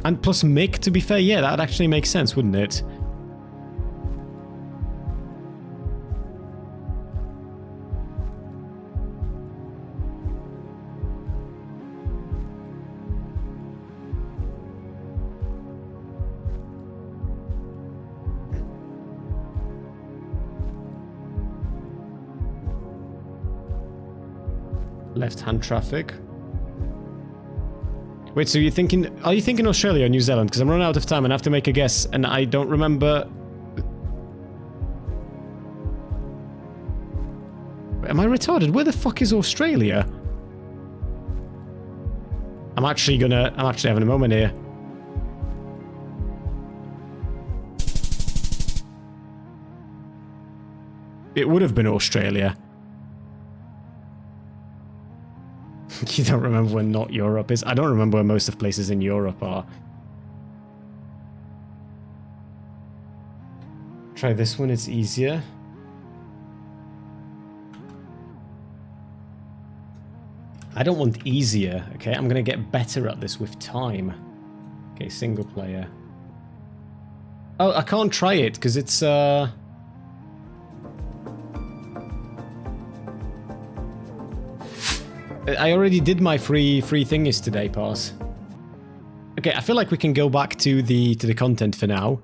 And plus Mick, to be fair, yeah, that'd actually make sense, wouldn't it? Left-hand traffic. Wait, so are you thinking Australia or New Zealand? Because I'm running out of time and I have to make a guess, and I don't remember. Am I retarded? Where the fuck is Australia? I'm actually having a moment here. It would have been Australia. You don't remember where not Europe is? I don't remember where most of places in Europe are. Try this one, it's easier. I don't want easier, okay? I'm gonna get better at this with time. Okay, single player. Oh, I can't try it, because it's, I already did my free thingies today, Pass. Okay, I feel like we can go back to the content for now.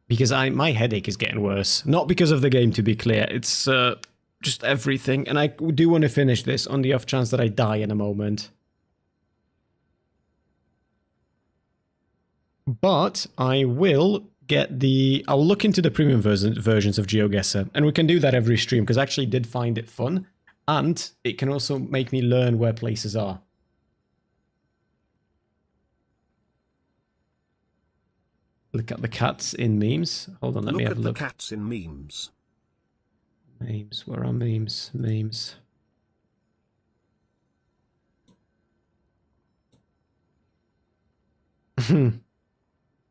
Because my headache is getting worse. Not because of the game, to be clear. It's, just everything, and I do want to finish this on the off chance that I die in a moment. But I will get I'll look into the premium versions of GeoGuessr, and we can do that every stream, because I actually did find it fun, and it can also make me learn where places are. Look at the cats in memes. Hold on, let me have a look. Look at the cats in memes. Memes, where are memes? Memes.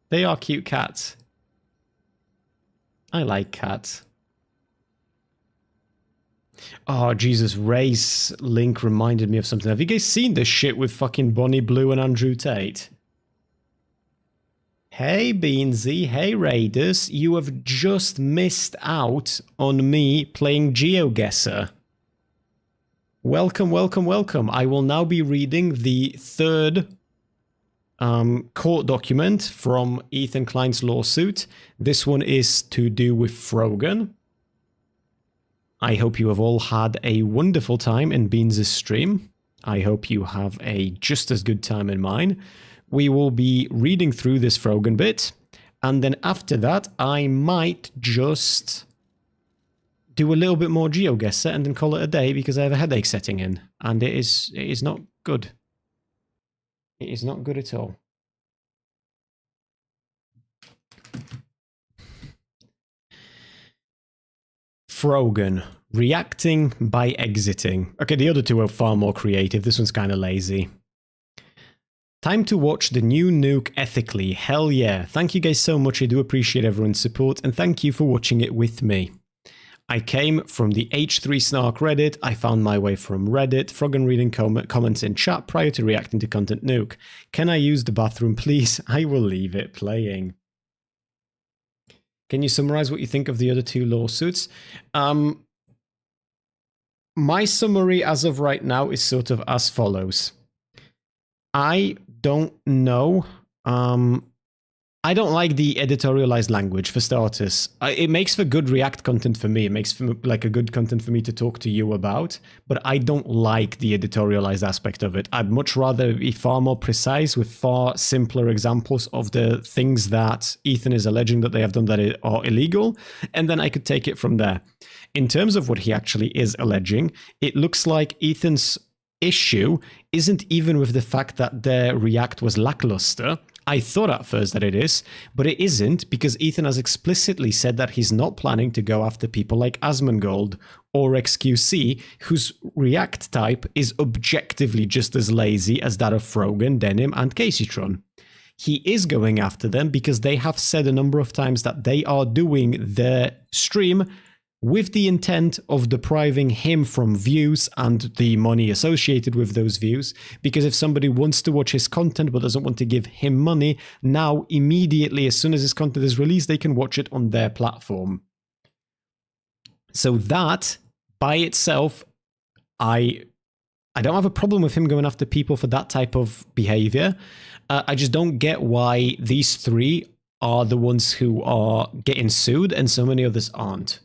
They are cute cats. I like cats. Oh, Jesus, Ray's link reminded me of something. Have you guys seen this shit with fucking Bonnie Blue and Andrew Tate? Hey Beansy, hey Raiders, you have just missed out on me playing GeoGuessr. Welcome, welcome, welcome. I will now be reading the third court document from Ethan Klein's lawsuit. This one is to do with Frogan. I hope you have all had a wonderful time in Beans' stream. I hope you have a just as good time in mine. We will be reading through this Frogan bit, and then after that, I might just do a little bit more GeoGuessr and then call it a day, because I have a headache setting in, and it is not good. It is not good at all. Frogan, reacting by exiting. Okay, the other two are far more creative. This one's kind of lazy. Time to watch the new nuke ethically. Hell yeah. Thank you guys so much. I do appreciate everyone's support, and thank you for watching it with me. I came from the H3 Snark Reddit. I found my way from Reddit. Frogan reading comments in chat prior to reacting to Content Nuke. Can I use the bathroom, please? I will leave it playing. Can you summarize what you think of the other two lawsuits? My summary as of right now is sort of as follows. I don't know. I don't like the editorialized language, for starters. It makes for good React content for me. It makes for like a good content for me to talk to you about, but I don't like the editorialized aspect of it. I'd much rather be far more precise with far simpler examples of the things that Ethan is alleging that they have done that are illegal, and then I could take it from there. In terms of what he actually is alleging, it looks like Ethan's issue isn't even with the fact that their React was lackluster. I thought at first that it is, but it isn't, because Ethan has explicitly said that he's not planning to go after people like Asmongold or XQC, whose React type is objectively just as lazy as that of Frogan, Denim, and Caseytron. He is going after them because they have said a number of times that they are doing their stream with the intent of depriving him from views and the money associated with those views, because if somebody wants to watch his content but doesn't want to give him money, now immediately as soon as his content is released, they can watch it on their platform. So that, by itself, I don't have a problem with him going after people for that type of behavior. I just don't get why these three are the ones who are getting sued and so many others aren't.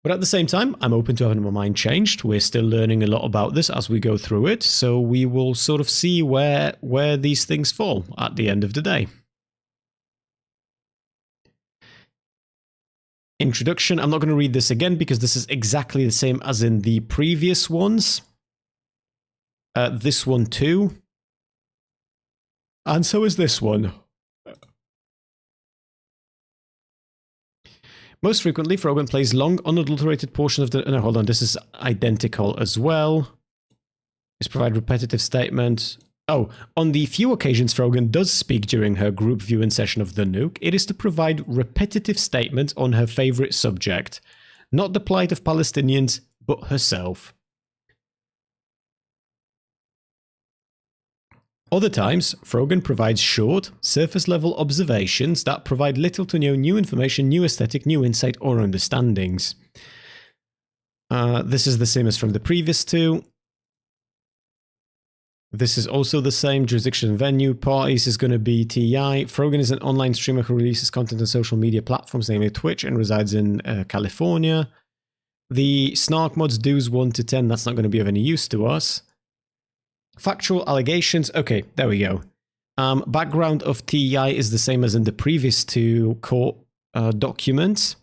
But at the same time, I'm open to having my mind changed. We're still learning a lot about this as we go through it, so we will sort of see where these things fall at the end of the day. Introduction. I'm not going to read this again because this is exactly the same as in the previous ones. This one too. And so is this one. Most frequently, Frogan plays long, unadulterated portion of the... No, hold on, this is identical as well. Just provide repetitive statement. Oh, on the few occasions Frogan does speak during her group viewing session of The Nuke, it is to provide repetitive statements on her favorite subject. Not the plight of Palestinians, but herself. Other times, Frogan provides short, surface-level observations that provide little to no new information, new aesthetic, new insight, or understandings. This is the same as from the previous two. This is also the same. Jurisdiction and venue. Parties is going to be TI. Frogan is an online streamer who releases content on social media platforms, namely Twitch, and resides in California. The Snark mods dues 1 to 10. That's not going to be of any use to us. Factual allegations. Okay, there we go. Background of TEI is the same as in the previous two court documents.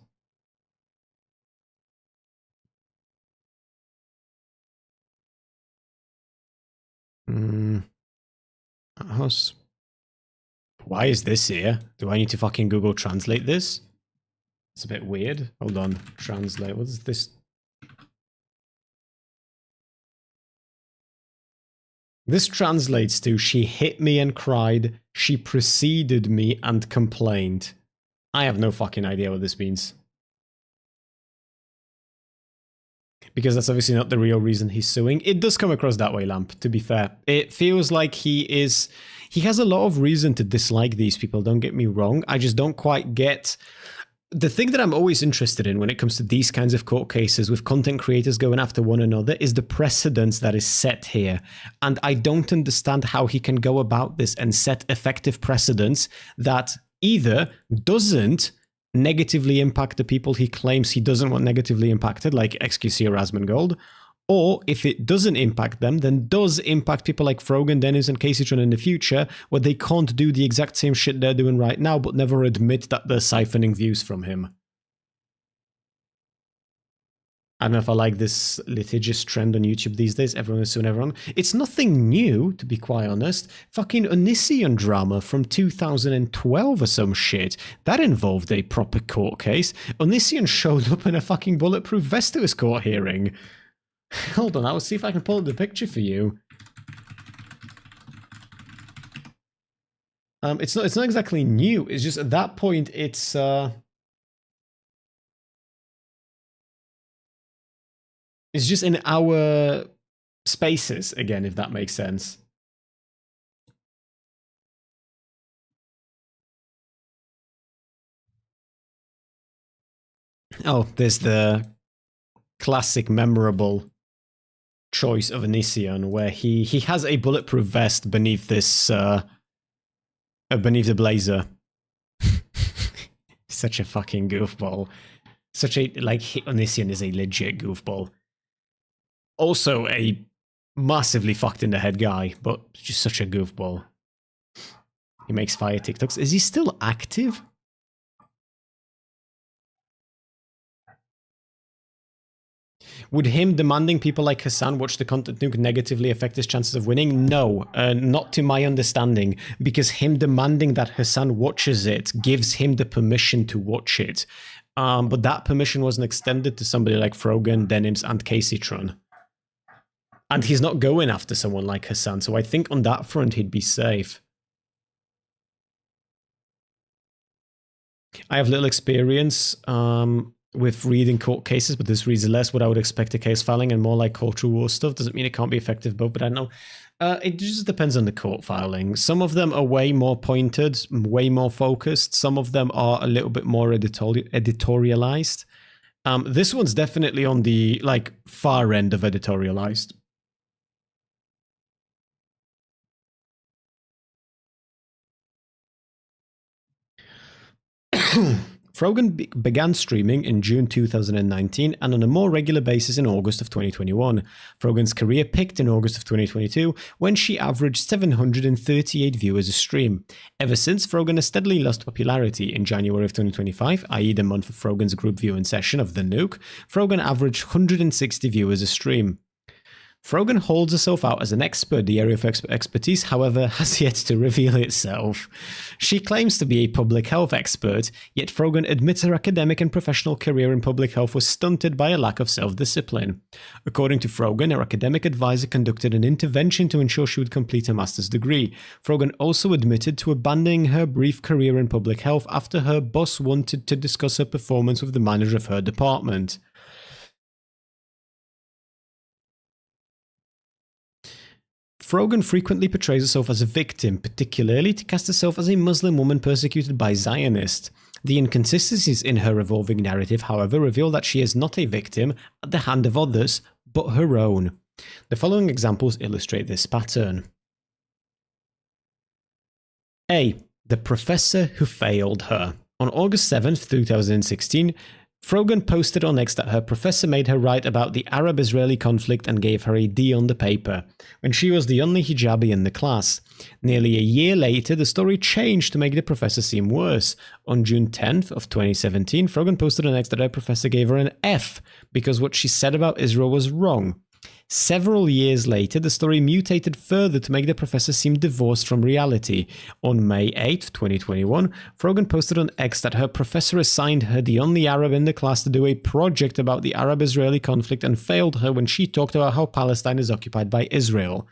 Why is this here? Do I need to fucking Google Translate this? It's a bit weird. Hold on. Translate. What is this? This translates to, she hit me and cried, she preceded me and complained. I have no fucking idea what this means. Because that's obviously not the real reason he's suing. It does come across that way, Lamp, to be fair. It feels like he has a lot of reason to dislike these people, don't get me wrong. I just don't quite get... The thing that I'm always interested in when it comes to these kinds of court cases with content creators going after one another is the precedence that is set here. And I don't understand how he can go about this and set effective precedents that either doesn't negatively impact the people he claims he doesn't want negatively impacted, like XQC or Asmongold, or if it doesn't impact them, then does impact people like Frogan, Dennis, and KrysSpeaks in the future, where they can't do the exact same shit they're doing right now, but never admit that they're siphoning views from him. I don't know if I like this litigious trend on YouTube these days. Everyone is suing everyone. It's nothing new, to be quite honest. Fucking Onysian drama from 2012 or some shit. That involved a proper court case. Onysian showed up in a fucking bulletproof vest to his court hearing. Hold on, I'll see if I can pull up the picture for you. It's not exactly new. It's just at that point, it's just in our spaces again, if that makes sense. Oh, there's the classic, memorable choice of Onysian, where he has a bulletproof vest beneath this beneath the blazer. Such a fucking goofball. Such a, like, Onysian is a legit goofball. Also a massively fucked in the head guy, but just such a goofball. He makes fire TikToks. Is he still active? Would him demanding people like Hassan watch the content nuke negatively affect his chances of winning? No, not to my understanding, because him demanding that Hassan watches it gives him the permission to watch it. But that permission wasn't extended to somebody like Frogan, Denims, and KrysSpeaks. And he's not going after someone like Hassan, so I think on that front he'd be safe. I have little experience with reading court cases, but this reads less what I would expect a case filing and more like cultural war stuff. Doesn't mean it can't be effective both, but I don't know. It just depends on the court filing. Some of them are way more pointed, way more focused. Some of them are a little bit more editorialized. This one's definitely on the like far end of editorialized. Frogan began streaming in June 2019 and on a more regular basis in August of 2021. Frogan's career peaked in August of 2022 when she averaged 738 viewers a stream. Ever since, Frogan has steadily lost popularity. In January of 2025, i.e. the month of Frogan's group viewing session of The Nuke, Frogan averaged 160 viewers a stream. Frogan holds herself out as an expert. The area of expertise, however, has yet to reveal itself. She claims to be a public health expert, yet Frogan admits her academic and professional career in public health was stunted by a lack of self-discipline. According to Frogan, her academic advisor conducted an intervention to ensure she would complete her master's degree. Frogan also admitted to abandoning her brief career in public health after her boss wanted to discuss her performance with the manager of her department. Frogan frequently portrays herself as a victim, particularly to cast herself as a Muslim woman persecuted by Zionists. The inconsistencies in her evolving narrative, however, reveal that she is not a victim at the hand of others, but her own. The following examples illustrate this pattern. A. The professor who failed her. On August 7th, 2016, Frogan posted on X that her professor made her write about the Arab-Israeli conflict and gave her a D on the paper, when she was the only hijabi in the class. Nearly a year later, the story changed to make the professor seem worse. On June 10th of 2017, Frogan posted on X that her professor gave her an F because what she said about Israel was wrong. Several years later, the story mutated further to make the professor seem divorced from reality. On May 8, 2021, Frogan posted on X that her professor assigned her, the only Arab in the class, to do a project about the Arab-Israeli conflict and failed her when she talked about how Palestine is occupied by Israel.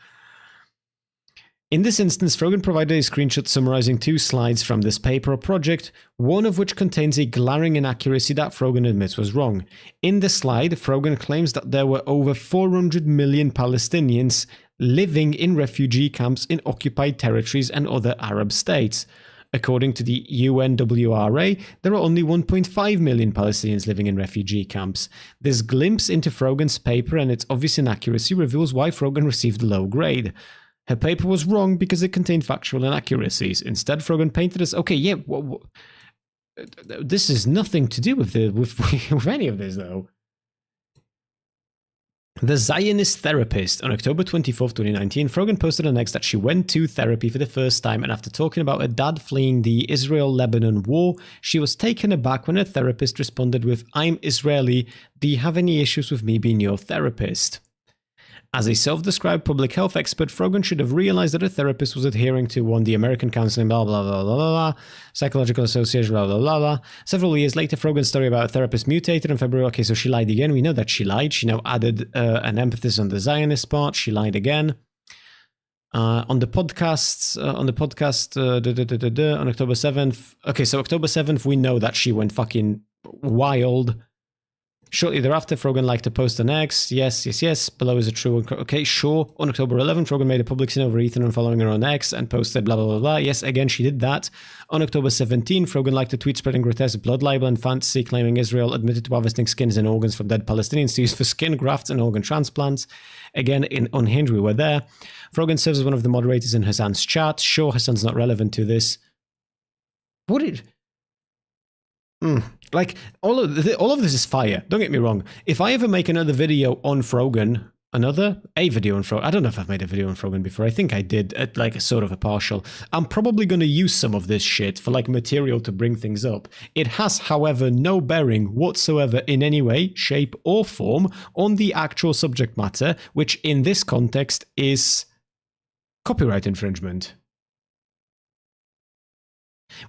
In this instance, Frogan provided a screenshot summarizing 2 slides from this paper or project, one of which contains a glaring inaccuracy that Frogan admits was wrong. In the slide, Frogan claims that there were over 400 million Palestinians living in refugee camps in occupied territories and other Arab states. According to the UNWRA, there are only 1.5 million Palestinians living in refugee camps. This glimpse into Frogan's paper and its obvious inaccuracy reveals why Frogan received a low grade. Her paper was wrong because it contained factual inaccuracies. Instead, Frogan painted us, okay, yeah, this is nothing to do with with any of this, though. The Zionist Therapist. On October 24th, 2019, Frogan posted on X that she went to therapy for the first time, and after talking about her dad fleeing the Israel-Lebanon war, she was taken aback when her therapist responded with, "I'm Israeli. Do you have any issues with me being your therapist?" As a self-described public health expert, Frogan should have realized that her therapist was adhering to 1. The American Counseling, blah, blah, blah, blah, blah, blah, Psychological Association, blah, blah, blah, blah. Several years later, Frogan's story about a therapist mutated in February. Okay, so she lied again. We know that she lied. She now added an emphasis on the Zionist part. She lied again. On the podcast, on October 7th. Okay, so October 7th, we know that she went fucking wild. Shortly thereafter, Frogan liked to post on X. Yes. Below is a true. Okay, sure. On October 11th, Frogan made a public sin over Ethan and following her on X and posted blah, blah, blah, blah. Yes, again, she did that. On October 17th, Frogan liked to tweet spreading grotesque blood libel and fantasy claiming Israel admitted to harvesting skins and organs from dead Palestinians to use for skin grafts and organ transplants. Again, in Unhinged, we were there. Frogan serves as one of the moderators in Hassan's chat. Sure, Hassan's not relevant to this. What did... Like, all of this is fire. Don't get me wrong. If I ever make another video on Frogan, a video on Frogan, I don't know if I've made a video on Frogan before. I think I did, at like a sort of a partial. I'm probably going to use some of this shit for like material to bring things up. It has, however, no bearing whatsoever in any way, shape, or form on the actual subject matter, which in this context is copyright infringement.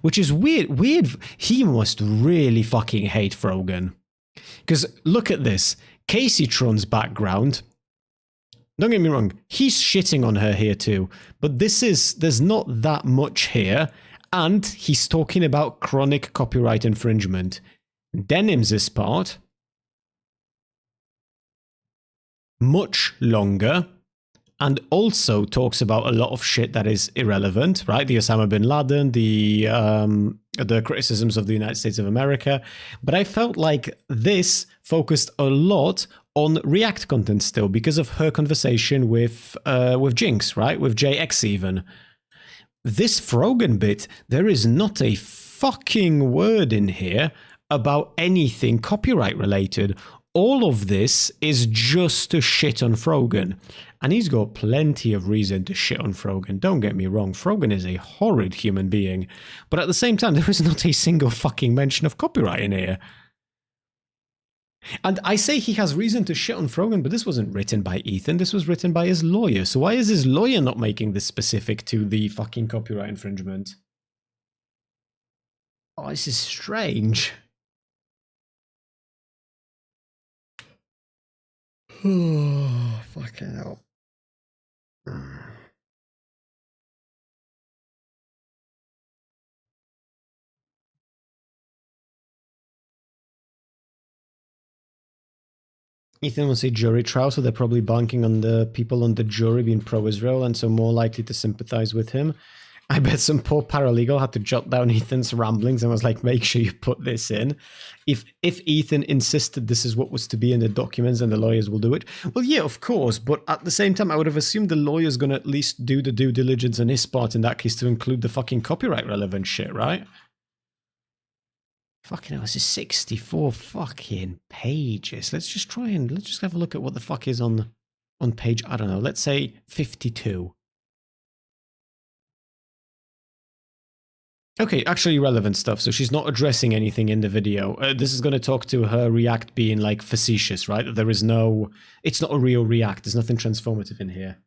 Which is weird. He must really fucking hate Frogan. Because look at this. Caseytron's background. Don't get me wrong. He's shitting on her here too. But there's not that much here. And he's talking about chronic copyright infringement. Denim's part. Much longer. And also talks about a lot of shit that is irrelevant, right? The Osama bin Laden, the criticisms of the United States of America. But I felt like this focused a lot on React content still because of her conversation with Jinx, right? With JX even. This Frogan bit, there is not a fucking word in here about anything copyright related. All of this is just to shit on Frogan. And he's got plenty of reason to shit on Frogan. Don't get me wrong, Frogan is a horrid human being. But at the same time, there is not a single fucking mention of copyright in here. And I say he has reason to shit on Frogan, but this wasn't written by Ethan. This was written by his lawyer. So why is his lawyer not making this specific to the fucking copyright infringement? Oh, this is strange. Oh, fucking hell. Ethan wants a jury trial, so they're probably banking on the people on the jury being pro-Israel and so more likely to sympathize with him. I bet some poor paralegal had to jot down Ethan's ramblings and was like, make sure you put this in. If Ethan insisted this is what was to be in the documents and the lawyers will do it, well, yeah, of course. But at the same time, I would have assumed the lawyer's going to at least do the due diligence on his part in that case to include the fucking copyright relevant shit, right? Fucking hell, this is 64 fucking pages. Let's just have a look at what the fuck is on page, I don't know, let's say 52. Okay, actually relevant stuff. So she's not addressing anything in the video. This is going to talk to her React being like facetious, right? There is no, it's not a real React. There's nothing transformative in here.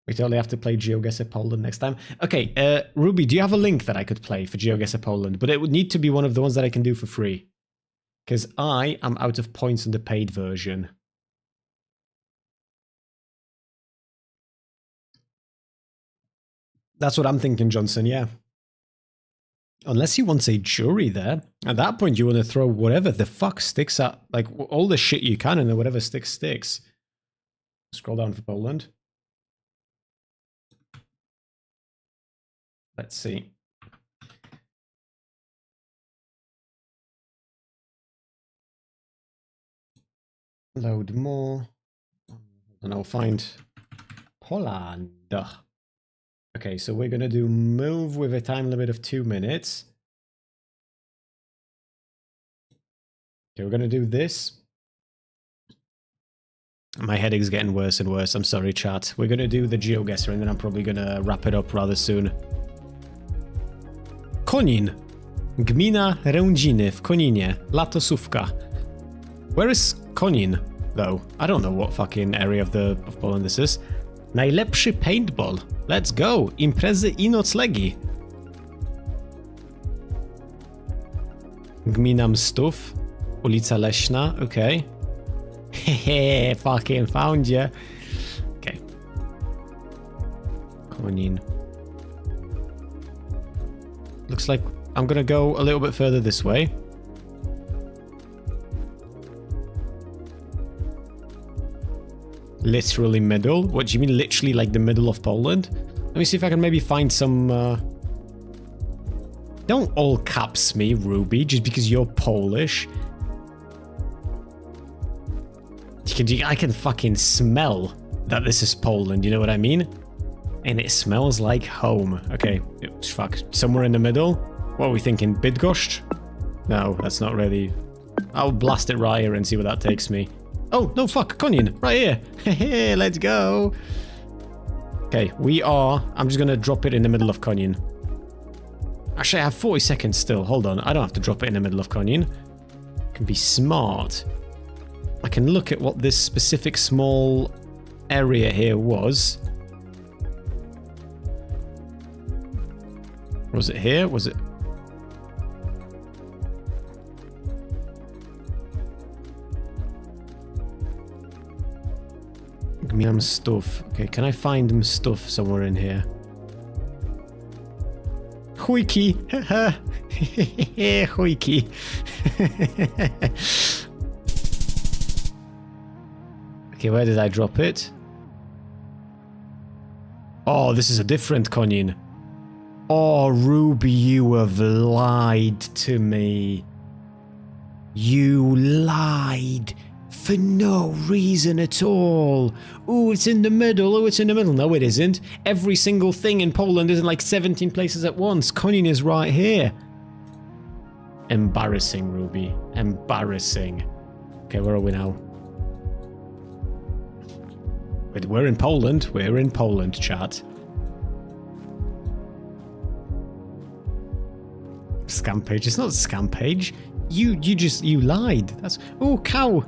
We totally have to play GeoGuessr Poland next time. Okay, Ruby, do you have a link that I could play for GeoGuessr Poland? But it would need to be one of the ones that I can do for free. Because I am out of points on the paid version. That's what I'm thinking, Johnson, yeah. Unless he wants a jury there. At that point, you want to throw whatever the fuck sticks at, like, all the shit you can, and then whatever sticks. Scroll down for Poland. Let's see. Load more. And I'll find Poland. Okay, so we're going to do move with a time limit of 2 minutes. Okay, we're going to do this. My headache's getting worse and worse. I'm sorry, chat. We're going to do the GeoGuessr and then I'm probably going to wrap it up rather soon. Konin. Gmina Rędziny w Koninie. Latosówka. Where is Konin, though? I don't know what fucking area of Poland this is. Najlepszy paintball. Let's go. Imprezy I noclegi. Gmina Mstów. Ulica Leśna. Okay. Hehe, fucking found ya. Okay. Konin. Looks like I'm gonna go a little bit further this way. Literally middle? What do you mean literally like the middle of Poland? Let me see if I can maybe find some... Don't all caps me, Ruby, just because you're Polish. I can fucking smell that this is Poland, you know what I mean? And it smells like home. Okay, fuck, somewhere in the middle? What are we thinking, Bydgoszcz? No, that's not really... I'll blast it right here and see where that takes me. Oh, no, fuck, Konin, right here. Hey, let's go. Okay, we are... I'm just gonna drop it in the middle of Konin. Actually, I have 40 seconds still. Hold on, I don't have to drop it in the middle of Konin. I can be smart. I can look at what this specific small area here was. Was it here? Was it... Mstów. Okay, can I find Mstów somewhere in here? Chujki! Chujki! Okay, where did I drop it? Oh, this is a different Konin. Oh, Ruby, you have lied to me. You lied. For no reason at all. Oh, it's in the middle. Oh, it's in the middle. No, it isn't. Every single thing in Poland is in like 17 places at once. Konin is right here. Embarrassing, Ruby. Embarrassing. Okay, where are we now? Wait, we're in Poland. We're in Poland, chat. Scam page. It's not a scam page. You lied. That's... Oh, cow.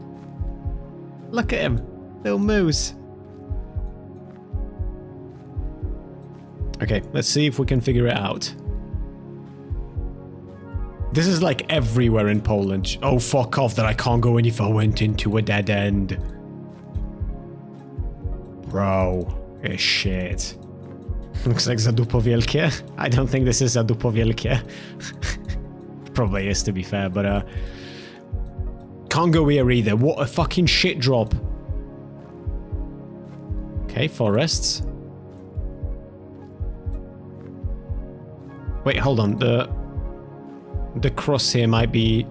Look at him. Little moose. Okay, let's see if we can figure it out. This is like everywhere in Poland. Oh, fuck off that I can't go in if I went into a dead end. Bro. Shit. Looks like Zadupo Wielkie. I don't think this is Zadupo Wielkie. Probably is, to be fair, but can't go here either. What a fucking shit drop. Okay, forests. Wait, hold on. The cross here might be...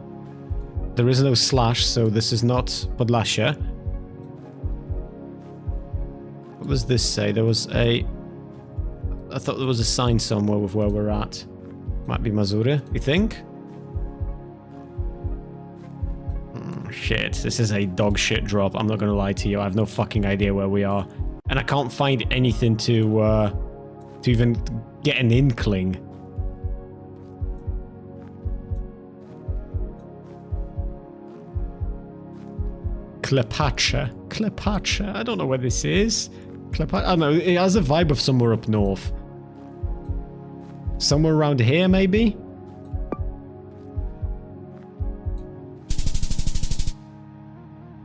There is no slash, so this is not Podlasia. What does this say? There was a... I thought there was a sign somewhere with where we're at. Might be Mazury, you think? Shit, this is a dog shit drop. I'm not gonna lie to you. I have no fucking idea where we are. And I can't find anything to even get an inkling. Klepacha. Klepacha. I don't know where this is. Klepacha. I don't know. It has a vibe of somewhere up north. Somewhere around here, maybe?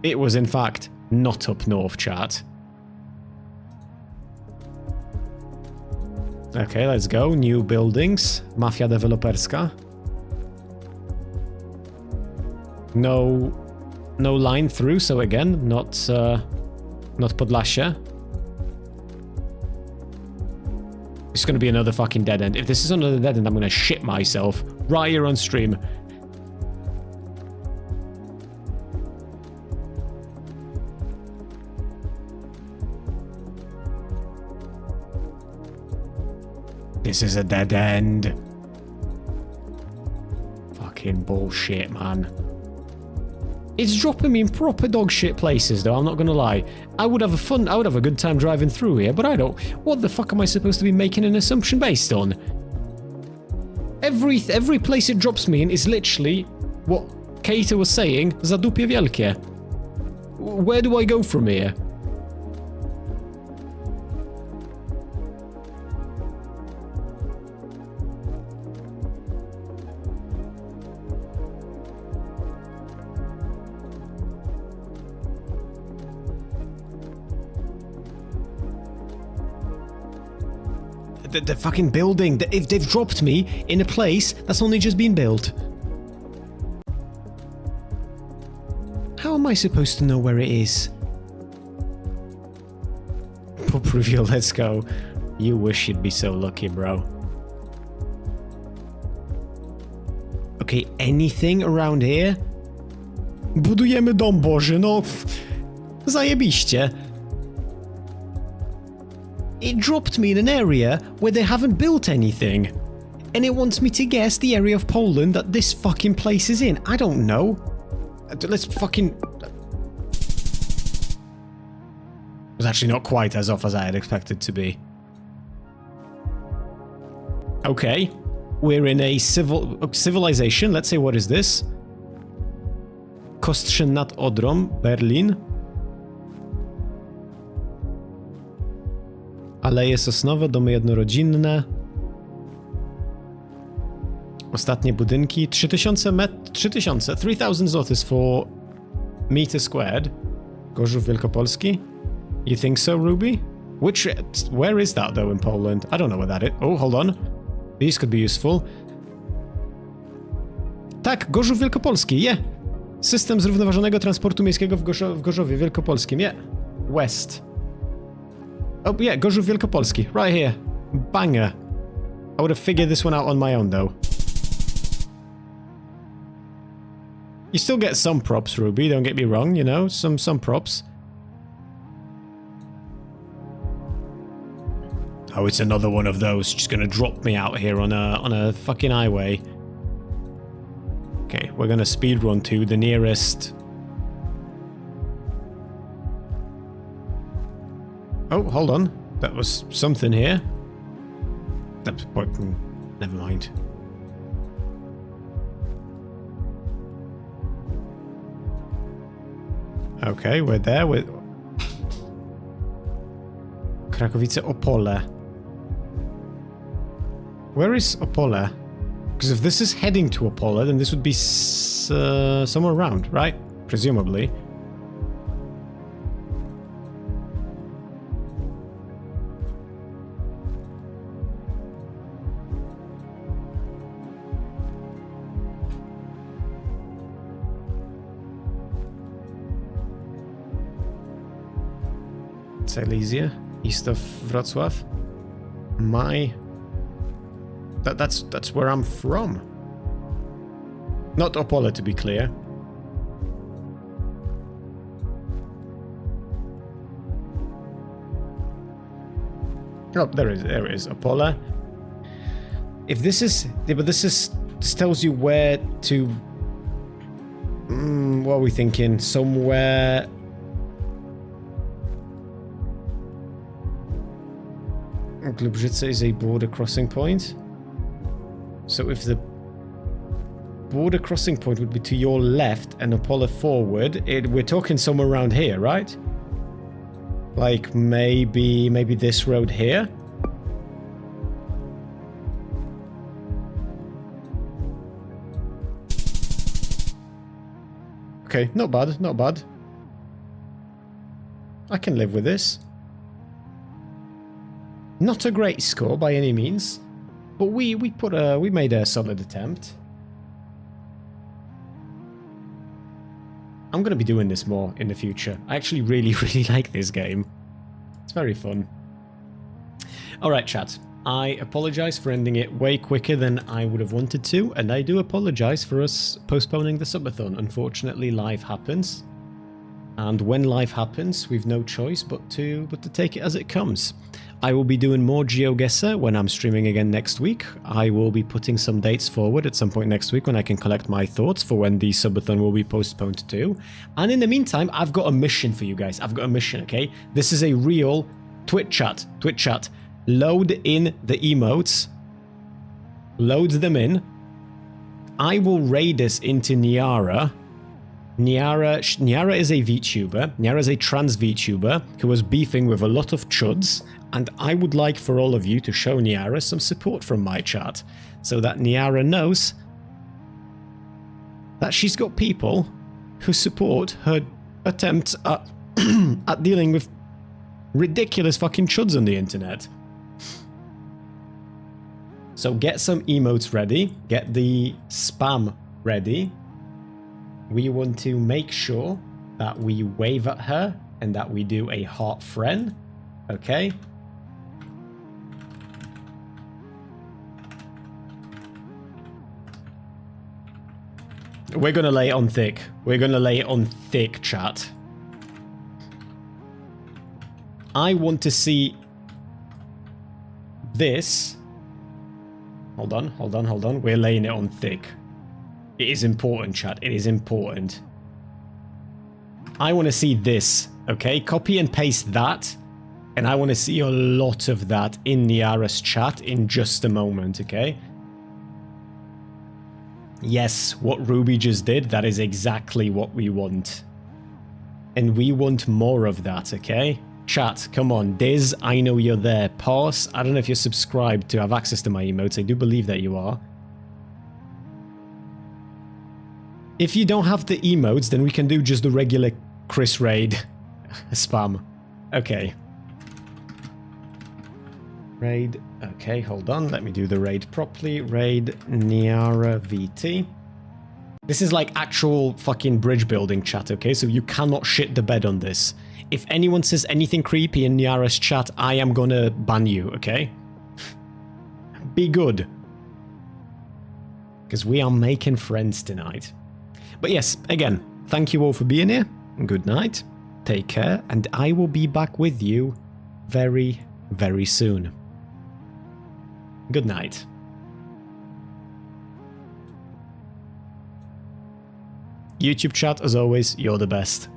It was, in fact, not up north, chat. Okay, let's go. New buildings. Mafia deweloperska. No line through, so again, not Podlasia. It's gonna be another fucking dead end. If this is another dead end, I'm gonna shit myself right here on stream. This is a dead end. Fucking bullshit, man. It's dropping me in proper dog shit places, though, I'm not gonna lie. I would have a good time driving through here, but I don't. What the fuck am I supposed to be making an assumption based on? Every place it drops me in is literally what Kato was saying, Zadupie Wielkie. Where do I go from here? The fucking building, they've dropped me in a place that's only just been built. How am I supposed to know where it is? Pop reveal, let's go. You wish you'd be so lucky, bro. Okay, anything around here? Budujemy dom Boży, no... Zajebiście. It dropped me in an area where they haven't built anything. And it wants me to guess the area of Poland that this fucking place is in. I don't know. Let's fucking... It was actually not quite as off as I had expected to be. Okay. We're in a civilization. Let's say, what is this? Kostrzyn nad Odrą, Berlin. Aleje sosnowe, domy jednorodzinne. Ostatnie budynki. 3000 złotys for meter squared. Gorzów Wielkopolski. You think so, Ruby? Where is that though in Poland? I don't know where that is. Oh, hold on. These could be useful. Tak, Gorzów Wielkopolski, yeah. System zrównoważonego transportu miejskiego w Gorzowie Wielkopolskim, yeah. West. Oh yeah, Gorzów Wielkopolski, right here. Banger. I would have figured this one out on my own though. You still get some props, Ruby, don't get me wrong, you know, some props. Oh, it's another one of those, just gonna drop me out here on a fucking highway. Okay, we're gonna speedrun to the nearest... Oh, hold on. That was something here. That's... Never mind. Okay, we're there. We're... Krakowice Opole. Where is Opole? Because if this is heading to Opole, then this would be somewhere around, right? Presumably. Silesia, east of Wrocław. That's where I'm from. Not Opole, to be clear. Oh, there it is, Opole. If this is, yeah, but this tells you where to. What are we thinking? Somewhere. Lubrzyce is a border crossing point. So if the border crossing point would be to your left and Opole forward, we're talking somewhere around here, right? Like maybe this road here? Okay, not bad, not bad. I can live with this. Not a great score by any means, but we made a solid attempt. I'm gonna be doing this more in the future. I actually really like this game. It's very fun. Alright, chat. I apologize for ending it way quicker than I would have wanted to, and I do apologize for us postponing the subathon. Unfortunately, life happens. And when life happens, we've no choice but to take it as it comes. I will be doing more GeoGuessr when I'm streaming again next week. I will be putting some dates forward at some point next week when I can collect my thoughts for when the subathon will be postponed to. And in the meantime, I've got a mission for you guys. I've got a mission, okay? This is a real Twitch chat. Load in the emotes. Load them in. I will raid us into Niara. Niara is a VTuber. Niara is a trans VTuber who was beefing with a lot of chuds, and I would like for all of you to show Niara some support from my chat, so that Niara knows that she's got people who support her attempts at, at dealing with ridiculous fucking chuds on the internet. So get some emotes ready, get the spam ready. We want to make sure that we wave at her and that we do a heart friend, okay? We're gonna lay it on thick. We're gonna lay it on thick, chat. I want to see this. Hold on. We're laying it on thick. It is important, chat. It is important. I want to see this, okay? Copy and paste that. And I want to see a lot of that in Niara's chat in just a moment, okay? Yes, what Ruby just did, that is exactly what we want. And we want more of that, okay? Chat, come on. Diz, I know you're there. Pause. I don't know if you're subscribed to have access to my emotes. I do believe that you are. If you don't have the emotes, then we can do just the regular Chris raid spam. Okay. Raid. Okay, hold on. Let me do the raid properly. Raid Niara VT. This is like actual fucking bridge building chat, okay? So you cannot shit the bed on this. If anyone says anything creepy in Niara's chat, I am gonna ban you, okay? Be good. Because we are making friends tonight. But yes, again, thank you all for being here. Good night. Take care. And I will be back with you very, very soon. Good night. YouTube chat, as always, you're the best.